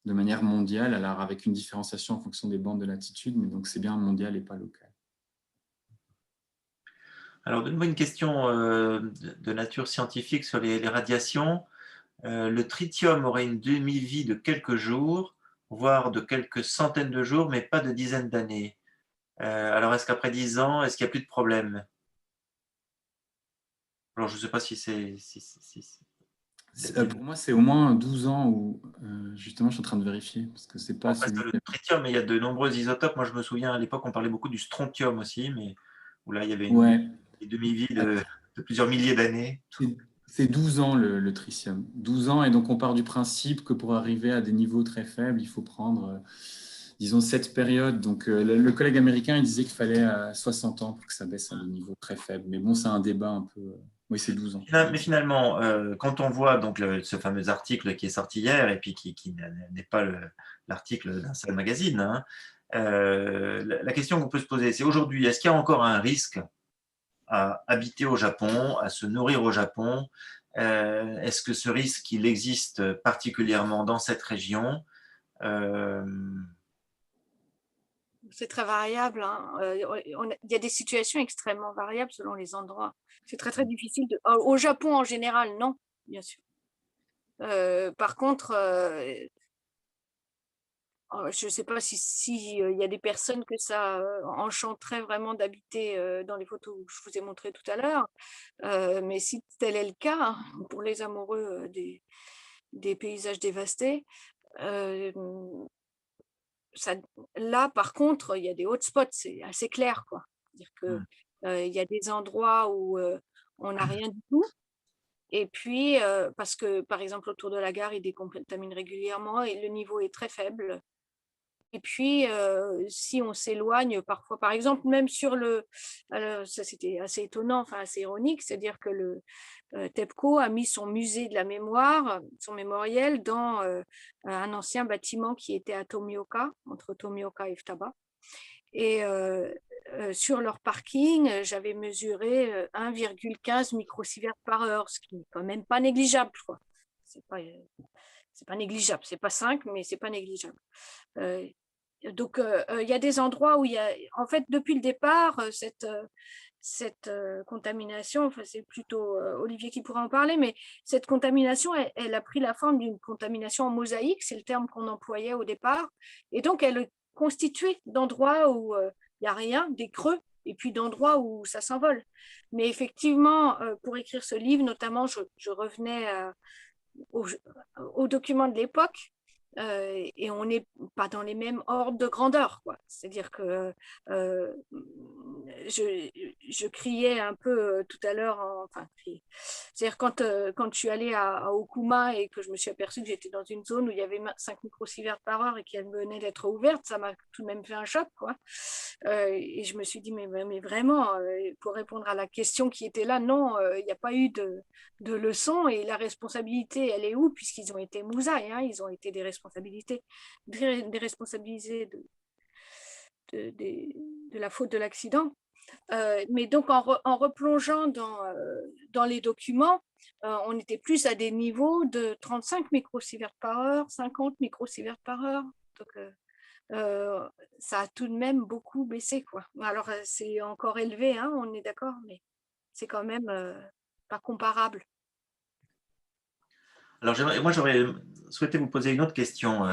de manière mondiale, alors avec une différenciation en fonction des bandes de latitude, mais donc c'est bien mondial et pas local. Alors, donne-moi une question de nature scientifique sur les radiations. Le tritium aurait une demi-vie de quelques jours, voire de quelques centaines de jours, mais pas de dizaines d'années. Alors, est-ce qu'après 10 ans, est-ce qu'il n'y a plus de problème? Alors, je ne sais pas si c'est... Pour moi, c'est au moins 12 ans où, justement, je suis en train de vérifier, parce que c'est pas celui... Le tritium, il y a de nombreux isotopes. Moi, je me souviens, à l'époque, on parlait beaucoup du strontium aussi, mais où là, il y avait une demi-vie de plusieurs milliers d'années. C'est 12 ans le tritium. 12 ans, et donc on part du principe que pour arriver à des niveaux très faibles, il faut prendre, disons, cette période. Donc le collègue américain, il disait qu'il fallait 60 ans pour que ça baisse à des niveaux très faibles. Mais bon, c'est un débat un peu... Oui, c'est 12 ans. Mais finalement, quand on voit donc ce fameux article qui est sorti hier, et puis qui n'est pas l'article d'un seul magazine, hein, la question qu'on peut se poser, c'est aujourd'hui, est-ce qu'il y a encore un risque à habiter au Japon, à se nourrir au Japon? Est-ce que ce risque, il existe particulièrement dans cette région? C'est très variable. Hein. Il y a des situations extrêmement variables selon les endroits. C'est très, très difficile. Au Japon, en général, non, bien sûr. Par contre, je ne sais pas si y a des personnes que ça enchanterait vraiment d'habiter dans les photos que je vous ai montrées tout à l'heure. Mais si tel est le cas, hein, pour les amoureux des paysages dévastés, là, par contre, il y a des hotspots, c'est assez clair, quoi. C'est-à-dire que il y a des endroits où on n'a rien du tout. Et puis, parce que, par exemple, autour de la gare, ils décontaminent régulièrement et le niveau est très faible. Et puis, si on s'éloigne parfois, par exemple, même sur alors, ça c'était assez étonnant, enfin assez ironique, c'est-à-dire que le TEPCO a mis son musée de la mémoire, son mémoriel, dans un ancien bâtiment qui était à Tomioka, entre Tomioka et Futaba. Et sur leur parking, j'avais mesuré 1,15 microsieverts par heure, ce qui n'est quand même pas négligeable, je crois. C'est pas négligeable, c'est pas 5, mais c'est pas négligeable. Donc, il y a des endroits où il y a, en fait, depuis le départ, cette contamination, enfin, c'est plutôt Olivier qui pourra en parler, mais cette contamination, elle a pris la forme d'une contamination en mosaïque, c'est le terme qu'on employait au départ, et donc elle est constituée d'endroits où il n'y a rien, des creux, et puis d'endroits où ça s'envole. Mais effectivement, pour écrire ce livre, notamment, je revenais aux documents de l'époque, et on n'est pas dans les mêmes ordres de grandeur, quoi. C'est-à-dire que je criais un peu tout à l'heure, enfin, c'est-à-dire quand je suis allée à Okuma et que je me suis aperçue que j'étais dans une zone où il y avait 5 microsieverts par heure et qu'elle venait d'être ouverte, ça m'a tout de même fait un choc, quoi. Et je me suis dit, mais vraiment, pour répondre à la question qui était là, non, il n'y a pas eu de leçon, et la responsabilité, elle est où, puisqu'ils ont été mousailles, hein, ils ont été déresponsabilisés de la faute de l'accident. Mais donc en replongeant dans les documents, on était plus à des niveaux de 35 microsieverts par heure, 50 microsieverts par heure. Donc, ça a tout de même beaucoup baissé, quoi. Alors c'est encore élevé, hein, on est d'accord, mais c'est quand même pas comparable. Alors, moi, j'aurais souhaité vous poser une autre question,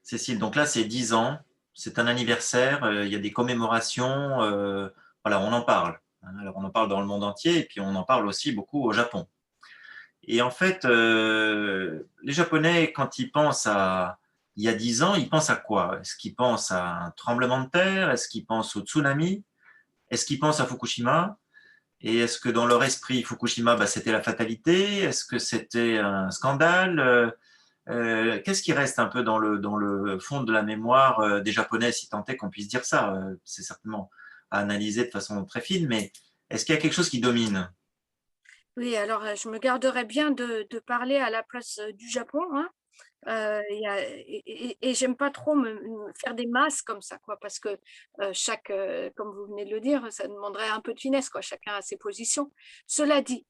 Cécile. Donc là, c'est 10 ans, c'est un anniversaire, il y a des commémorations, voilà, on en parle. Alors, on en parle dans le monde entier, et puis on en parle aussi beaucoup au Japon. Et en fait, les Japonais, quand ils pensent à il y a 10 ans, ils pensent à quoi? Est-ce qu'ils pensent à un tremblement de terre? Est-ce qu'ils pensent au tsunami? Est-ce qu'ils pensent à Fukushima? Et est-ce que dans leur esprit, Fukushima, bah, c'était la fatalité? Est-ce que c'était un scandale? Qu'est-ce qui reste un peu dans le fond de la mémoire des Japonais, si tant est qu'on puisse dire ça? C'est certainement à analyser de façon très fine, mais est-ce qu'il y a quelque chose qui domine? Oui, alors je me garderais bien de parler à la place du Japon, hein. Et j'aime pas trop me faire des masses comme ça, quoi, parce que comme vous venez de le dire, ça demanderait un peu de finesse, quoi. Chacun a ses positions. Cela dit,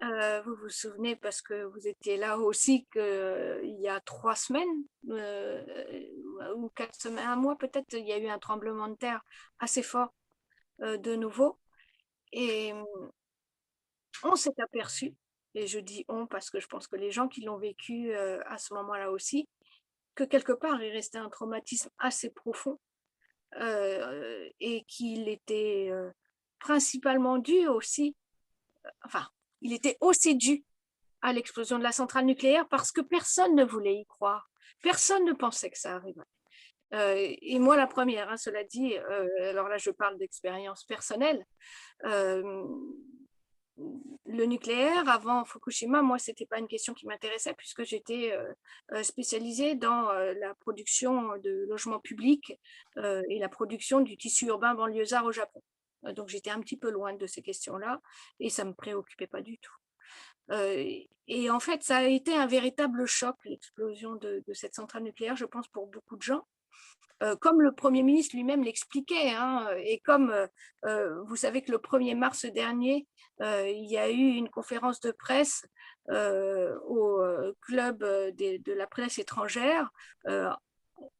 vous vous souvenez, parce que vous étiez là aussi, qu'il y a 3 semaines ou 4 semaines, un mois peut-être, il y a eu un tremblement de terre assez fort de nouveau. Et on s'est aperçu, et je dis on parce que je pense que les gens qui l'ont vécu à ce moment-là aussi, que quelque part il restait un traumatisme assez profond, et qu'il était principalement dû aussi, enfin, il était aussi dû à l'explosion de la centrale nucléaire, parce que personne ne voulait y croire. Personne ne pensait que ça arriverait. Et moi, la première, hein, cela dit, alors là, je parle d'expérience personnelle. Le nucléaire, avant Fukushima, moi, ce n'était pas une question qui m'intéressait, puisque j'étais spécialisée dans la production de logements publics et la production du tissu urbain banlieusard au Japon. Donc, j'étais un petit peu loin de ces questions-là, et ça ne me préoccupait pas du tout. Et en fait, ça a été un véritable choc, l'explosion de cette centrale nucléaire, je pense, pour beaucoup de gens. Comme le Premier ministre lui-même l'expliquait, hein, et comme vous savez que le 1er mars dernier, il y a eu une conférence de presse au club de la presse étrangère,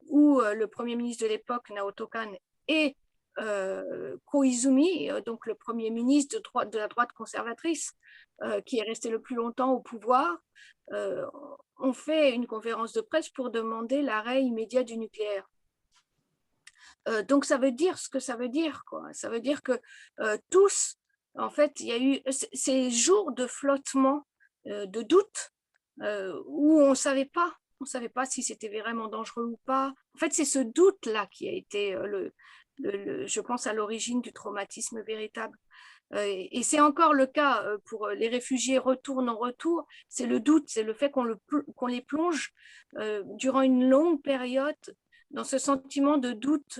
où le Premier ministre de l'époque, Naoto Kan, et Koizumi, donc le Premier ministre de la droite conservatrice, qui est resté le plus longtemps au pouvoir, ont fait une conférence de presse pour demander l'arrêt immédiat du nucléaire. Donc ça veut dire ce que ça veut dire, quoi. Ça veut dire que tous, en fait, il y a eu ces jours de flottement, de doute, où on savait pas si c'était vraiment dangereux ou pas. En fait, c'est ce doute-là qui a été, je pense, à l'origine du traumatisme véritable. Et c'est encore le cas pour les réfugiés retour, non-retour, c'est le doute, c'est le fait qu'on les plonge durant une longue période dans ce sentiment de doute,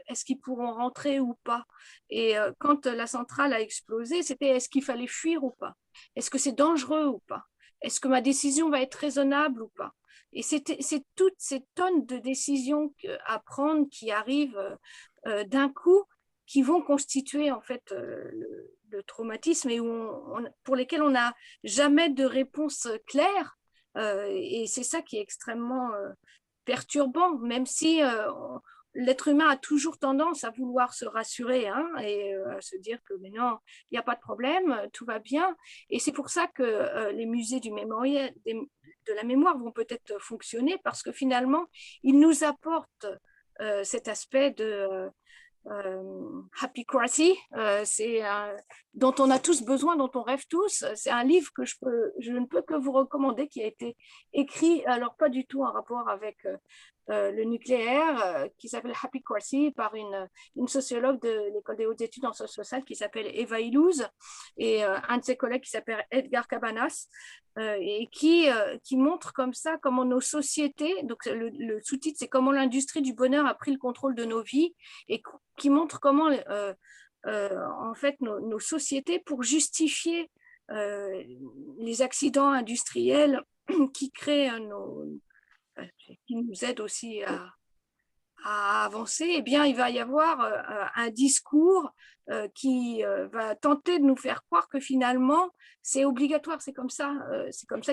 est-ce qu'ils pourront rentrer ou pas? Et quand la centrale a explosé, c'était est-ce qu'il fallait fuir ou pas? Est-ce que c'est dangereux ou pas? Est-ce que ma décision va être raisonnable ou pas? Et c'est toutes ces tonnes de décisions à prendre qui arrivent d'un coup, qui vont constituer en fait le traumatisme et pour lesquels on n'a jamais de réponse claire. Et c'est ça qui est extrêmement perturbant, même si l'être humain a toujours tendance à vouloir se rassurer hein, et à se dire que mais non, il n'y a pas de problème, tout va bien. Et c'est pour ça que les musées du mémorial, de la mémoire vont peut-être fonctionner parce que finalement, ils nous apportent cet aspect de Happycracy, dont on a tous besoin, dont on rêve tous. C'est un livre que je ne peux que vous recommander, qui a été écrit, alors pas du tout en rapport avec le nucléaire, qui s'appelle Happycracy par une sociologue de l'école des hautes études en sciences sociales qui s'appelle Eva Illouz et un de ses collègues qui s'appelle Edgar Cabanas et qui montre comme ça comment nos sociétés, donc le sous-titre c'est comment l'industrie du bonheur a pris le contrôle de nos vies et qui montre comment en fait nos sociétés pour justifier les accidents industriels qui créent qui nous aident aussi à avancer, eh bien, il va y avoir un discours qui va tenter de nous faire croire que finalement, c'est obligatoire, c'est comme ça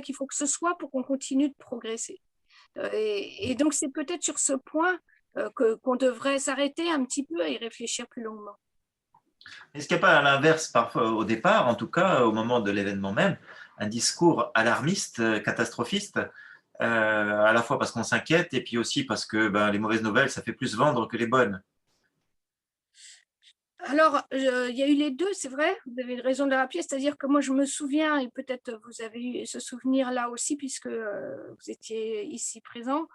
qu'il faut que ce soit pour qu'on continue de progresser. Et donc, c'est peut-être sur ce point qu'on devrait s'arrêter un petit peu et y réfléchir plus longuement. Est-ce qu'il n'y a pas à l'inverse, parfois au départ, en tout cas au moment de l'événement même, un discours alarmiste, catastrophiste, à la fois parce qu'on s'inquiète et puis aussi parce que les mauvaises nouvelles, ça fait plus vendre que les bonnes? Alors, il y a eu les deux, c'est vrai, vous avez raison de le rappeler, c'est-à-dire que moi je me souviens, et peut-être vous avez eu ce souvenir là aussi, puisque vous étiez ici présent,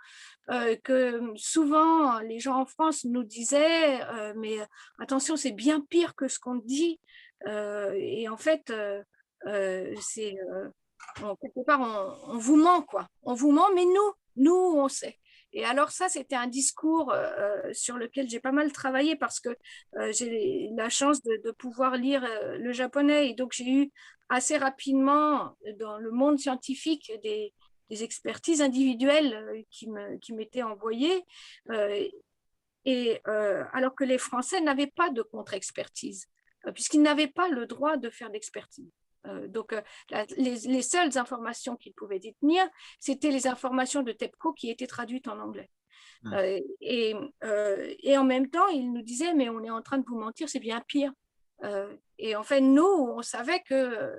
que souvent les gens en France nous disaient mais attention, c'est bien pire que ce qu'on dit, et en fait, c'est quelque part on vous ment, quoi. On vous ment, mais nous on sait. Et alors ça, c'était un discours sur lequel j'ai pas mal travaillé parce que j'ai la chance de pouvoir lire le japonais et donc j'ai eu assez rapidement dans le monde scientifique des expertises individuelles qui m'étaient envoyées alors que les Français n'avaient pas de contre-expertise puisqu'ils n'avaient pas le droit de faire d'expertise. Donc, les seules informations qu'ils pouvaient détenir, c'était les informations de TEPCO qui étaient traduites en anglais. Et en même temps, ils nous disaient, mais on est en train de vous mentir, c'est bien pire. Et en fait, nous, on savait que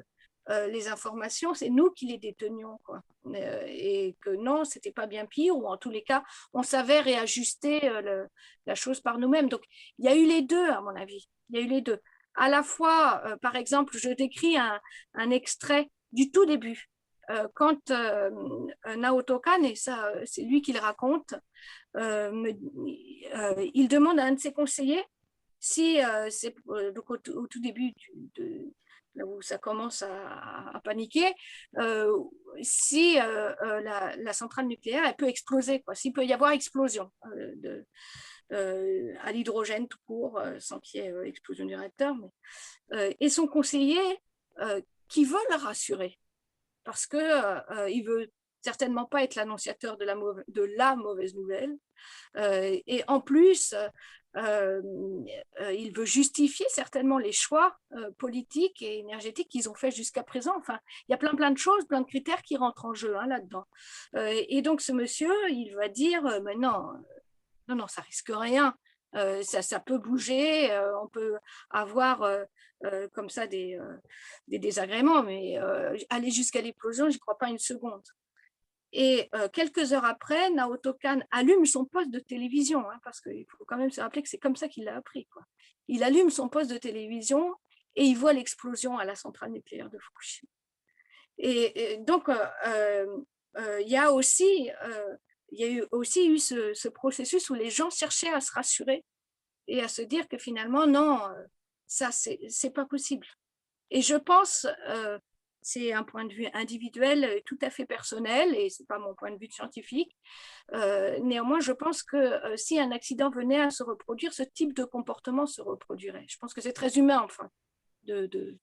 les informations, c'est nous qui les détenions, quoi. Et que non, c'était pas bien pire, ou en tous les cas, on savait réajuster la chose par nous-mêmes. Donc, il y a eu les deux, à mon avis. Il y a eu les deux. À la fois, par exemple, je décris un extrait du tout début. Quand Naoto Kan, et ça, c'est lui qui le raconte, il demande à un de ses conseillers si, donc au tout début là où ça commence à paniquer, si la centrale nucléaire elle peut exploser, quoi, s'il peut y avoir explosion à l'hydrogène tout court, sans qu'il y ait explosion du réacteur. Et son conseiller qui veut le rassurer, parce qu'il ne veut certainement pas être l'annonciateur de la mauvaise nouvelle. Et en plus, il veut justifier certainement les choix politiques et énergétiques qu'ils ont fait jusqu'à présent. Enfin, il y a plein de choses, plein de critères qui rentrent en jeu là-dedans. Et donc, ce monsieur, il va dire, mais non, ça risque rien. Ça peut bouger, on peut avoir comme ça des désagréments, mais aller jusqu'à l'explosion, je n'y crois pas une seconde. Et quelques heures après, Naoto Kan allume son poste de télévision, hein, parce qu'il faut quand même se rappeler que c'est comme ça qu'il l'a appris, quoi. Il allume son poste de télévision et il voit l'explosion à la centrale nucléaire de Fukushima. Et donc, il y a aussi eu ce processus où les gens cherchaient à se rassurer et à se dire que finalement, non, ça, c'est pas possible. Et je pense c'est un point de vue individuel, tout à fait personnel, et ce n'est pas mon point de vue de scientifique. Néanmoins, je pense que si un accident venait à se reproduire, ce type de comportement se reproduirait. Je pense que c'est très humain, enfin, de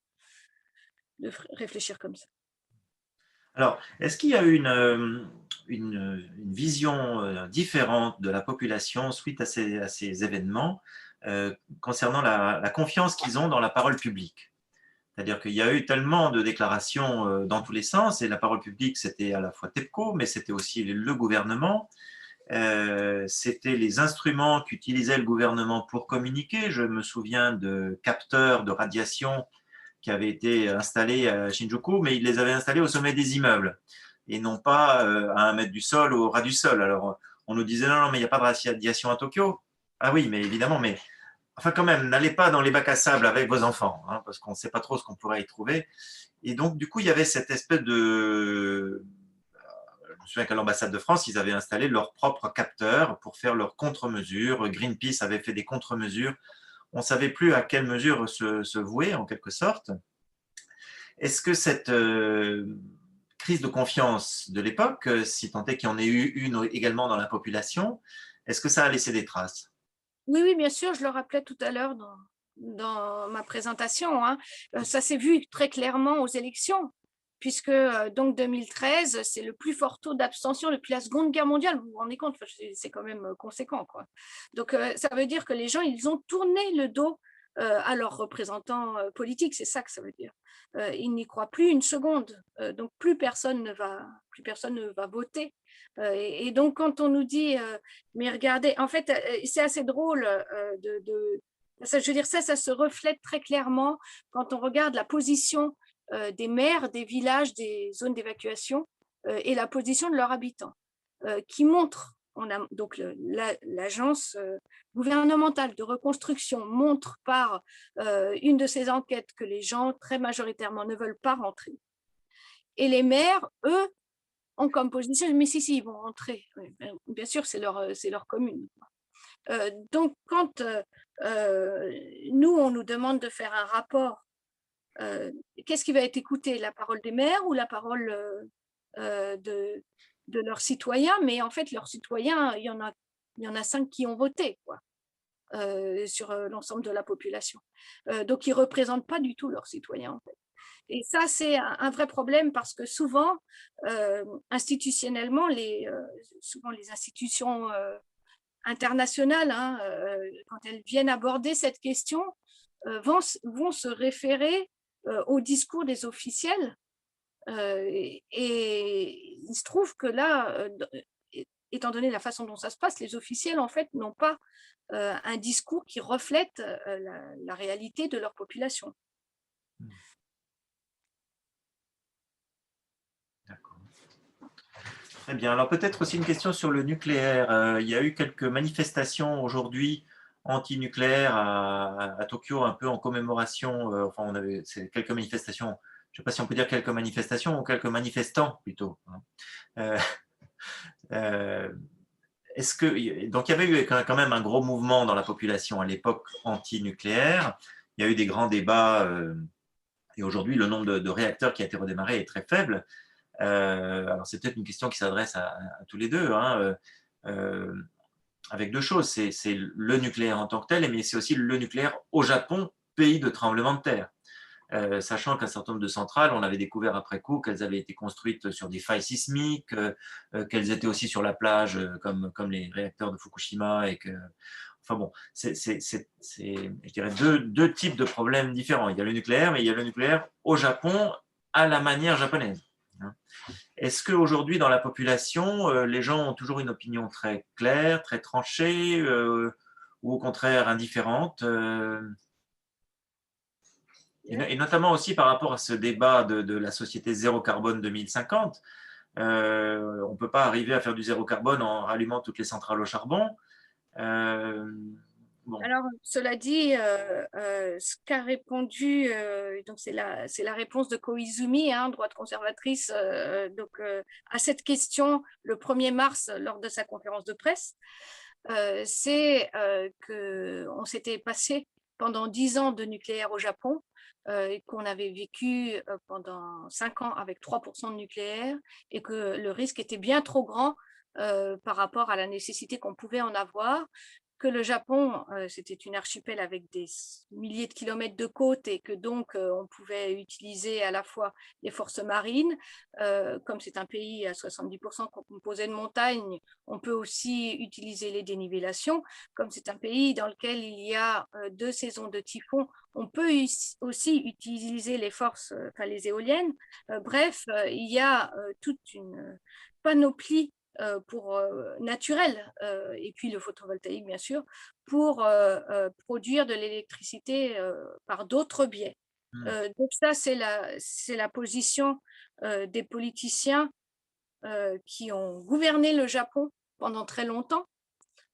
réfléchir comme ça. Alors, est-ce qu'il y a eu une vision différente de la population suite à ces événements concernant la confiance qu'ils ont dans la parole publique? C'est-à-dire qu'il y a eu tellement de déclarations dans tous les sens, et la parole publique, c'était à la fois TEPCO, mais c'était aussi le gouvernement, c'était les instruments qu'utilisait le gouvernement pour communiquer. Je me souviens de capteurs de radiation qui avaient été installés à Shinjuku, mais ils les avaient installés au sommet des immeubles et non pas à 1 mètre du sol ou au ras du sol. Alors, on nous disait non, non, mais il n'y a pas de radiation à Tokyo. Ah oui, mais évidemment, mais enfin quand même, n'allez pas dans les bacs à sable avec vos enfants, hein, parce qu'on ne sait pas trop ce qu'on pourrait y trouver. Et donc, du coup, il y avait cette espèce de... Je me souviens qu'à l'ambassade de France, ils avaient installé leurs propres capteurs pour faire leurs contre-mesures. Greenpeace avait fait des contre-mesures. On ne savait plus à quelle mesure se vouer, en quelque sorte. Est-ce que cette crise de confiance de l'époque, si tant est qu'il y en ait eu une également dans la population, est-ce que ça a laissé des traces? Oui, oui, bien sûr, je le rappelais tout à l'heure dans ma présentation, hein. Ça s'est vu très clairement aux élections, puisque donc 2013, c'est le plus fort taux d'abstention depuis la Seconde Guerre mondiale. Vous vous rendez compte, c'est quand même conséquent, quoi. Donc, ça veut dire que les gens, ils ont tourné le dos à leurs représentants politiques, c'est ça que ça veut dire. Ils n'y croient plus une seconde, donc plus personne ne va voter. Et donc, quand on nous dit, mais regardez, en fait, c'est assez drôle ça, je veux dire, ça se reflète très clairement quand on regarde la position des maires, des villages, des zones d'évacuation et la position de leurs habitants, qui montre, donc l'agence gouvernementale de reconstruction montre par une de ces enquêtes que les gens très majoritairement ne veulent pas rentrer. Et les maires, eux, ont comme position, mais si, ils vont rentrer. Bien sûr, c'est leur commune. Donc, quand nous, on nous demande de faire un rapport, qu'est-ce qui va être écouté, la parole des maires ou la parole de leurs citoyens? Mais en fait, leurs citoyens, il y en a 5 qui ont voté, quoi, sur l'ensemble de la population. Donc, ils ne représentent pas du tout leurs citoyens, en fait. Et ça, c'est un vrai problème parce que souvent, institutionnellement, souvent les institutions internationales, hein, quand elles viennent aborder cette question, vont se référer au discours des officiels. Et il se trouve que là, étant donné la façon dont ça se passe, les officiels, en fait, n'ont pas un discours qui reflète la réalité de leur population. D'accord. Très bien. Alors peut-être aussi une question sur le nucléaire. Il y a eu quelques manifestations aujourd'hui anti-nucléaires à Tokyo, un peu en commémoration. Enfin, on avait quelques manifestations. Je ne sais pas si on peut dire quelques manifestations ou quelques manifestants plutôt, hein. Euh, donc il y avait eu quand même un gros mouvement dans la population à l'époque anti-nucléaire. Il y a eu des grands débats et aujourd'hui le nombre de réacteurs qui a été redémarré est très faible. Alors c'est peut-être une question qui s'adresse à tous les deux, hein, avec deux choses. C'est le nucléaire en tant que tel, mais c'est aussi le nucléaire au Japon, pays de tremblement de terre. Sachant qu'un certain nombre de centrales, on avait découvert après coup qu'elles avaient été construites sur des failles sismiques, qu'elles étaient aussi sur la plage, comme les réacteurs de Fukushima. Et que, enfin bon, c'est je dirais, deux types de problèmes différents. Il y a le nucléaire, mais il y a le nucléaire au Japon à la manière japonaise. Est-ce qu'aujourd'hui, dans la population, les gens ont toujours une opinion très claire, très tranchée, ou au contraire indifférente, et notamment aussi par rapport à ce débat de la société zéro carbone 2050. On ne peut pas arriver à faire du zéro carbone en rallumant toutes les centrales au charbon. Bon. Alors, cela dit, ce qu'a répondu, donc c'est la réponse de Koizumi, hein, droite conservatrice, à cette question le 1er mars lors de sa conférence de presse, c'est qu'on s'était passé pendant 10 ans de nucléaire au Japon, et qu'on avait vécu pendant 5 ans avec 3% de nucléaire, et que le risque était bien trop grand par rapport à la nécessité qu'on pouvait en avoir, que le Japon, c'était une archipel avec des milliers de kilomètres de côte, et que donc on pouvait utiliser à la fois les forces marines. Comme c'est un pays à 70% composé de montagnes, on peut aussi utiliser les dénivellations. Comme c'est un pays dans lequel il y a 2 saisons de typhon, on peut aussi utiliser les forces, enfin les éoliennes. Bref, il y a toute une panoplie naturel, et puis le photovoltaïque bien sûr, pour produire de l'électricité par d'autres biais. Donc ça, c'est la position des politiciens qui ont gouverné le Japon pendant très longtemps,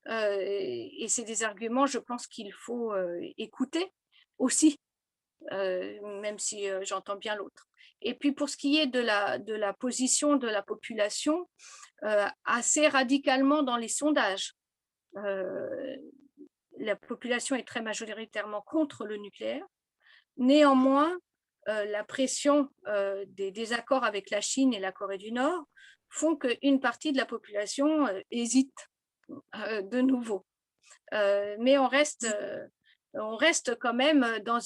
et c'est des arguments, je pense, qu'il faut écouter aussi, même si j'entends bien l'autre. Et puis pour ce qui est de la position de la population, assez radicalement dans les sondages. La population est très majoritairement contre le nucléaire. Néanmoins, la pression des désaccords avec la Chine et la Corée du Nord font qu'une partie de la population hésite de nouveau. Mais on reste quand même dans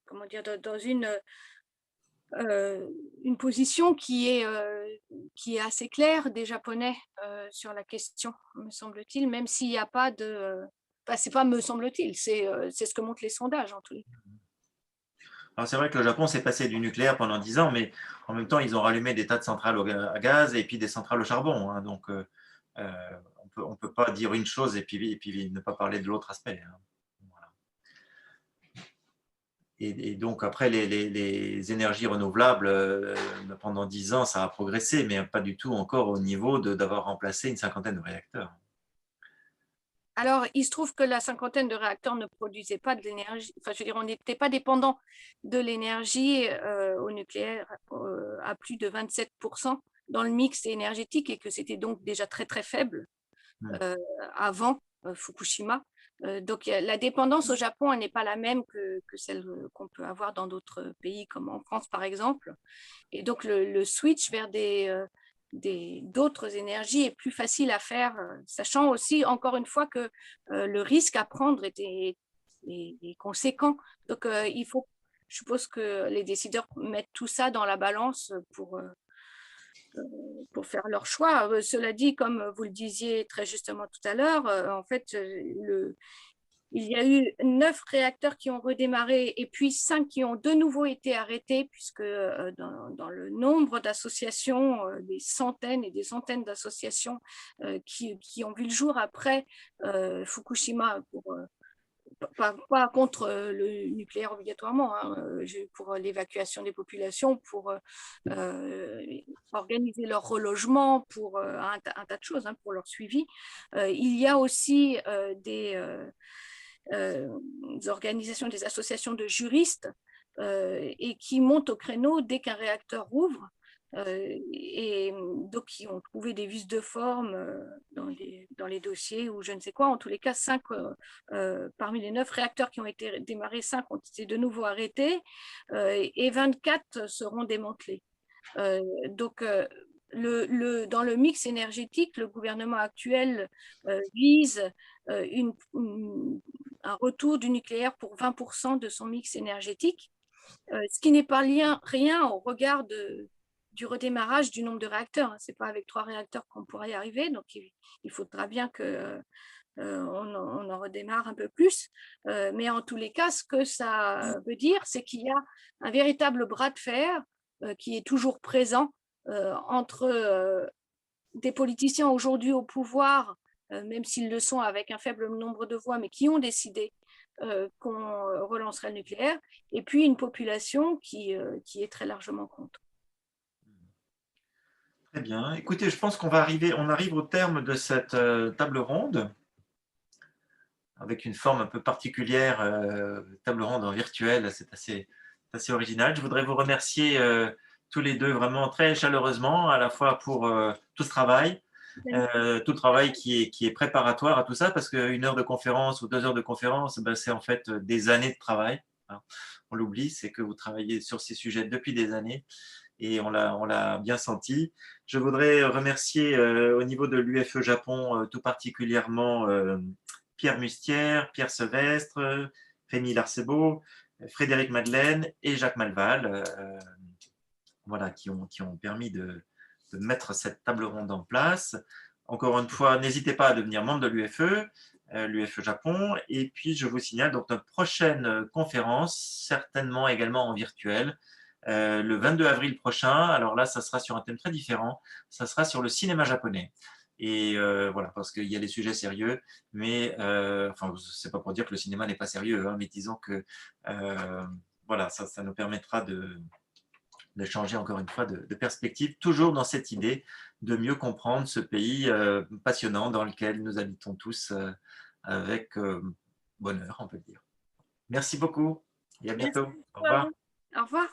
comment dire, dans une position qui est assez claire des Japonais sur la question, me semble-t-il, même s'il n'y a pas de... Enfin, c'est pas me semble-t-il, c'est ce que montrent les sondages en tous les cas. Alors c'est vrai que le Japon s'est passé du nucléaire pendant 10 ans, mais en même temps, ils ont rallumé des tas de centrales à gaz et puis des centrales au charbon. Hein. Donc, on peut pas dire une chose et puis ne pas parler de l'autre aspect. Hein. Voilà. Et donc, après, les énergies renouvelables, pendant 10 ans, ça a progressé, mais pas du tout encore au niveau d'avoir remplacé une cinquantaine de réacteurs. Alors, il se trouve que la cinquantaine de réacteurs ne produisait pas de l'énergie. Enfin, je veux dire, on n'était pas dépendant de l'énergie au nucléaire à plus de 27% dans le mix énergétique, et que c'était donc déjà très, très faible avant Fukushima. Donc, la dépendance au Japon, elle n'est pas la même que celle qu'on peut avoir dans d'autres pays, comme en France, par exemple. Et donc, le switch vers d'autres énergies est plus facile à faire, sachant aussi, encore une fois, que le risque à prendre est conséquent. Donc, je suppose que les décideurs mettent tout ça dans la balance pour faire leur choix. Cela dit, comme vous le disiez très justement tout à l'heure, en fait, il y a eu 9 réacteurs qui ont redémarré, et puis 5 qui ont de nouveau été arrêtés, puisque dans le nombre d'associations, des centaines et des centaines d'associations qui ont vu le jour après Fukushima, pas contre le nucléaire obligatoirement, hein, pour l'évacuation des populations, pour organiser leur relogement, pour un tas de choses, hein, pour leur suivi. Il y a aussi des organisations, des associations de juristes et qui montent au créneau dès qu'un réacteur ouvre, et donc qui ont trouvé des vices de forme dans les dossiers ou je ne sais quoi. En tous les cas, 5 parmi les 9 réacteurs qui ont été démarrés, 5 ont été de nouveau arrêtés et 24 seront démantelés. Donc, dans le mix énergétique, le gouvernement actuel vise un retour du nucléaire pour 20% de son mix énergétique, ce qui n'est pas rien au regard du redémarrage du nombre de réacteurs. Ce n'est pas avec 3 réacteurs qu'on pourrait y arriver, donc il faudra bien que on en redémarre un peu plus. Mais en tous les cas, ce que ça veut dire, c'est qu'il y a un véritable bras de fer qui est toujours présent entre des politiciens aujourd'hui au pouvoir, même s'ils le sont avec un faible nombre de voix, mais qui ont décidé qu'on relancerait le nucléaire, et puis une population qui est très largement contre. Très bien. Écoutez, je pense on arrive au terme de cette table ronde, avec une forme un peu particulière, table ronde en virtuel, c'est assez original. Je voudrais vous remercier tous les deux vraiment très chaleureusement, à la fois pour tout ce travail tout le travail qui est préparatoire à tout ça, parce qu'une heure de conférence ou 2 heures de conférence, ben, c'est en fait des années de travail. Hein. On l'oublie, c'est que vous travaillez sur ces sujets depuis des années et on l'a bien senti. Je voudrais remercier au niveau de l'UFE Japon tout particulièrement Pierre Mustière, Pierre Sevestre, Rémi Larcebo, Frédéric Madeleine et Jacques Malval, voilà, qui ont permis de mettre cette table ronde en place. Encore une fois, n'hésitez pas à devenir membre de l'UFE, l'UFE Japon. Et puis, je vous signale donc notre prochaine conférence, certainement également en virtuel, le 22 avril prochain. Alors là, ça sera sur un thème très différent. Ça sera sur le cinéma japonais. Et voilà, parce qu'il y a des sujets sérieux, mais enfin, c'est pas pour dire que le cinéma n'est pas sérieux, hein, mais disons que voilà, ça nous permettra de changer encore une fois de perspective, toujours dans cette idée de mieux comprendre ce pays passionnant dans lequel nous habitons tous avec bonheur, on peut le dire. Merci beaucoup et à bientôt. Merci Au revoir. à vous. Au revoir.